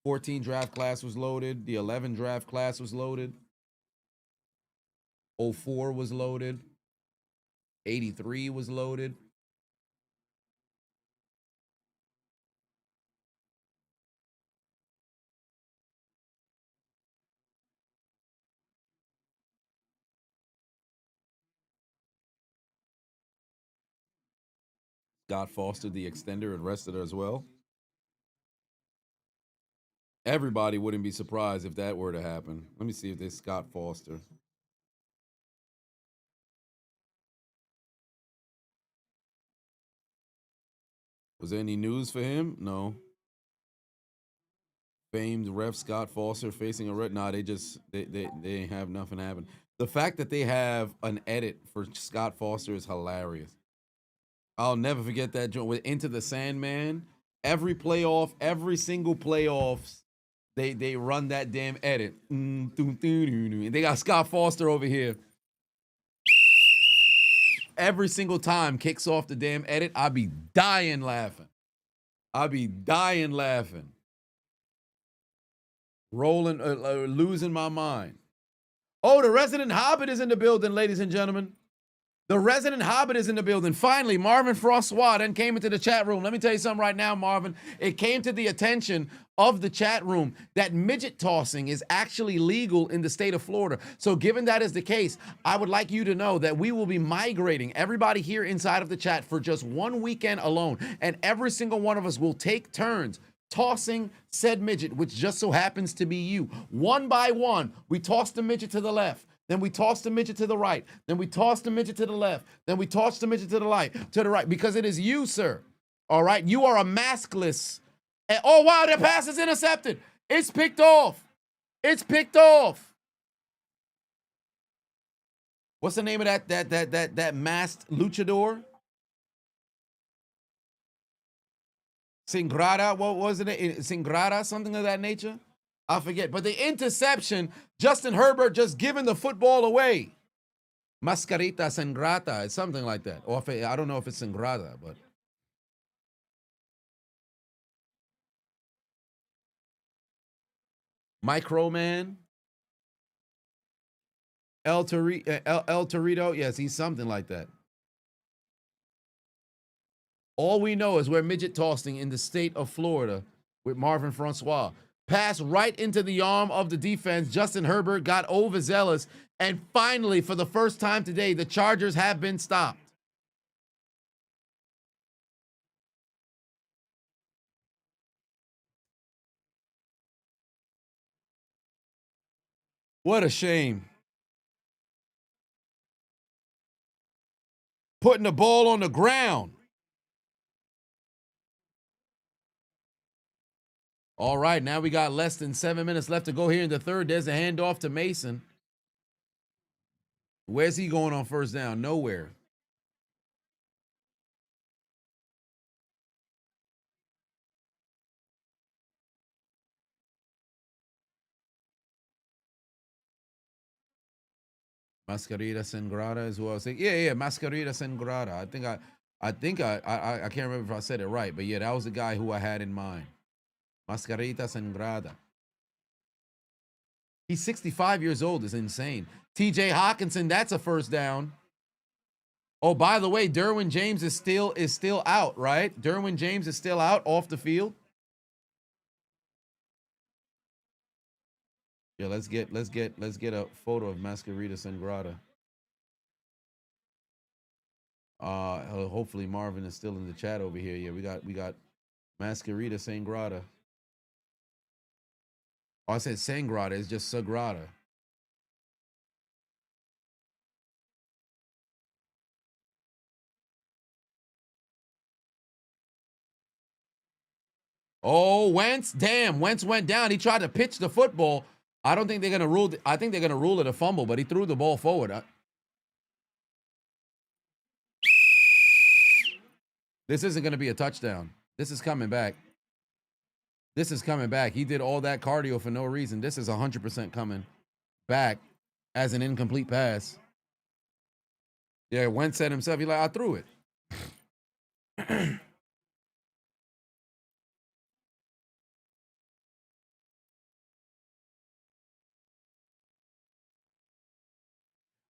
14 draft class was loaded. The 11 draft class was loaded. 04 was loaded. 83 was loaded. Scott Foster, the extender, and rested as well. Everybody wouldn't be surprised if that were to happen. Let me see if there's Scott Foster. Was there any news for him? No. Famed ref Scott Foster facing a red. Nah, they ain't have nothing happen. The fact that they have an edit for Scott Foster is hilarious. I'll never forget that joint with Into the Sandman. Every playoff, every single playoffs, they run that damn edit. And they got Scott Foster over here. Every single time kicks off the damn edit, I be dying laughing. Rolling, losing my mind. Oh, the resident Hobbit is in the building, ladies and gentlemen. The resident Hobbit is in the building. Finally, Marvin Francois then came into the chat room. Let me tell you something right now, Marvin. It came to the attention of the chat room that midget tossing is actually legal in the state of Florida. So given that is the case, I would like you to know that we will be migrating everybody here inside of the chat for just one weekend alone. And every single one of us will take turns tossing said midget, which just so happens to be you. One by one, we toss the midget to the left. Then we toss the midget to the right. Then we toss the midget to the left. Then we toss the midget to the right, because it is you, sir. All right? You are a maskless. And, oh, wow, the pass is intercepted. It's picked off. It's picked off. What's the name of that masked luchador? Singrada, what was it? Singrada, something of that nature? I forget. But the interception, Justin Herbert just giving the football away. Mascarita Sangrata, it's something like that. Or if I don't know if it's Sangrata, but. Microman. El Torito. Yes, he's something like that. All we know is we're midget tossing in the state of Florida with Marvin Francois. Pass right into the arm of the defense. Justin Herbert got overzealous. And finally, for the first time today, the Chargers have been stopped. What a shame. Putting the ball on the ground. All right, now we got less than 7 minutes left to go here in the third. There's a handoff to Mason. Where's he going on first down? Nowhere. Mascarita Sangrada is what I was saying. Yeah, Mascarita Sangrada. I can't remember if I said it right, but yeah, that was the guy who I had in mind. Mascarita Sangrada. He's 65 years old. It's insane. TJ Hawkinson, that's a first down. Oh, by the way, Derwin James is still out, right? Derwin James is still out off the field. Yeah, let's get a photo of Mascarita Sangrada. Hopefully Marvin is still in the chat over here. Yeah, we got Mascarita Sangrada. Oh, I said Sangrada. It's just Sagrada. Oh, Wentz. Damn, Wentz went down. He tried to pitch the football. I don't think they're going to rule. I think they're going to rule it a fumble, but he threw the ball forward. This isn't going to be a touchdown. This is coming back. This is coming back. He did all that cardio for no reason. This is 100% coming back as an incomplete pass. Yeah, Wentz said himself, he like, I threw it.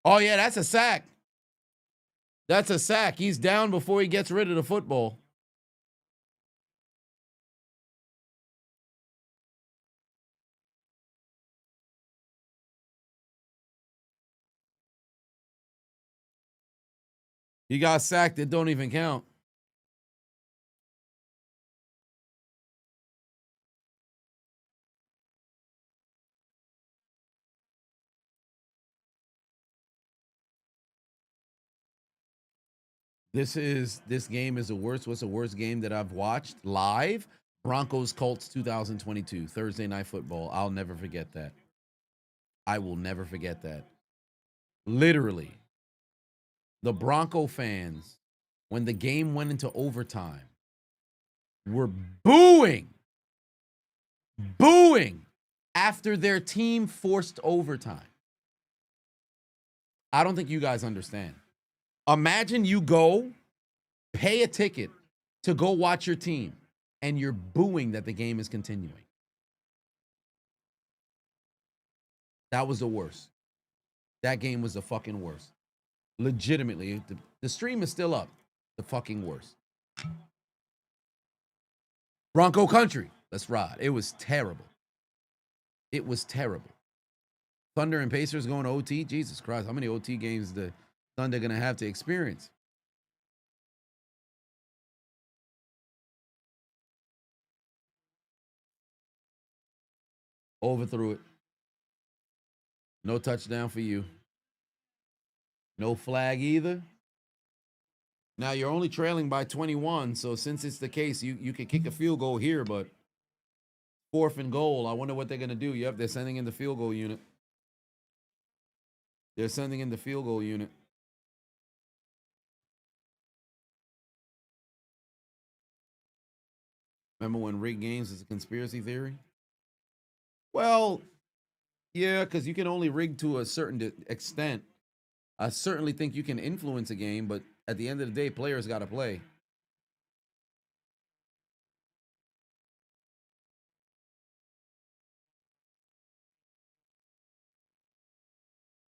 Oh, yeah, that's a sack. That's a sack. He's down before he gets rid of the football. He got sacked. It don't even count. This game is the worst. What's the worst game that I've watched live? Broncos Colts 2022 Thursday Night Football. I'll never forget that. I will never forget that. Literally, the Bronco fans, when the game went into overtime, were booing after their team forced overtime. I don't think you guys understand. Imagine you go pay a ticket to go watch your team and you're booing that the game is continuing. That was the worst. That game was the fucking worst. Legitimately, the stream is still up. The fucking worst. Bronco Country. Let's ride. It was terrible. It was terrible. Thunder and Pacers going to OT. Jesus Christ. How many OT games is the Thunder going to have to experience? Overthrew it. No touchdown for you. No flag either. Now you're only trailing by 21, so since it's the case, you could kick a field goal here, but 4th and goal. I wonder what they're gonna do. Yep, they're sending in the field goal unit. They're sending in the field goal unit. Remember when rigged games is a conspiracy theory? Well, yeah, because you can only rig to a certain extent. I certainly think you can influence a game, but at the end of the day, players got to play.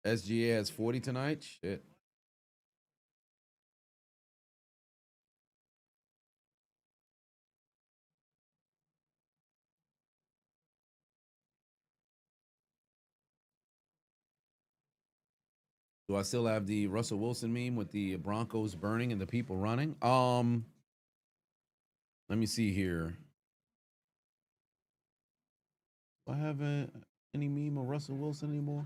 SGA has 40 tonight. Shit. Do I still have the Russell Wilson meme with the Broncos burning and the people running? Let me see here. Do I have any meme of Russell Wilson anymore?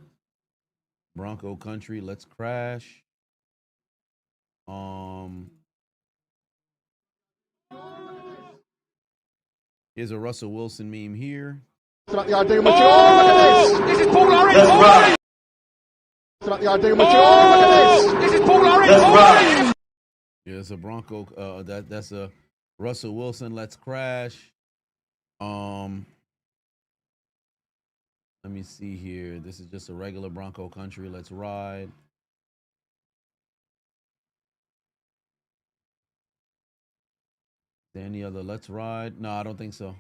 Bronco country, let's crash. Here's a Russell Wilson meme here. This is Paul Lawrence. This is Paul Lawrence. Yeah, it's a Bronco. That's a Russell Wilson. Let's crash. Let me see here. This is just a regular Bronco country. Let's ride. Is there any other let's ride? No, I don't think so.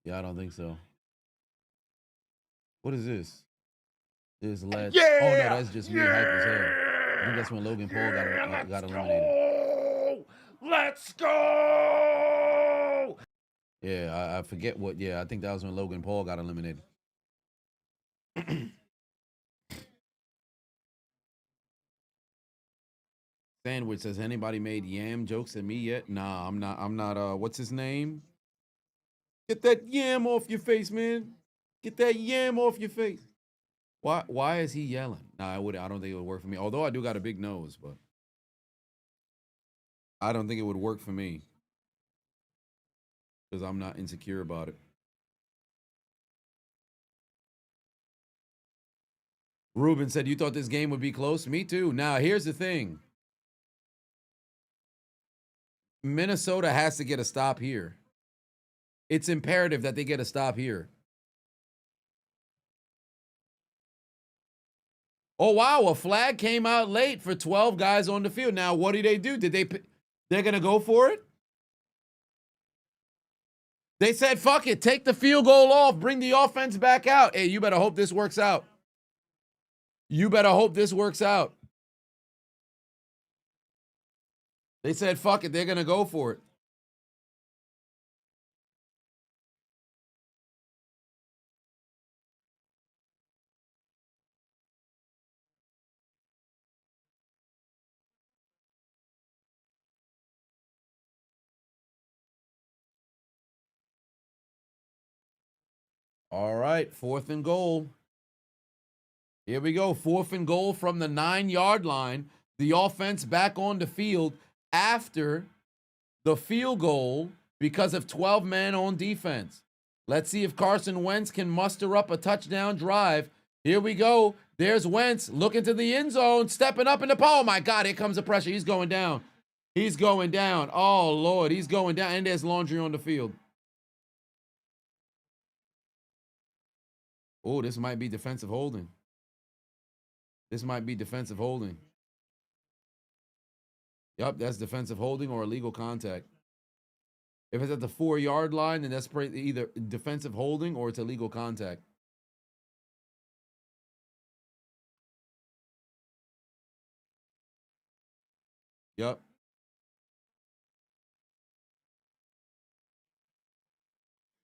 Yeah, I don't think so. What is this? This let's. Yeah! Oh no, that's just me hype as hell. I think that's when Logan Paul got eliminated. Let's go! Yeah, I forget what. Yeah, I think that was when Logan Paul got eliminated. Sandwich says, anybody made yam jokes at me yet? Nah, I'm not. What's his name? Get that yam off your face, man. Get that yam off your face. Why is he yelling? Nah, I don't think it would work for me. Although I do got a big nose, but I don't think it would work for me. Because I'm not insecure about it. Ruben said, you thought this game would be close? Me too. Now, here's the thing. Minnesota has to get a stop here. It's imperative that they get a stop here. Oh, wow, a flag came out late for 12 guys on the field. Now, what do? They're going to go for it? They said, fuck it, take the field goal off, bring the offense back out. Hey, you better hope this works out. You better hope this works out. They said, fuck it, they're going to go for it. All right, 4th and goal. Here we go, 4th and goal from the 9-yard line. The offense back on the field after the field goal because of 12 men on defense. Let's see if Carson Wentz can muster up a touchdown drive. Here we go. There's Wentz looking to the end zone, stepping up in the oh my God, here comes the pressure. He's going down. He's going down. Oh, Lord, he's going down. And there's laundry on the field. Oh, this might be defensive holding. This might be defensive holding. Yep, that's defensive holding or illegal contact. If it's at the 4-yard line, then that's either defensive holding or it's illegal contact. Yep.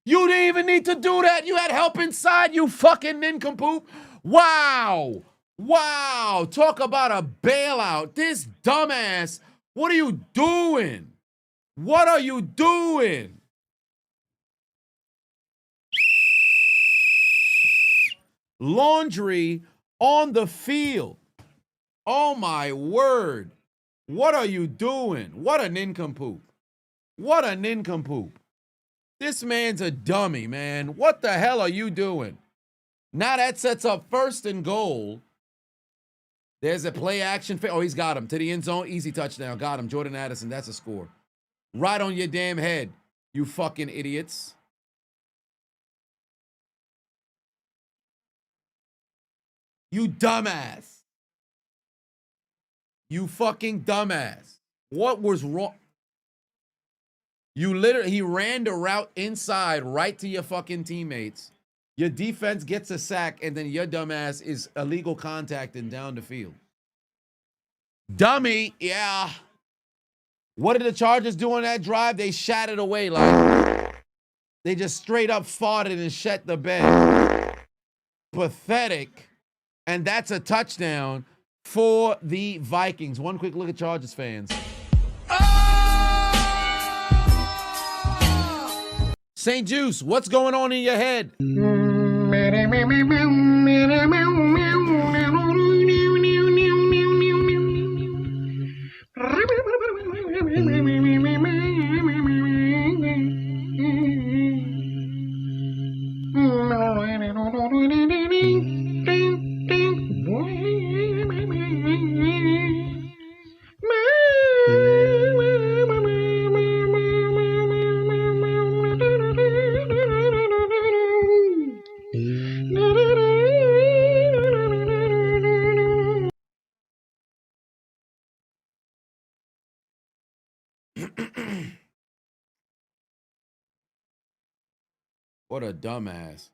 You didn't even need to do that. You had help inside, you fucking nincompoop. Wow. Wow. Talk about a bailout. This dumbass. What are you doing? What are you doing? Laundry on the field. Oh my word. What are you doing? What a nincompoop. What a nincompoop. This man's a dummy, man. What the hell are you doing? Now that sets up 1st and goal. There's a play action. Oh, he's got him. To the end zone. Easy touchdown. Got him. Jordan Addison. That's a score. Right on your damn head, you fucking idiots. You dumbass. You fucking dumbass. What was wrong? You literally, he ran the route inside right to your fucking teammates. Your defense gets a sack, and then your dumbass is illegal contact and down the field. Dummy, yeah. What did the Chargers do on that drive? They shot it away. Like, they just straight up farted and shut the bed. Pathetic. And that's a touchdown for the Vikings. One quick look at Chargers fans. St. Juice, what's going on in your head? What a dumbass.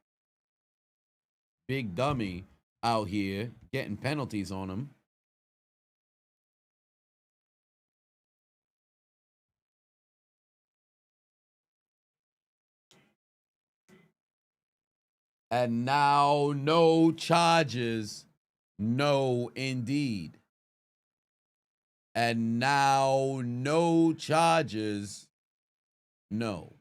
Big dummy out here getting penalties on him. And now no charges. No, indeed. And now no charges. No.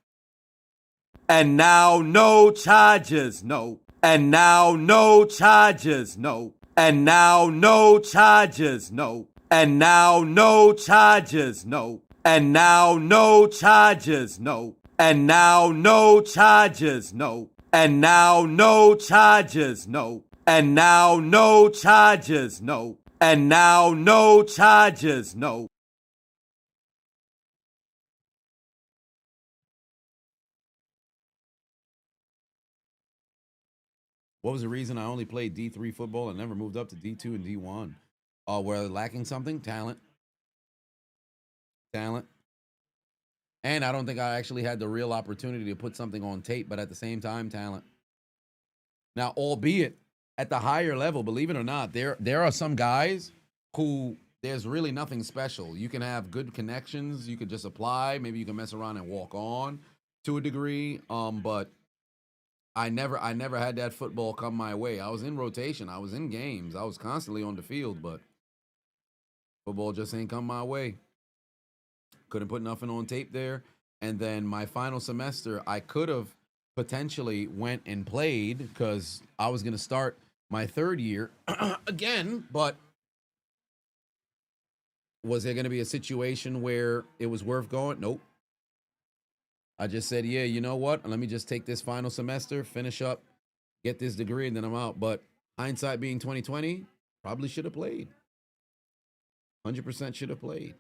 And now no charges, no. And now no charges, no. And now no charges, no. And now no charges, no. And now no charges, no. And now no charges, no. And now no charges, no. And now no charges, no. And now no charges, no. What was the reason I only played D3 football and never moved up to D2 and D1? Were I lacking something? Talent. Talent. And I don't think I actually had the real opportunity to put something on tape, but at the same time, talent. Now, albeit at the higher level, believe it or not, there are some guys who there's really nothing special. You can have good connections. You could just apply. Maybe you can mess around and walk on to a degree. But I never had that football come my way. I was in rotation. I was in games. I was constantly on the field, but football just ain't come my way. Couldn't put nothing on tape there. And then my final semester, I could have potentially went and played because I was going to start my third year again. But was there going to be a situation where it was worth going? Nope. I just said, yeah, you know what? Let me just take this final semester, finish up, get this degree, and then I'm out. But hindsight being 2020, probably should have played. 100% should have played.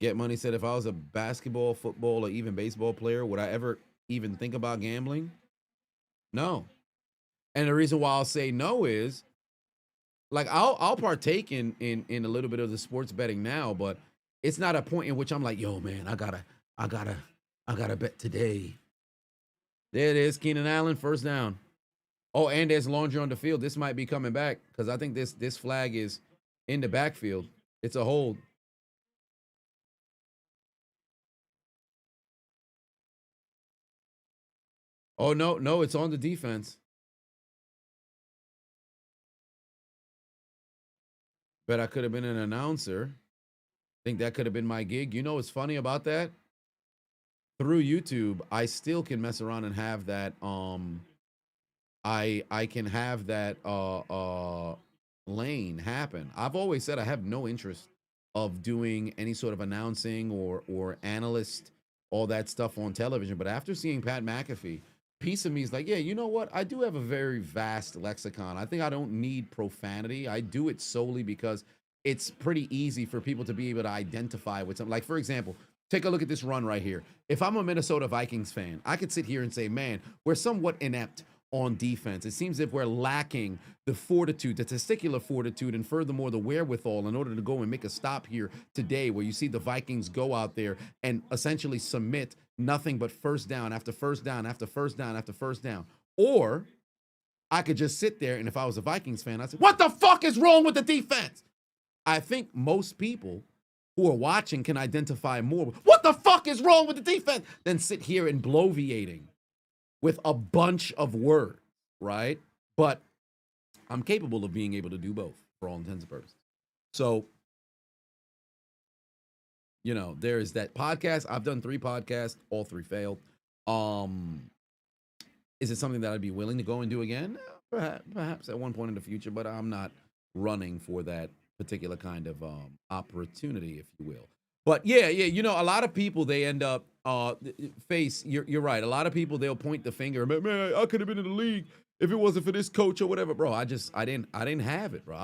Get Money said, if I was a basketball, football, or even baseball player, would I ever even think about gambling? No. And the reason why I'll say no is, like, I'll partake in a little bit of the sports betting now, but it's not a point in which I'm like, yo, man, I gotta bet today. There it is, Keenan Allen, first down. Oh, and there's laundry on the field. This might be coming back because I think this flag is in the backfield. It's a hold. Oh, no, it's on the defense. Bet I could have been an announcer. Think that could have been my gig. You know what's funny about that? Through YouTube, I still can mess around and have that I can have that lane happen. I've always said I have no interest of doing any sort of announcing or analyst, all that stuff on television. But after seeing Pat McAfee, piece of me is like, yeah, you know what? I do have a very vast lexicon. I think I don't need profanity. I do it solely because it's pretty easy for people to be able to identify with something. Like, for example, take a look at this run right here. If I'm a Minnesota Vikings fan, I could sit here and say, man, we're somewhat inept on defense. It seems as if we're lacking the fortitude, the testicular fortitude, and furthermore, the wherewithal in order to go and make a stop here today, where you see the Vikings go out there and essentially submit nothing but first down after first down after first down after first down. Or I could just sit there, and if I was a Vikings fan, I'd say, what the fuck is wrong with the defense? I think most people who are watching can identify more with, what the fuck is wrong with the defense, than sit here and bloviating with a bunch of words, right? But I'm capable of being able to do both for all intents and purposes. So, you know, there is that podcast. I've done 3 podcasts, all 3 failed. Is it something that I'd be willing to go and do again? Perhaps at one point in the future, but I'm not running for that particular kind of opportunity, if you will. But yeah, you know, a lot of people, they end up face. You're right. A lot of people, they'll point the finger. Man, I could have been in the league if it wasn't for this coach or whatever, bro. I didn't have it, bro.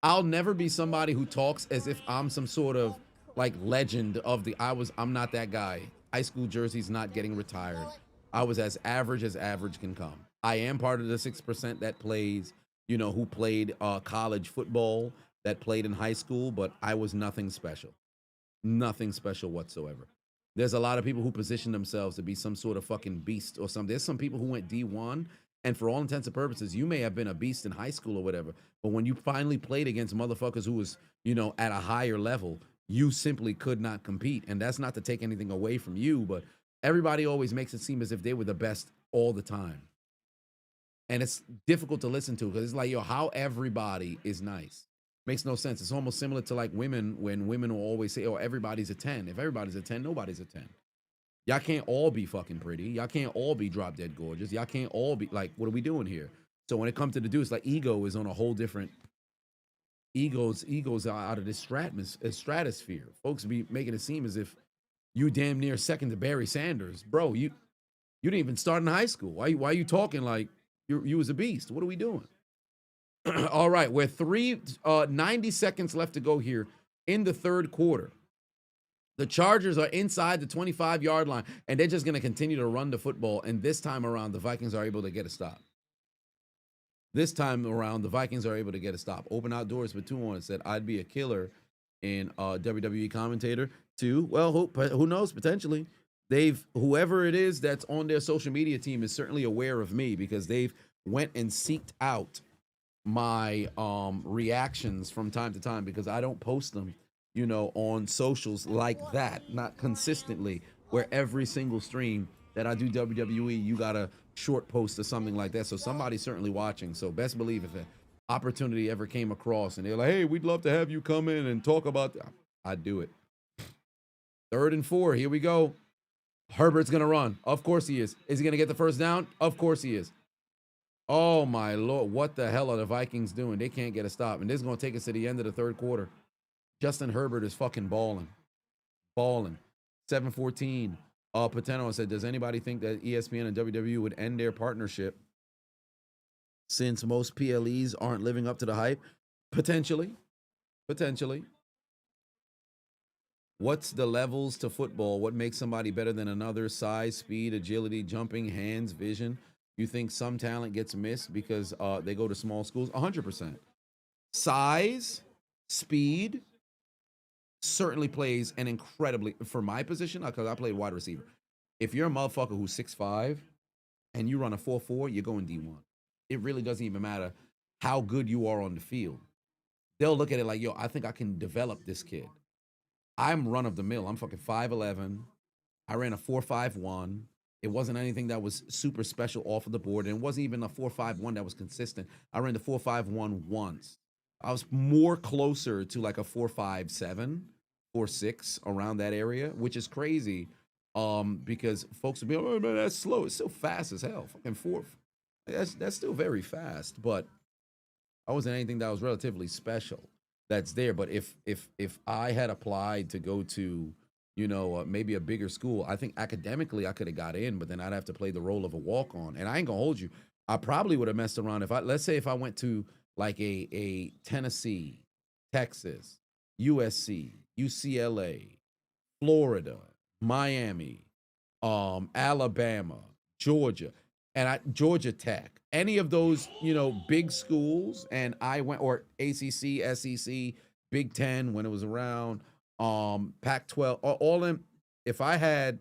I'll never be somebody who talks as if I'm some sort of like legend of the. I'm not that guy. High school jersey's not getting retired. I was as average can come. I am part of the 6% that plays, you know, who played college football, that played in high school, but I was nothing special. Nothing special whatsoever. There's a lot of people who position themselves to be some sort of fucking beast or something. There's some people who went D1, and for all intents and purposes, you may have been a beast in high school or whatever, but when you finally played against motherfuckers who was, you know, at a higher level, you simply could not compete. And that's not to take anything away from you, but everybody always makes it seem as if they were the best all the time. And it's difficult to listen to because it's like, yo, how everybody is nice. Makes no sense. It's almost similar to like women, when women will always say, oh, everybody's a 10. If everybody's a 10, nobody's a 10. Y'all can't all be fucking pretty. Y'all can't all be drop dead gorgeous. Y'all can't all be like, what are we doing here? So when it comes to the dudes, like ego is on a whole different, egos are out of this stratosphere. Folks be making it seem as if you damn near second to Barry Sanders. Bro, you didn't even start in high school. Why are you talking like you was a beast? What are we doing? All right, we're 90 seconds left to go here in the third quarter. The Chargers are inside the 25-yard line, and they're just going to continue to run the football, and this time around, the Vikings are able to get a stop. Open Outdoors with 2 on said, I'd be a killer in WWE commentator, too. Well, who knows, potentially. Whoever it is that's on their social media team is certainly aware of me because they've went and seeked out my reactions from time to time because I don't post them, you know, on socials like that, not consistently, where every single stream that I do WWE, you got a short post or something like that. So somebody's certainly watching. So best believe if an opportunity ever came across and they're like, hey, we'd love to have you come in and talk about that, I'd do it. 3rd and 4, here we go. Herbert's going to run. Of course he is. Is he going to get the first down? Of course he is. Oh, my Lord. What the hell are the Vikings doing? They can't get a stop. And this is going to take us to the end of the third quarter. Justin Herbert is fucking balling. 7-14. Pateno said, does anybody think that ESPN and WWE would end their partnership since most PLEs aren't living up to the hype? Potentially. What's the levels to football? What makes somebody better than another? Size, speed, agility, jumping, hands, vision. You think some talent gets missed because they go to small schools? 100%. Size, speed certainly plays an incredibly, for my position, because I played wide receiver. If you're a motherfucker who's 6'5", and you run a 4.4, you're going D1. It really doesn't even matter how good you are on the field. They'll look at it like, yo, I think I can develop this kid. I'm run of the mill. I'm fucking 5'11". I ran a 4.51. It wasn't anything that was super special off of the board, and it wasn't even a 4.51 that was consistent. I ran the 4.51 once. I was more closer to like a 4.57, 4.6 around that area, which is crazy. Because folks would be, oh man, that's slow. It's still fast as hell. Fucking 4. That's still very fast, but I wasn't anything that was relatively special that's there. But if I had applied to go to, you know, maybe a bigger school, I think academically I could have got in, but then I'd have to play the role of a walk-on. And I ain't gonna hold you. I probably would have messed around let's say if I went to like a Tennessee, Texas, USC, UCLA, Florida, Miami, Alabama, Georgia. and Georgia Tech, any of those, big schools, and I went, or ACC, SEC, Big Ten when it was around, Pac-12, all them. If I had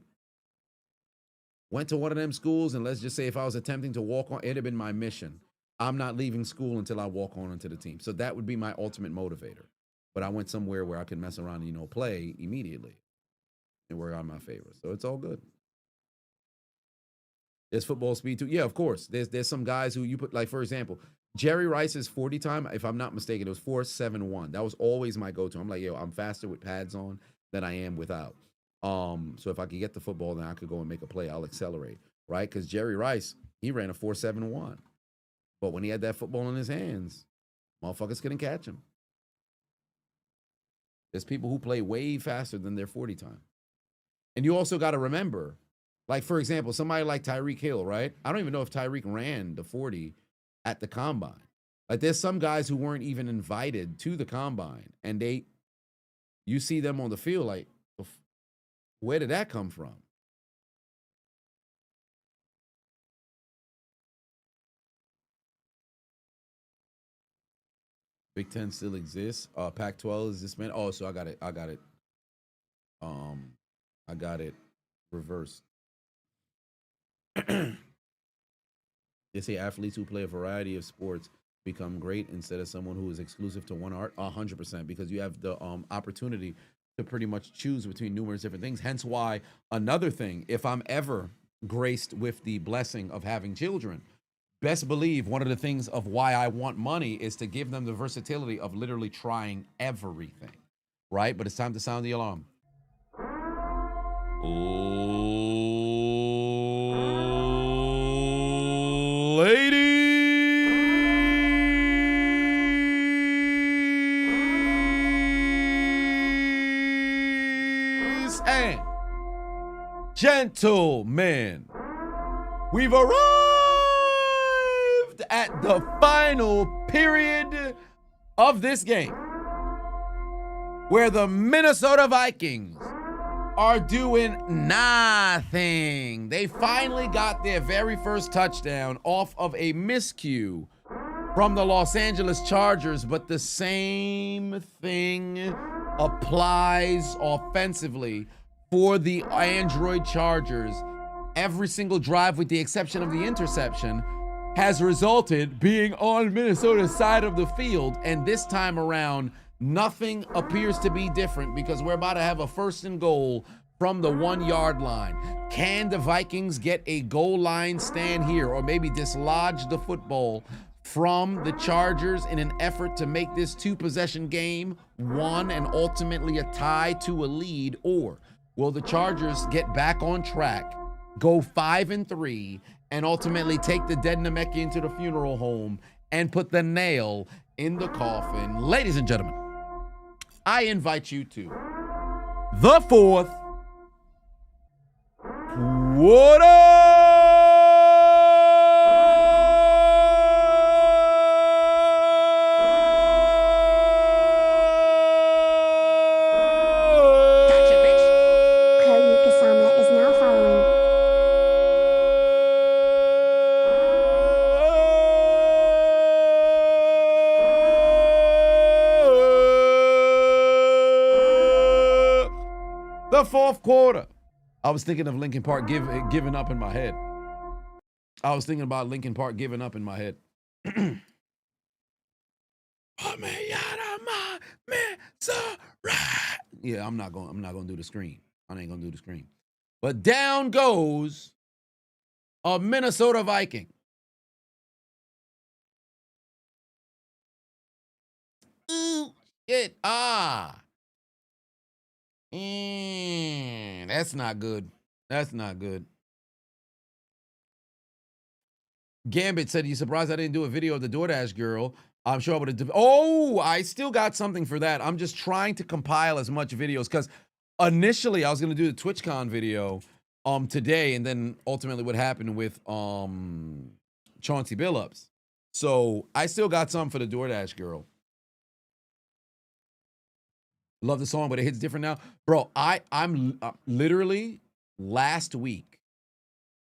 went to one of them schools, and let's just say if I was attempting to walk on, it'd have been my mission. I'm not leaving school until I walk on into the team. So that would be my ultimate motivator. But I went somewhere where I could mess around and, play immediately and work on my favor. So it's all good. There's football speed too. Yeah, of course. There's some guys who you put, like, for example, Jerry Rice's 40 time, if I'm not mistaken, it was 4.71. That was always my go-to. I'm like, I'm faster with pads on than I am without. So if I could get the football, then I could go and make a play. I'll accelerate, right? Because Jerry Rice, he ran a 4.71. But when he had that football in his hands, motherfuckers couldn't catch him. There's people who play way faster than their 40 time. And you also got to remember, like, for example, somebody like Tyreek Hill, right? I don't even know if Tyreek ran the 40 at the combine. Like, there's some guys who weren't even invited to the combine, and you see them on the field, like, where did that come from? Big Ten still exists. Pac-12 is this man. Oh, so I got it. I got it reversed. They say athletes who play a variety of sports become great instead of someone who is exclusive to one art. 100%, because you have the opportunity to pretty much choose between numerous different things. Hence why another thing, if I'm ever graced with the blessing of having children, best believe one of the things of why I want money is to give them the versatility of literally trying everything, right? But it's time to sound the alarm. Ladies and gentlemen, we've arrived at the final period of this game, where the Minnesota Vikings are doing nothing. They finally got their very first touchdown off of a miscue from the Los Angeles Chargers, but the same thing applies offensively for the Android Chargers. Every single drive, with the exception of the interception, has resulted being on Minnesota's side of the field. And this time around, nothing appears to be different, because we're about to have a 1st and goal from the 1-yard line. Can the Vikings get a goal line stand here, or maybe dislodge the football from the Chargers in an effort to make this 2-possession game one and ultimately a tie to a lead? Or will the Chargers get back on track, go 5-3, and ultimately take the dead Namekian into the funeral home and put the nail in the coffin? Ladies and gentlemen, I invite you to the 4th quarter. The 4th quarter. I was thinking of Linkin Park giving up in my head. I was thinking about Linkin Park giving up in my head. Yeah, I'm not gonna do the scream. I ain't gonna do the scream. But down goes a Minnesota Viking. Ooh, shit. That's not good. That's not good. Gambit said he's surprised I didn't do a video of the DoorDash girl. I'm sure I would have. Oh, I still got something for that. I'm just trying to compile as much videos, because initially I was going to do the TwitchCon video today, and then ultimately what happened with Chauncey Billups. So I still got some for the DoorDash girl. Love the song, but it hits different now. Bro, I'm literally last week,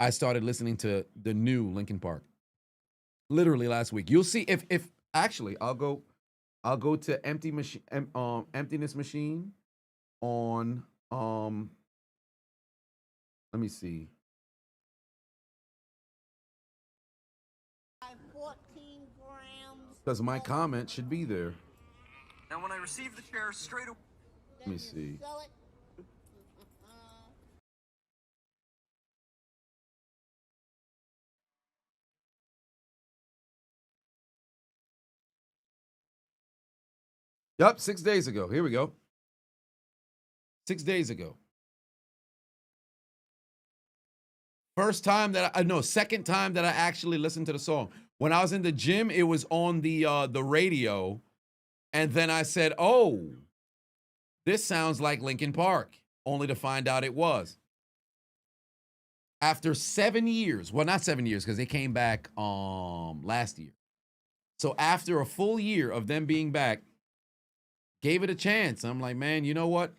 I started listening to the new Linkin Park. Literally last week. You'll see if actually I'll go to Emptiness Machine on let me see. 14 grams. Because my comment should be there. And when I received the chair straight away. Let me see. Sell it. Yup, 6 days ago. Here we go. 6 days ago. Second time that I actually listened to the song. When I was in the gym, it was on the radio, and then I said, "Oh, this sounds like Linkin Park," only to find out it was. After 7 years, well, not 7 years, because they came back last year. So after a full year of them being back, gave it a chance. I'm like, man, you know what?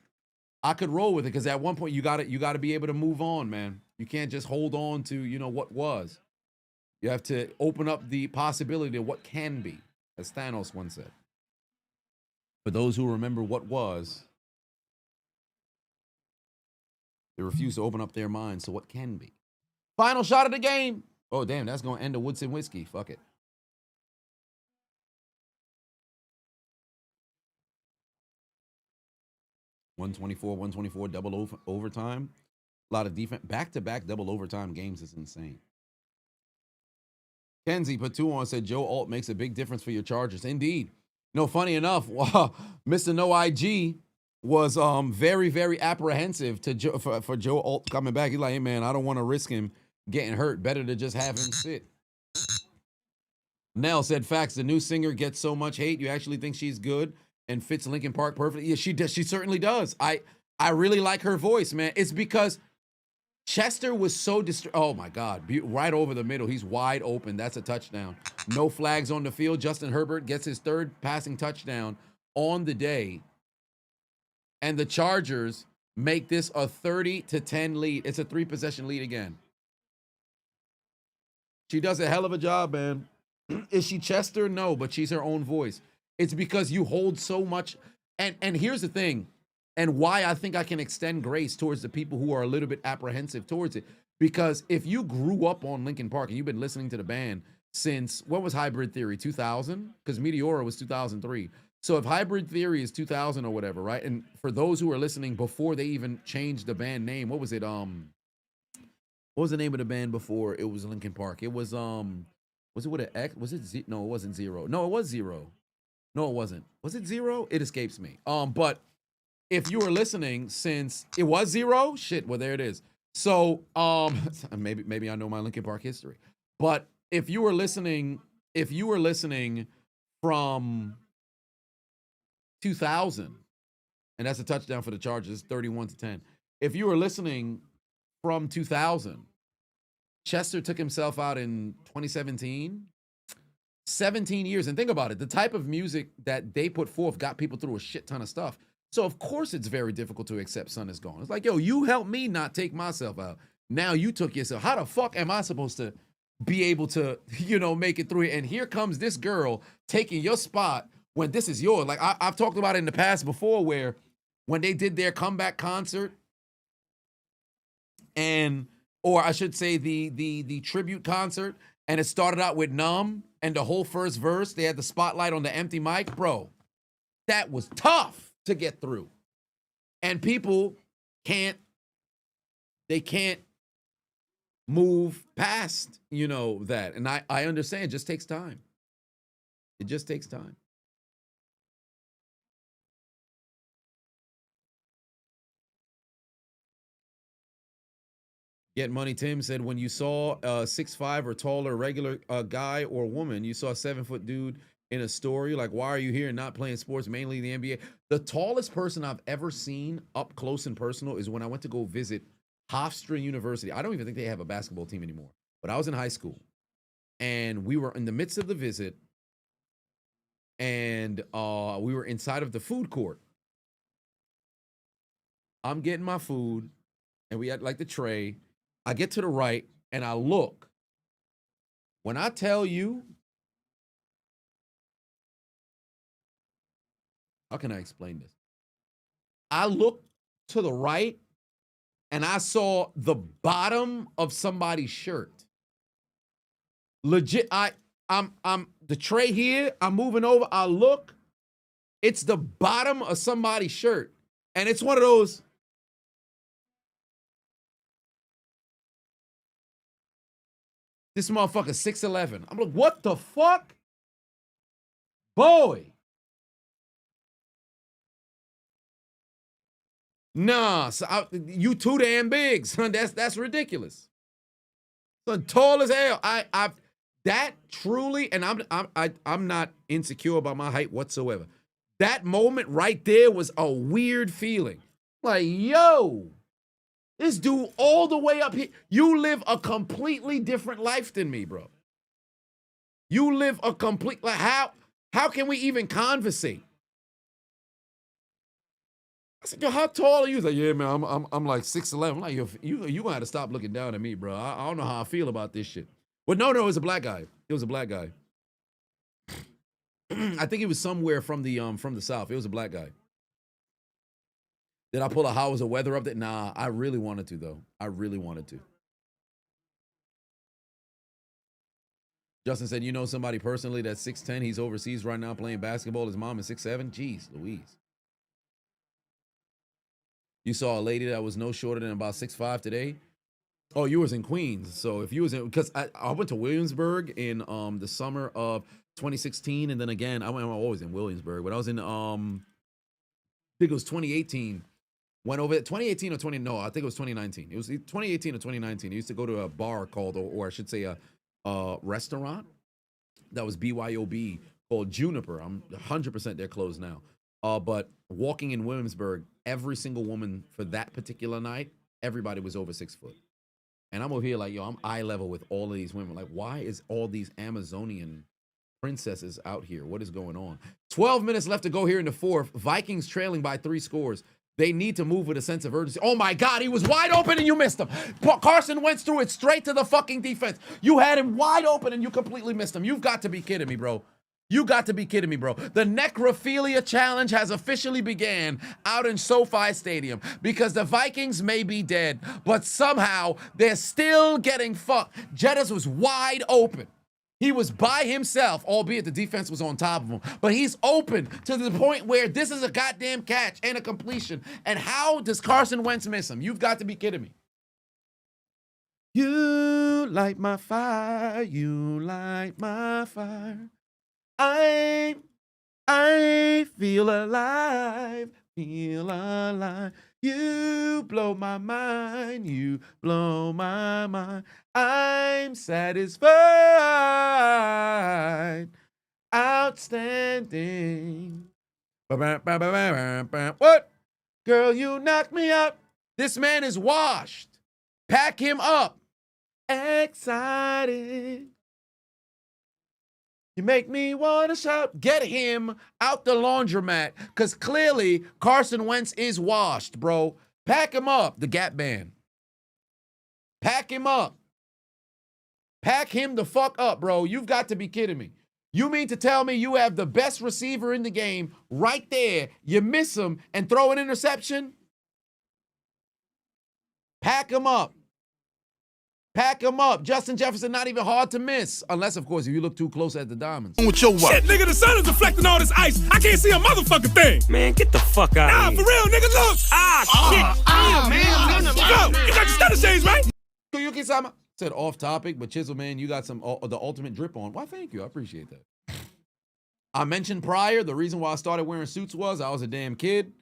I could roll with it, because at one point you got to be able to move on, man. You can't just hold on to, what was. You have to open up the possibility of what can be, as Thanos once said. For those who remember what was, they refuse to open up their minds to what can be. Final shot of the game. Oh, damn, that's going to end the Woodson whiskey. Fuck it. $124, double overtime. A lot of defense. Back-to-back double overtime games is insane. Kenzie put 2 on, said Joe Alt makes a big difference for your Chargers. Indeed. No, funny enough, Mr. No IG was very, very apprehensive to for Joe Alt coming back. He's like, hey, man, I don't want to risk him getting hurt. Better to just have him sit. Nell said, facts, the new singer gets so much hate. You actually think she's good and fits Linkin Park perfectly? Yeah, she does. She certainly does. I really like her voice, man. It's because Chester was so oh my God, right over the middle. He's wide open. That's a touchdown. No flags on the field. Justin Herbert gets his 3rd passing touchdown on the day. And the Chargers make this a 30-10 lead. It's a 3-possession lead again. She does a hell of a job, man. Is she Chester? No, but she's her own voice. It's because you hold so much. And here's the thing, and why I think I can extend grace towards the people who are a little bit apprehensive towards it. Because if you grew up on Linkin Park and you've been listening to the band since, what was Hybrid Theory, 2000? Because Meteora was 2003. So if Hybrid Theory is 2000 or whatever, right? And for those who are listening before they even changed the band name, what was it? What was the name of the band before it was Linkin Park? It was it with an X? Was it no, it wasn't Zero. No, it was Zero. No, it wasn't. Was it Zero? It escapes me. But if you were listening since it was Zero, shit, well, there it is. So maybe I know my Linkin Park history. But if you were listening from 2000, and that's a touchdown for the Chargers, 31-10. If you were listening from 2000, Chester took himself out in 2017. 17 years. And think about it. The type of music that they put forth got people through a shit ton of stuff. So, of course, it's very difficult to accept Son is Gone. It's like, yo, you helped me not take myself out. Now you took yourself. How the fuck am I supposed to be able to, make it through it? And here comes this girl taking your spot when this is yours. Like, I've talked about it in the past before, where when they did their comeback concert, or I should say the tribute concert, and it started out with Numb, and the whole first verse, they had the spotlight on the empty mic. Bro, that was tough to get through. And people can't move past, that. And I understand, it just takes time. It just takes time. Get Money Tim said, when you saw a 6'5" or taller regular guy or woman, you saw a 7-foot dude in a story, like, why are you here and not playing sports, mainly the NBA? The tallest person I've ever seen up close and personal is when I went to go visit Hofstra University. I don't even think they have a basketball team anymore, but I was in high school, and we were in the midst of the visit, and we were inside of the food court. I'm getting my food, and we had like the tray. I get to the right, and I look. When I tell you, how can I explain this? I looked to the right and I saw the bottom of somebody's shirt. Legit, I'm the tray here, I'm moving over, I look, it's the bottom of somebody's shirt. And it's one of those. This motherfucker 6'11". I'm like, what the fuck? Boy. Nah, so you too damn big, son. That's ridiculous. Son, tall as hell. I've that truly, and I'm not insecure about my height whatsoever. That moment right there was a weird feeling. Like, yo, this dude all the way up here. You live a completely different life than me, bro. You live a complete, like, how can we even conversate? I said, yo, how tall are you? He's like, yeah, man, I'm like 6'11". I'm like, you gonna have to stop looking down at me, bro. I don't know how I feel about this shit. But no, it was a black guy. It was a black guy. I think he was somewhere from the South. It was a black guy. Did I pull a how was the weather up there? Nah, I really wanted to, though. I really wanted to. Justin said, you know somebody personally that's 6'10". He's overseas right now playing basketball. His mom is 6'7". Jeez, Louise. You saw a lady that was no shorter than about 6'5" today. Oh, you was in Queens. So if you was in, because I went to Williamsburg in the summer of 2016, and then again, I'm always in Williamsburg, but I was in I think it was 2018. Went over 2018 or 20. No, I think it was 2019. It was 2018 or 2019. I used to go to a bar called, or I should say, a restaurant that was BYOB called Juniper. I'm 100% they're closed now. But walking in Williamsburg, every single woman for that particular night, everybody was over 6 foot. And I'm over here like, yo, I'm eye level with all of these women. Like, why is all these Amazonian princesses out here? What is going on? 12 minutes left to go here in the fourth. Vikings trailing by 3 scores. They need to move with a sense of urgency. Oh my God, he was wide open and you missed him. Carson went through it straight to the fucking defense. You had him wide open and you completely missed him. You've got to be kidding me, bro. You got to be kidding me, bro. The necrophilia challenge has officially began out in SoFi Stadium because the Vikings may be dead, but somehow they're still getting fucked. Jettas was wide open. He was by himself, albeit the defense was on top of him. But he's open to the point where this is a goddamn catch and a completion. And how does Carson Wentz miss him? You've got to be kidding me. You light my fire. You light my fire. I feel alive. Feel alive. You blow my mind. You blow my mind. I'm satisfied. Outstanding. What? Girl, you knocked me out. This man is washed. Pack him up. Excited. You make me want to shout. Get him out the laundromat. Because clearly Carson Wentz is washed, bro. Pack him up. The Gap Band. Pack him up. Pack him the fuck up, bro. You've got to be kidding me. You mean to tell me you have the best receiver in the game right there, you miss him and throw an interception? Pack him up. Pack him up. Justin Jefferson, not even hard to miss. Unless, of course, if you look too close at the diamonds. With your work. Shit, nigga, the sun is deflecting all this ice. I can't see a motherfucking thing. Man, get the fuck out of here. Nah, for real, nigga, look. Shit. Man. Go. You got your stutter shades, right? Yuki-sama said off topic, but Chiseled, man, you got some the ultimate drip on. Why, thank you. I appreciate that. I mentioned prior, the reason why I started wearing suits was I was a damn kid.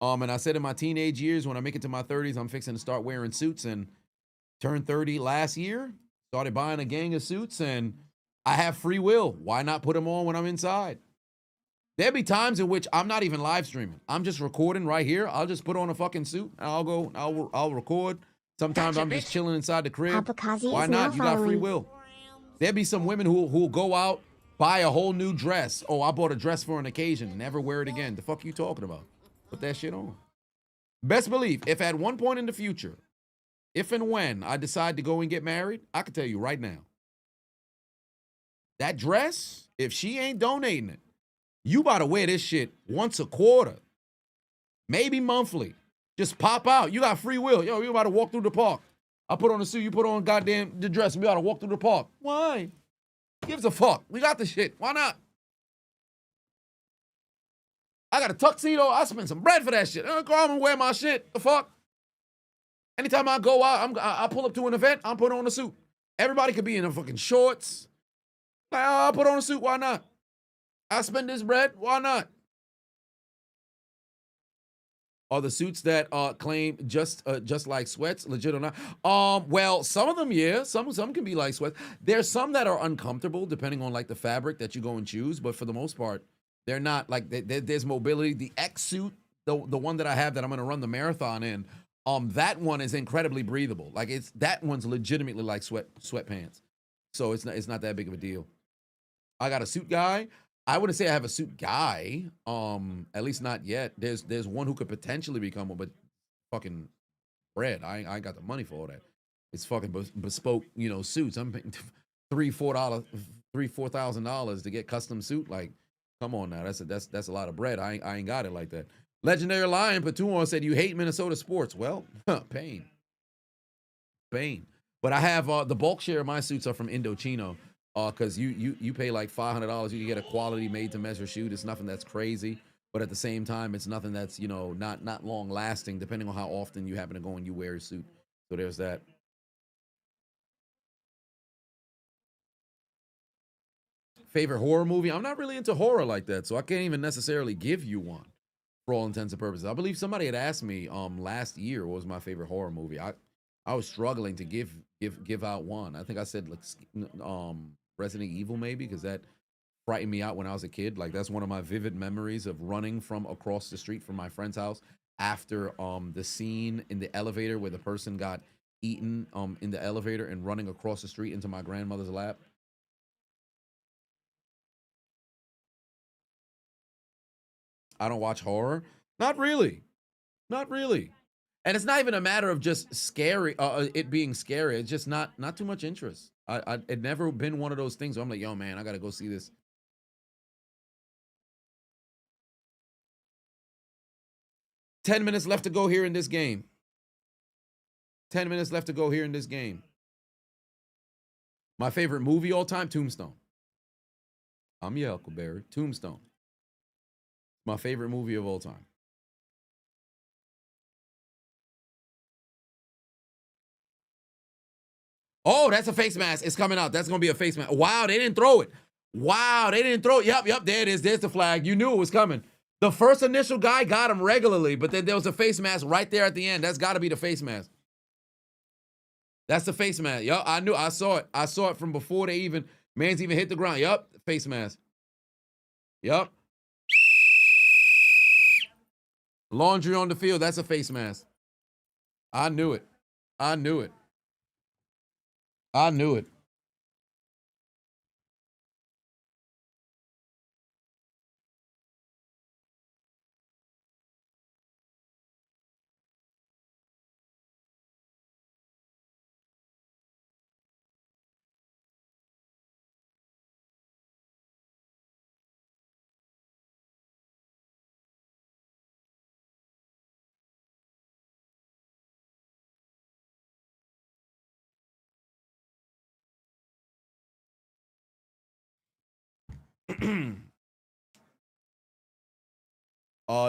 And I said in my teenage years, when I make it to my 30s, I'm fixing to start wearing suits, and turned 30 last year, started buying a gang of suits, and I have free will. Why not put them on when I'm inside? There'll be times in which I'm not even live streaming. I'm just recording right here. I'll just put on a fucking suit, and I'll record. Sometimes I'm just chilling inside the crib. Why not? You got free will. There'll be some women who'll go out, buy a whole new dress. Oh, I bought a dress for an occasion. Never wear it again. The fuck you talking about? Put that shit on. Best believe, if at one point in the future, if and when I decide to go and get married, I can tell you right now, that dress, if she ain't donating it, you about to wear this shit once a quarter, maybe monthly. Just pop out. You got free will. Yo, you about to walk through the park. I put on a suit, you put on goddamn the dress, and we ought to walk through the park. Why? Gives a fuck. We got the shit. Why not? I got a tuxedo. I spent some bread for that shit. I'm gonna wear my shit. The fuck? Anytime I go out, I pull up to an event, I'm putting on a suit. Everybody could be in the fucking shorts. I'll put on a suit. Why not? I spend this bread. Why not? Are the suits that claim just like sweats legit or not? Well, some of them, yeah. Some can be like sweats. There's some that are uncomfortable depending on like the fabric that you go and choose, but for the most part, they're not. Like there's mobility. The X suit, the one that I have that I'm gonna run the marathon in, that one is incredibly breathable. Like that one's legitimately like sweatpants. So it's not that big of a deal. I got a suit guy. I wouldn't say I have a suit guy. At least not yet. There's one who could potentially become one, but fucking bread. I ain't got the money for all that. It's fucking bespoke, suits. I'm paying $4,000 to get custom suit. Like, come on now. That's a lot of bread. I ain't got it like that. Legendary Lion Patuon said, you hate Minnesota sports. Well, pain. But I have the bulk share of my suits are from Indochino. Because you pay like $500, you can get a quality made to measure shoot. It's nothing that's crazy, but at the same time, it's nothing that's not long lasting. Depending on how often you happen to go and you wear a suit. So there's that. Favorite horror movie? I'm not really into horror like that, so I can't even necessarily give you one for all intents and purposes. I believe somebody had asked me last year what was my favorite horror movie. I was struggling to give out one. I think I said like Resident Evil maybe, because that frightened me out when I was a kid. Like that's one of my vivid memories of running from across the street from my friend's house after the scene in the elevator where the person got eaten in the elevator and running across the street into my grandmother's lap. I don't watch horror. Not really. And it's not even a matter of just scary, it being scary. It's just not too much interest. It never been one of those things where I'm like, yo, man, I gotta go see this. Ten minutes left to go here in this game. 10 minutes left to go here in this game. My favorite movie all time, Tombstone. I'm your Huckleberry. Tombstone. My favorite movie of all time. Oh, that's a face mask. It's coming out. That's going to be a face mask. Wow, they didn't throw it. Wow, they didn't throw it. Yep, there it is. There's the flag. You knew it was coming. The first initial guy got him regularly, but then there was a face mask right there at the end. That's got to be the face mask. That's the face mask. Yup, I knew. I saw it. I saw it from before man's even hit the ground. Yup, face mask. Yup. Laundry on the field. That's a face mask. I knew it.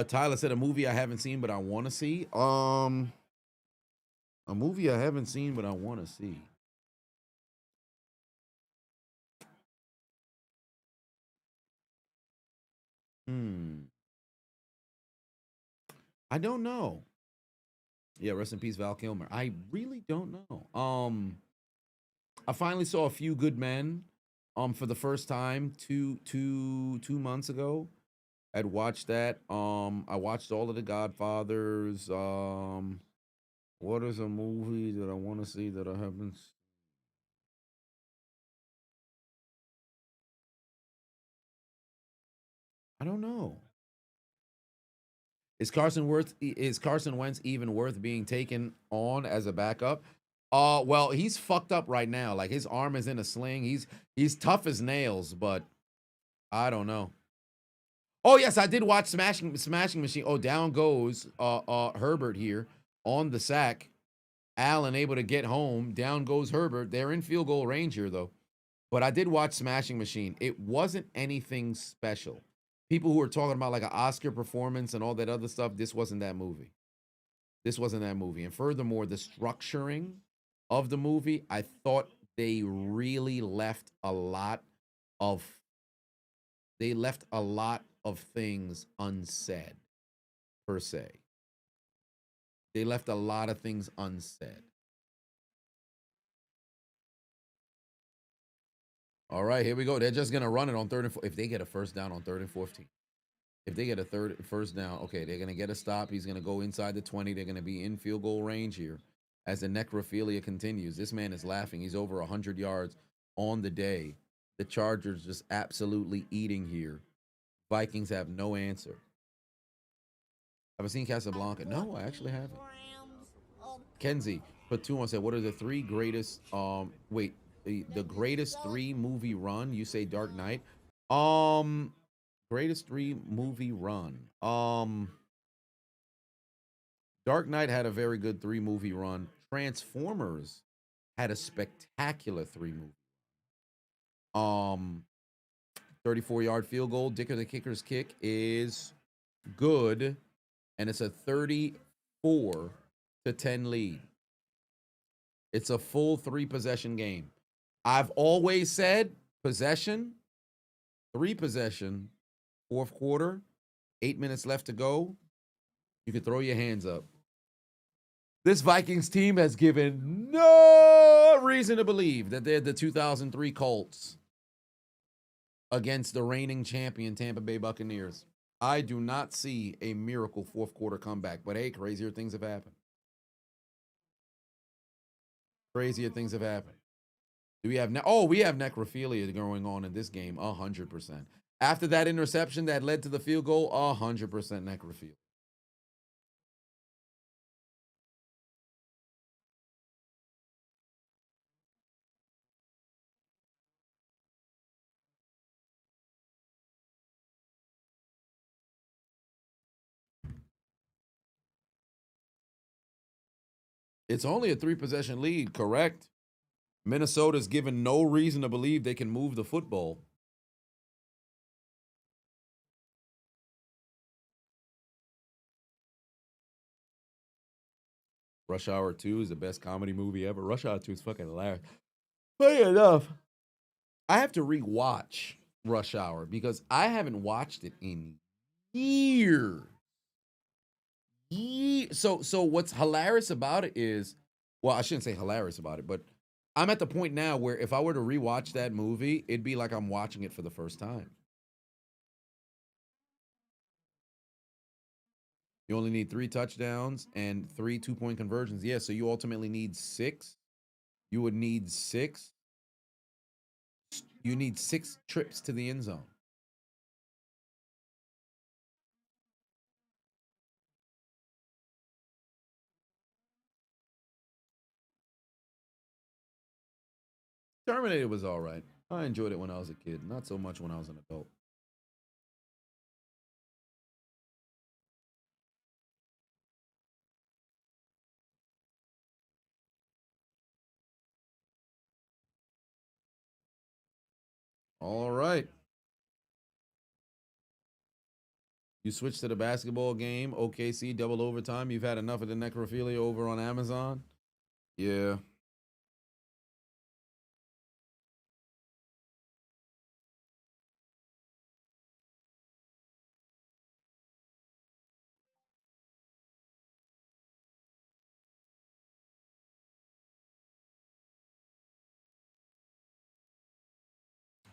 Tyler said a movie I haven't seen but I want to see. A movie I haven't seen but I want to see. I don't know. Yeah, rest in peace, Val Kilmer. I really don't know. I finally saw A Few Good Men for the first time two months ago. I'd watched that. I watched all of the Godfathers. What is a movie that I want to see that I haven't? I don't know. Is Carson Wentz even worth being taken on as a backup? Well, he's fucked up right now. Like his arm is in a sling. He's tough as nails, but I don't know. Oh yes, I did watch Smashing Machine. Oh, down goes Herbert here on the sack. Allen able to get home. Down goes Herbert. They're in field goal range here though. But I did watch Smashing Machine. It wasn't anything special. People who were talking about like an Oscar performance and all that other stuff, this wasn't that movie. This wasn't that movie. And furthermore, the structuring of the movie, I thought they really left a lot of things unsaid, per se. They left a lot of things unsaid. All right, here we go. They're just gonna run it on 3rd and 4. If they get a first down on 3rd and 14. If they get a first down, okay, they're gonna get a stop. He's gonna go inside the 20. They're gonna be in field goal range here as the necrophilia continues. This man is laughing. He's over 100 yards on the day. The Chargers just absolutely eating here. Vikings have no answer. Have I seen Casablanca? No, I actually haven't. Kenzie put 2 on, said, what are the 3 greatest the greatest 3 movie run? You say Dark Knight. Greatest 3 movie run. Dark Knight had a very good 3 movie run. Transformers had a spectacular 3 movie. 34-yard field goal. Dicker the Kicker's kick is good, and it's a 34-10 lead. It's a full 3-possession game. I've always said possession, 3 possession, 4th quarter, 8 minutes left to go. You can throw your hands up. This Vikings team has given no reason to believe that they're the 2003 Colts against the reigning champion Tampa Bay Buccaneers. I do not see a miracle 4th quarter comeback, but hey, crazier things have happened. Crazier things have happened. Do we have we have necrophilia going on in this game, 100%. After that interception that led to the field goal, 100% necrophilia. It's only a 3-possession lead, correct? Minnesota's given no reason to believe they can move the football. Rush Hour 2 is the best comedy movie ever. Rush Hour 2 is fucking hilarious. Funny enough, I have to rewatch Rush Hour because I haven't watched it in years. So what's hilarious about it is, well, I shouldn't say hilarious about it, but I'm at the point now where if I were to rewatch that movie, it'd be like I'm watching it for the first time. You only need 3 touchdowns and 3 2-point conversions. Yeah, so you ultimately need 6. You would need 6. You need 6 trips to the end zone. Terminator was all right. I enjoyed it when I was a kid. Not so much when I was an adult. All right. You switch to the basketball game. OKC double overtime. You've had enough of the necrophilia over on Amazon. Yeah.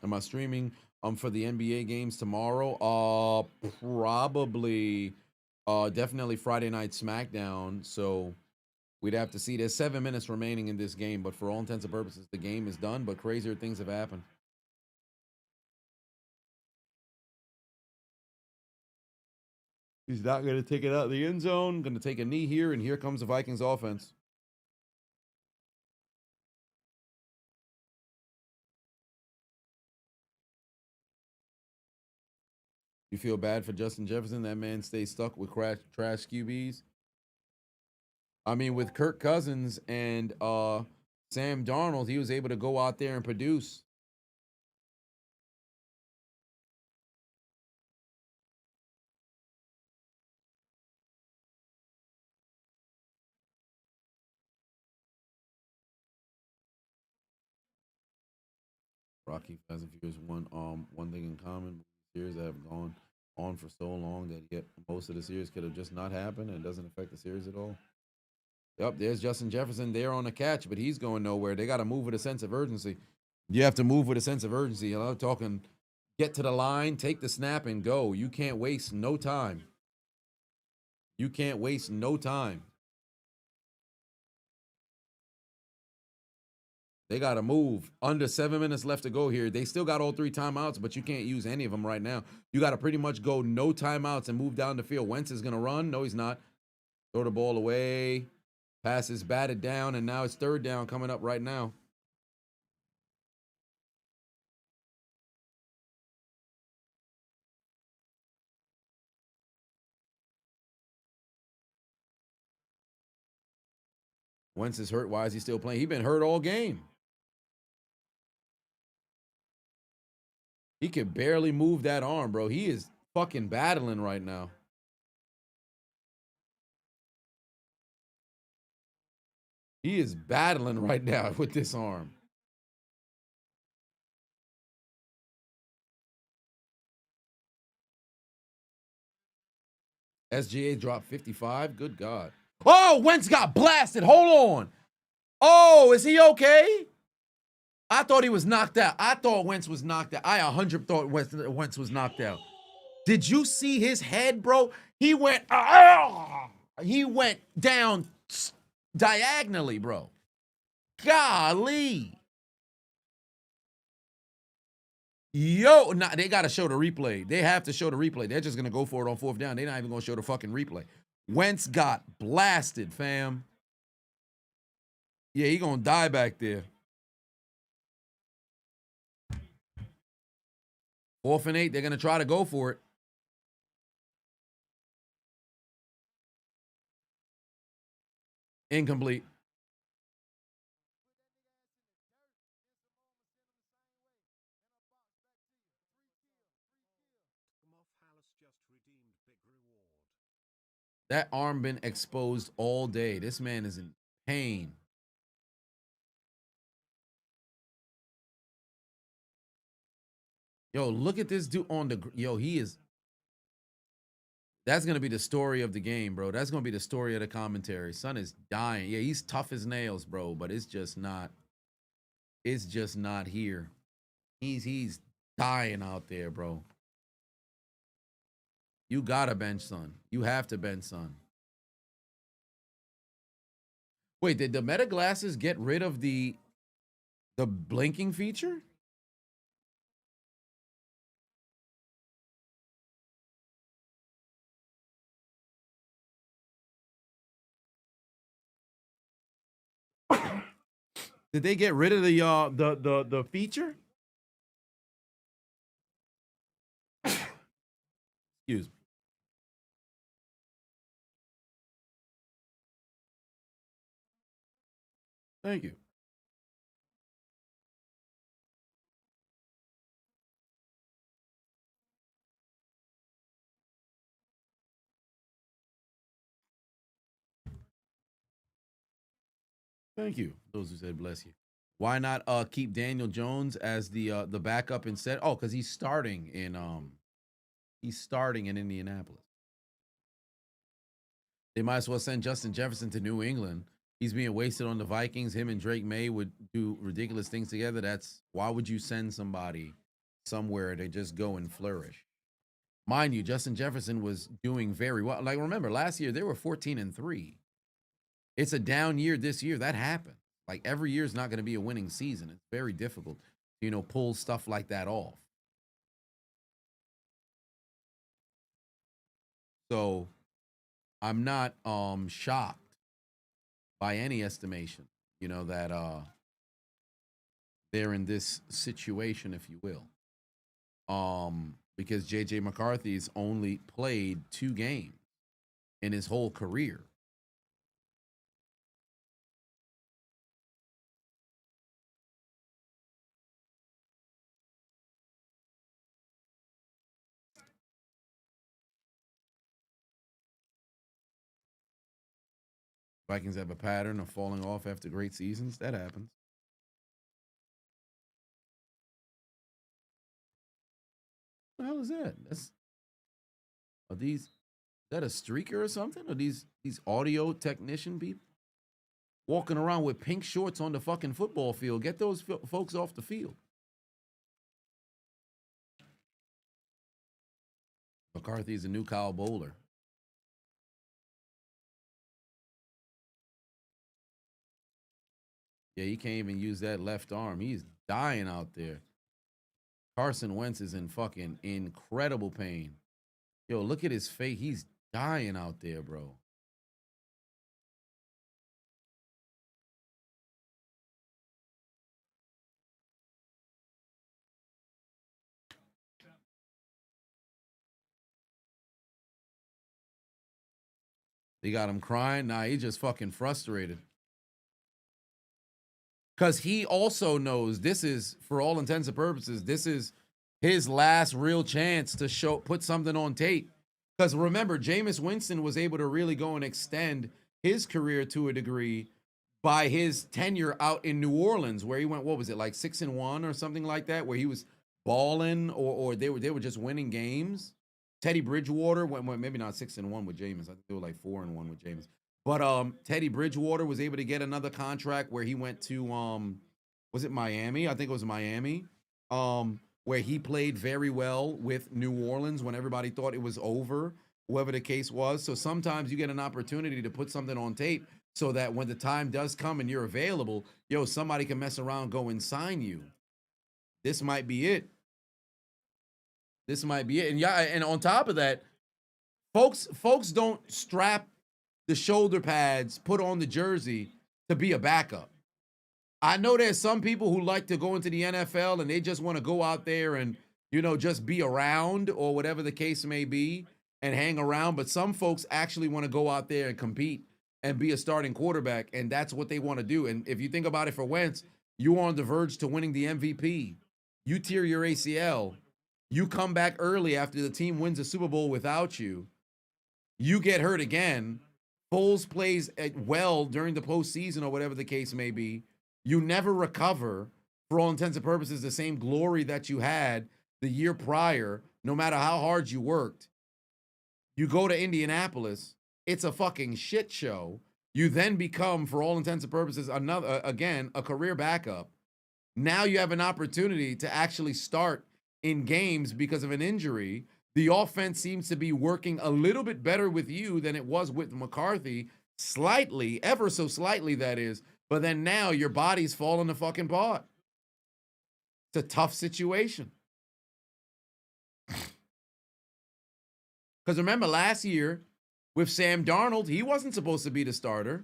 Am I streaming for the NBA games tomorrow? Probably definitely Friday night SmackDown. So we'd have to see. There's 7 minutes remaining in this game, but for all intents and purposes, the game is done, but crazier things have happened. He's not going to take it out of the end zone. Going to take a knee here, and here comes the Vikings offense. You feel bad for Justin Jefferson? That man stays stuck with trash QBs. I mean, with Kirk Cousins and Sam Darnold, he was able to go out there and produce. Rocky Fast and Furious one thing in common. Series that have gone on for so long that yet most of the series could have just not happened and it doesn't affect the series at all. Yep, there's Justin Jefferson there on the catch, but he's going nowhere. They got to move with a sense of urgency. You have to move with a sense of urgency. I'm talking get to the line, take the snap, and go. You can't waste no time. You can't waste no time. They got to move. Under 7 minutes left to go here. They still got all 3 timeouts, but you can't use any of them right now. You got to pretty much go no timeouts and move down the field. Wentz is going to run. No, he's not. Throw the ball away. Pass is batted down, and now it's 3rd down coming up right now. Wentz is hurt. Why is he still playing? He's been hurt all game. He can barely move that arm, bro. He is fucking battling right now. He is battling right now with this arm. SGA dropped 55. Good God. Oh, Wentz got blasted. Hold on. Oh, is he okay? I thought he was knocked out. I thought Wentz was knocked out. I 100 thought Wentz was knocked out. Did you see his head, bro? He went down diagonally, bro. Golly. Yo, nah, they got to show the replay. They have to show the replay. They're just going to go for it on 4th down. They're not even going to show the fucking replay. Wentz got blasted, fam. Yeah, he going to die back there. 4th and 8, they're going to try to go for it. Incomplete. That arm been exposed all day. This man is in pain. Yo, look at this dude on the... Yo, he is... That's going to be the story of the game, bro. That's going to be the story of the commentary. Son is dying. Yeah, he's tough as nails, bro, but it's just not... It's just not here. He's dying out there, bro. You gotta bench Son. You have to bench Son. Wait, did the Meta glasses get rid of the blinking feature? Did they get rid of the feature? Excuse me. Thank you. Thank you. Those who said bless you. Why not keep Daniel Jones as the backup instead? Oh, because he's starting in Indianapolis. They might as well send Justin Jefferson to New England. He's being wasted on the Vikings. Him and Drake May would do ridiculous things together. Why would you send somebody somewhere to just go and flourish? Mind you, Justin Jefferson was doing very well. Like, remember, last year they were 14-3. It's a down year this year. That happened. Like, every year is not going to be a winning season. It's very difficult, pull stuff like that off. So I'm not shocked by any estimation, that they're in this situation, if you will. Because JJ McCarthy's only played 2 games in his whole career. Vikings have a pattern of falling off after great seasons. That happens. What the hell is that? Are these, is that a streaker or something? Are these audio technician people walking around with pink shorts on the fucking football field? Get those folks off the field. McCarthy's a new Kyle Bowler. Yeah, he can't even use that left arm. He's dying out there. Carson Wentz is in fucking incredible pain. Yo, look at his face. He's dying out there, bro. They got him crying. Nah, he's just fucking frustrated. Because he also knows this is, for all intents and purposes, this is his last real chance to put something on tape. Because remember, Jameis Winston was able to really go and extend his career to a degree by his tenure out in New Orleans, where he went, what was it, like 6-1 or something like that, where he was balling, or they were just winning games. Teddy Bridgewater went maybe not 6-1 with Jameis. I think they were like 4-1 with Jameis. But Teddy Bridgewater was able to get another contract where he went to was it Miami? I think it was Miami. Where he played very well with New Orleans when everybody thought it was over, whoever the case was. So sometimes you get an opportunity to put something on tape so that when the time does come and you're available, yo, somebody can mess around, go and sign you. This might be it. This might be it. And yeah, and on top of that, folks don't strap the shoulder pads, put on the jersey to be a backup. I know there's some people who like to go into the NFL and they just want to go out there and, you know, just be around or whatever the case may be and hang around. But some folks actually want to go out there and compete and be a starting quarterback. And that's what they want to do. And if you think about it for Wentz, you are on the verge to winning the MVP. You tear your ACL. You come back early after the team wins the Super Bowl without you. You get hurt again. Foles plays well during the postseason or whatever the case may be. You never recover, for all intents and purposes, the same glory that you had the year prior, no matter how hard you worked. You go to Indianapolis, it's a fucking shit show. You then become, for all intents and purposes, a career backup. Now you have an opportunity to actually start in games because of an injury. The offense seems to be working a little bit better with you than it was with McCarthy, slightly, ever so slightly, that is. But then now your body's falling apart. It's a tough situation. Because remember, last year with Sam Darnold, he wasn't supposed to be the starter.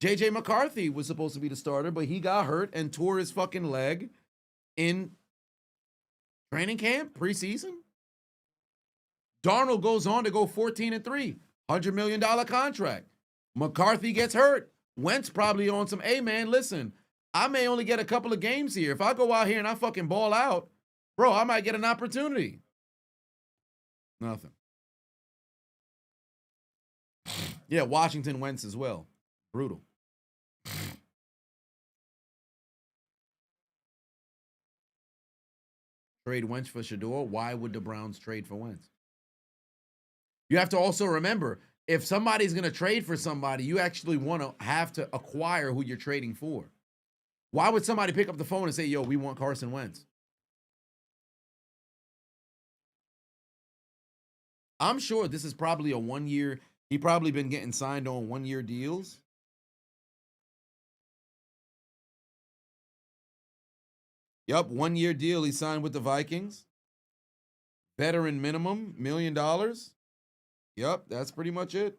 JJ McCarthy was supposed to be the starter, but he got hurt and tore his fucking leg in training camp, preseason. Darnold goes on to go 14-3, $100 million contract. McCarthy gets hurt. Wentz probably on some, hey man, listen, I may only get a couple of games here. If I go out here and I fucking ball out, bro, I might get an opportunity. Nothing. Yeah, Washington Wentz as well. Brutal. Trade Wentz for Shador. Why would the Browns trade for Wentz? You have to also remember, if somebody's going to trade for somebody, you actually want to have to acquire who you're trading for. Why would somebody pick up the phone and say, yo, we want Carson Wentz? I'm sure this is probably a 1 year. He probably been getting signed on 1 year deals. Yup, 1 year deal he signed with the Vikings. Veteran minimum, $1 million. Yup, that's pretty much it.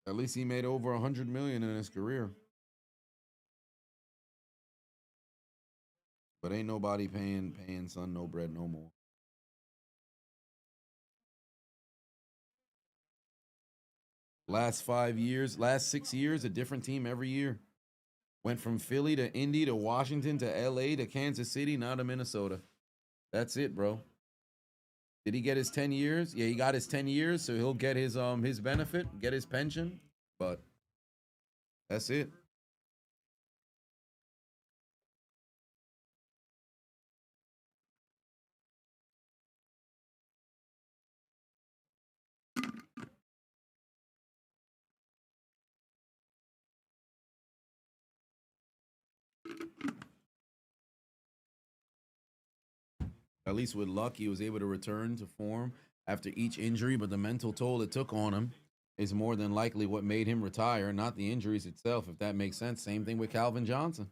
At least he made over 100 million in his career. But ain't nobody paying son no bread no more. Last 5 years, last 6 years, a different team every year. Went from Philly to Indy to Washington to LA to Kansas City, now to Minnesota. That's it, bro. Did he get his 10 years? Yeah, he got his 10 years, so he'll get his benefit, get his pension, but that's it. At least with luck, he was able to return to form after each injury, but the mental toll it took on him is more than likely what made him retire, not the injuries itself, if that makes sense. Same thing with Calvin Johnson.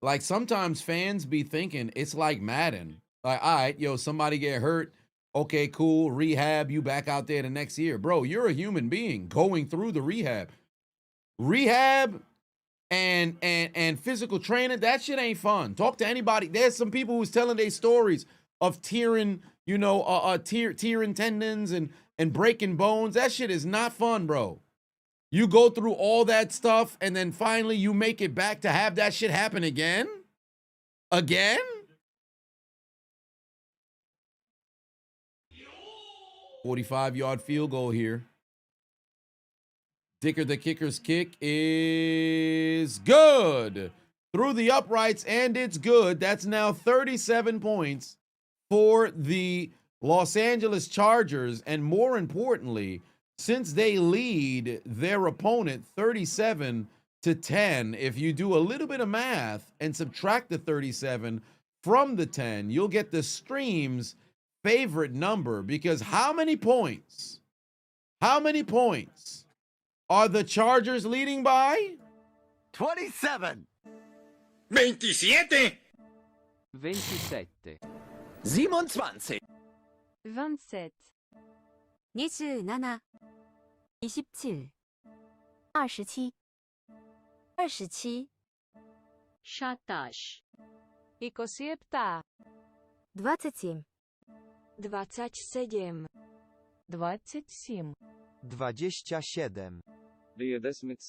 Like, sometimes fans be thinking it's like Madden. Like, all right, yo, somebody get hurt. Okay, cool. Rehab, you back out there the next year. Bro, you're a human being going through the rehab. Rehab and physical training, that shit ain't fun. Talk to anybody. There's some people who's telling their stories of tearing, tearing tendons and breaking bones. That shit is not fun, bro. You go through all that stuff and then finally you make it back to have that shit happen again? Again? $45-yard field goal here. Dicker the kicker's kick is good. Through the uprights, and it's good. That's now 37 points for the Los Angeles Chargers. And more importantly, since they lead their opponent 37-10, if you do a little bit of math and subtract the 37 from the 10, you'll get the stream's favorite number. Because how many points are the Chargers leading by? 27. 27. 27. 27. 27. 27. 27. 27. 27. 17. 27. 27. 27. 27. 27. 27.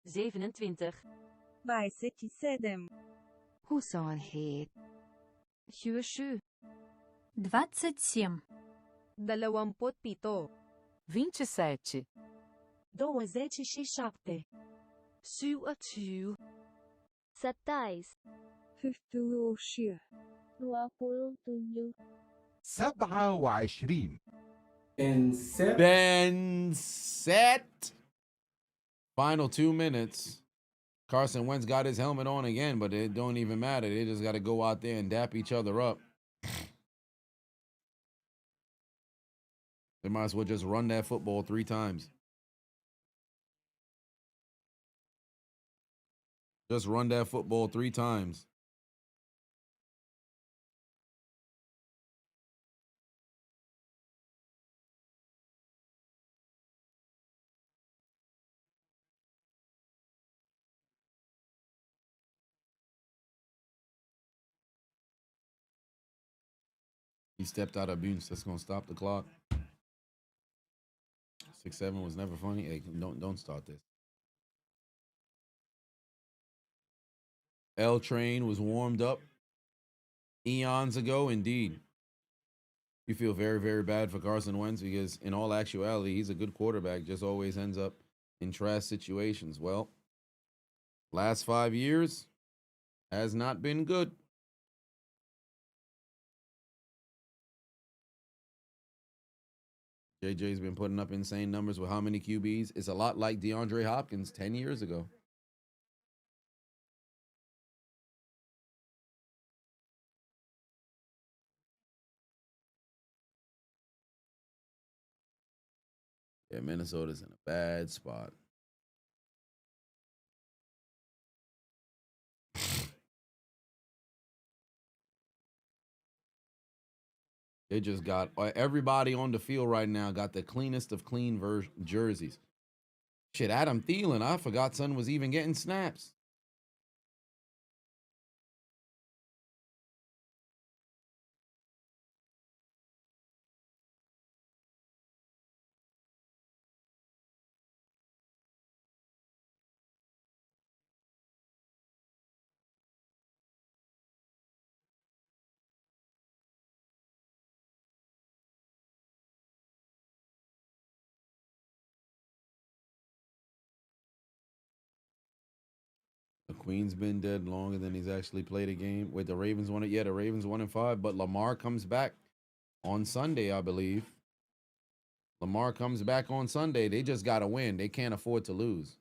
27. 27. 27. Hoesaanheid. 27. 27. 27. 27. 27. 27. 17. 27. 27. 27. Been set. Final 2 minutes. Carson Wentz got his helmet on again, but it don't even matter. They just got to go out there and dap each other up. They might as well just run that football 3 times. Just run that football 3 times. He stepped out of bounds. That's gonna stop the clock. 6-7 was never funny. Hey, don't start this. L Train was warmed up eons ago, indeed. You feel very, very bad for Carson Wentz because in all actuality, he's a good quarterback, just always ends up in trash situations. Well, last 5 years has not been good. JJ's been putting up insane numbers with how many QBs? It's a lot like DeAndre Hopkins 10 years ago. Yeah, Minnesota's in a bad spot. They just got everybody on the field right now got the cleanest of clean jerseys. Shit, Adam Thielen, I forgot son was even getting snaps. The Queen's been dead longer than he's actually played a game. Wait, the Ravens won it? Yeah, the Ravens 1-5, but Lamar comes back on Sunday, I believe. Lamar comes back on Sunday. They just got to win. They can't afford to lose.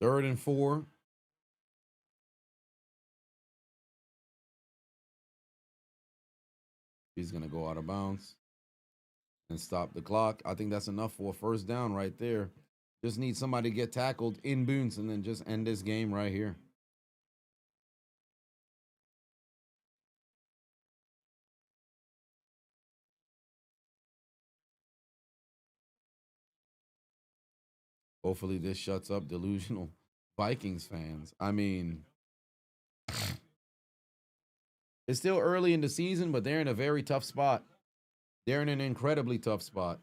Third and 4. He's going to go out of bounds and stop the clock. I think that's enough for a first down right there. Just need somebody to get tackled in bounds and then just end this game right here. Hopefully this shuts up delusional Vikings fans. I mean, it's still early in the season, but they're in a very tough spot. They're in an incredibly tough spot.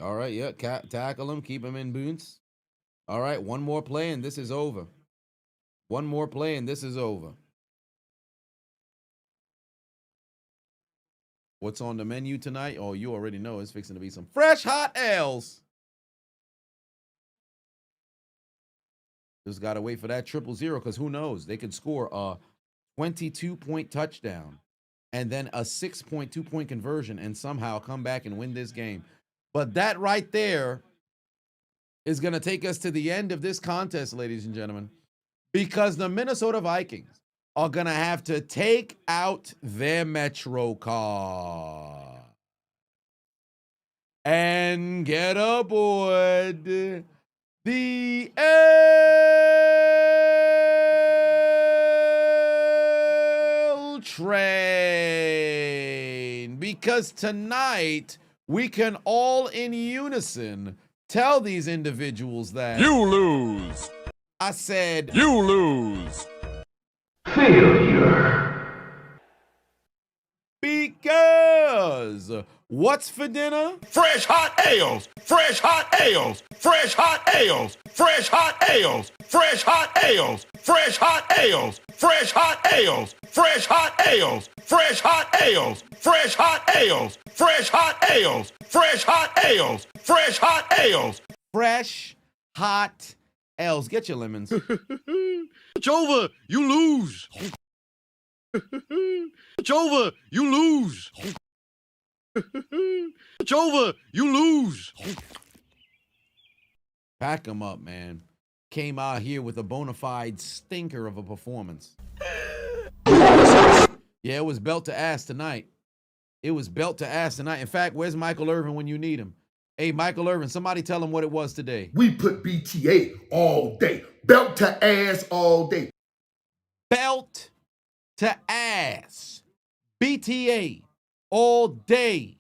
All right, yeah, tackle him, keep him in bounds. All right, one more play and this is over. One more play and this is over. What's on the menu tonight? Oh, you already know it's fixing to be some fresh hot ales. Just got to wait for that 0-0 because who knows? They could score a 22-point touchdown and then a 6.2-point conversion and somehow come back and win this game. But that right there is going to take us to the end of this contest, ladies and gentlemen, because the Minnesota Vikings are going to have to take out their Metro card and get aboard the L train. Because tonight we can all in unison tell these individuals that You lose. I said You lose. Failure. because what's for dinner? Fresh hot ales, fresh hot ales, fresh hot ales, fresh hot ales, fresh hot ales, fresh hot ales, fresh hot ales, fresh hot ales, fresh hot ales, fresh hot ales, fresh hot ales, fresh hot ales, fresh hot ales, Fresh hot ales. Get your lemons. It's over. You lose. It's over. You lose. It's over. You lose. Pack them up, man. Came out here with a bona fide stinker of a performance. Yeah, it was belt to ass tonight. It was belt to ass tonight. In fact, where's Michael Irvin when you need him? Hey, Michael Irvin, somebody tell him what it was today. We put BTA all day. Belt to ass all day. Belt to ass. BTA all day.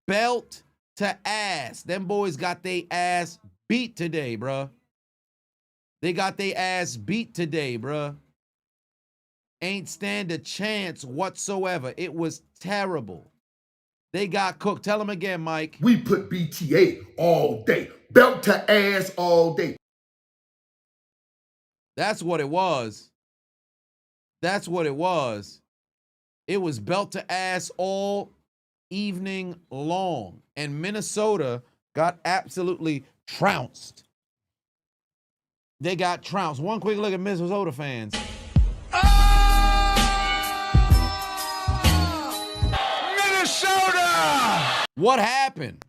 Belt to ass. Them boys got their ass beat today, bruh. They got their ass beat today, bruh. Ain't stand a chance whatsoever. It was terrible. They got cooked. Tell them again, Mike. We put BTA all day. Belt to ass all day. That's what it was. That's what it was. It was belt to ass all evening long. And Minnesota got absolutely trounced. They got trounced. One quick look at Minnesota fans. Minnesota! What happened?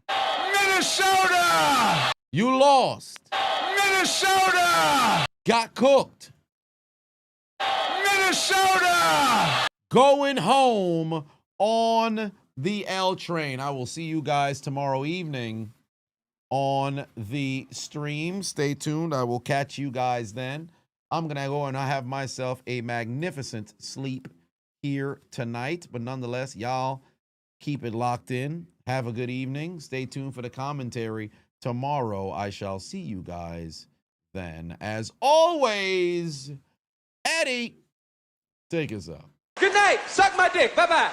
Minnesota! You lost. Minnesota! Got cooked. Minnesota! Going home on the L train. I will see you guys tomorrow evening on the stream. Stay tuned. I will catch you guys then. I'm going to go and I have myself a magnificent sleep here tonight. But nonetheless, y'all keep it locked in. Have a good evening. Stay tuned for the commentary. Tomorrow, I shall see you guys then. As always, Eddie, take us out. Good night. Suck my dick. Bye-bye.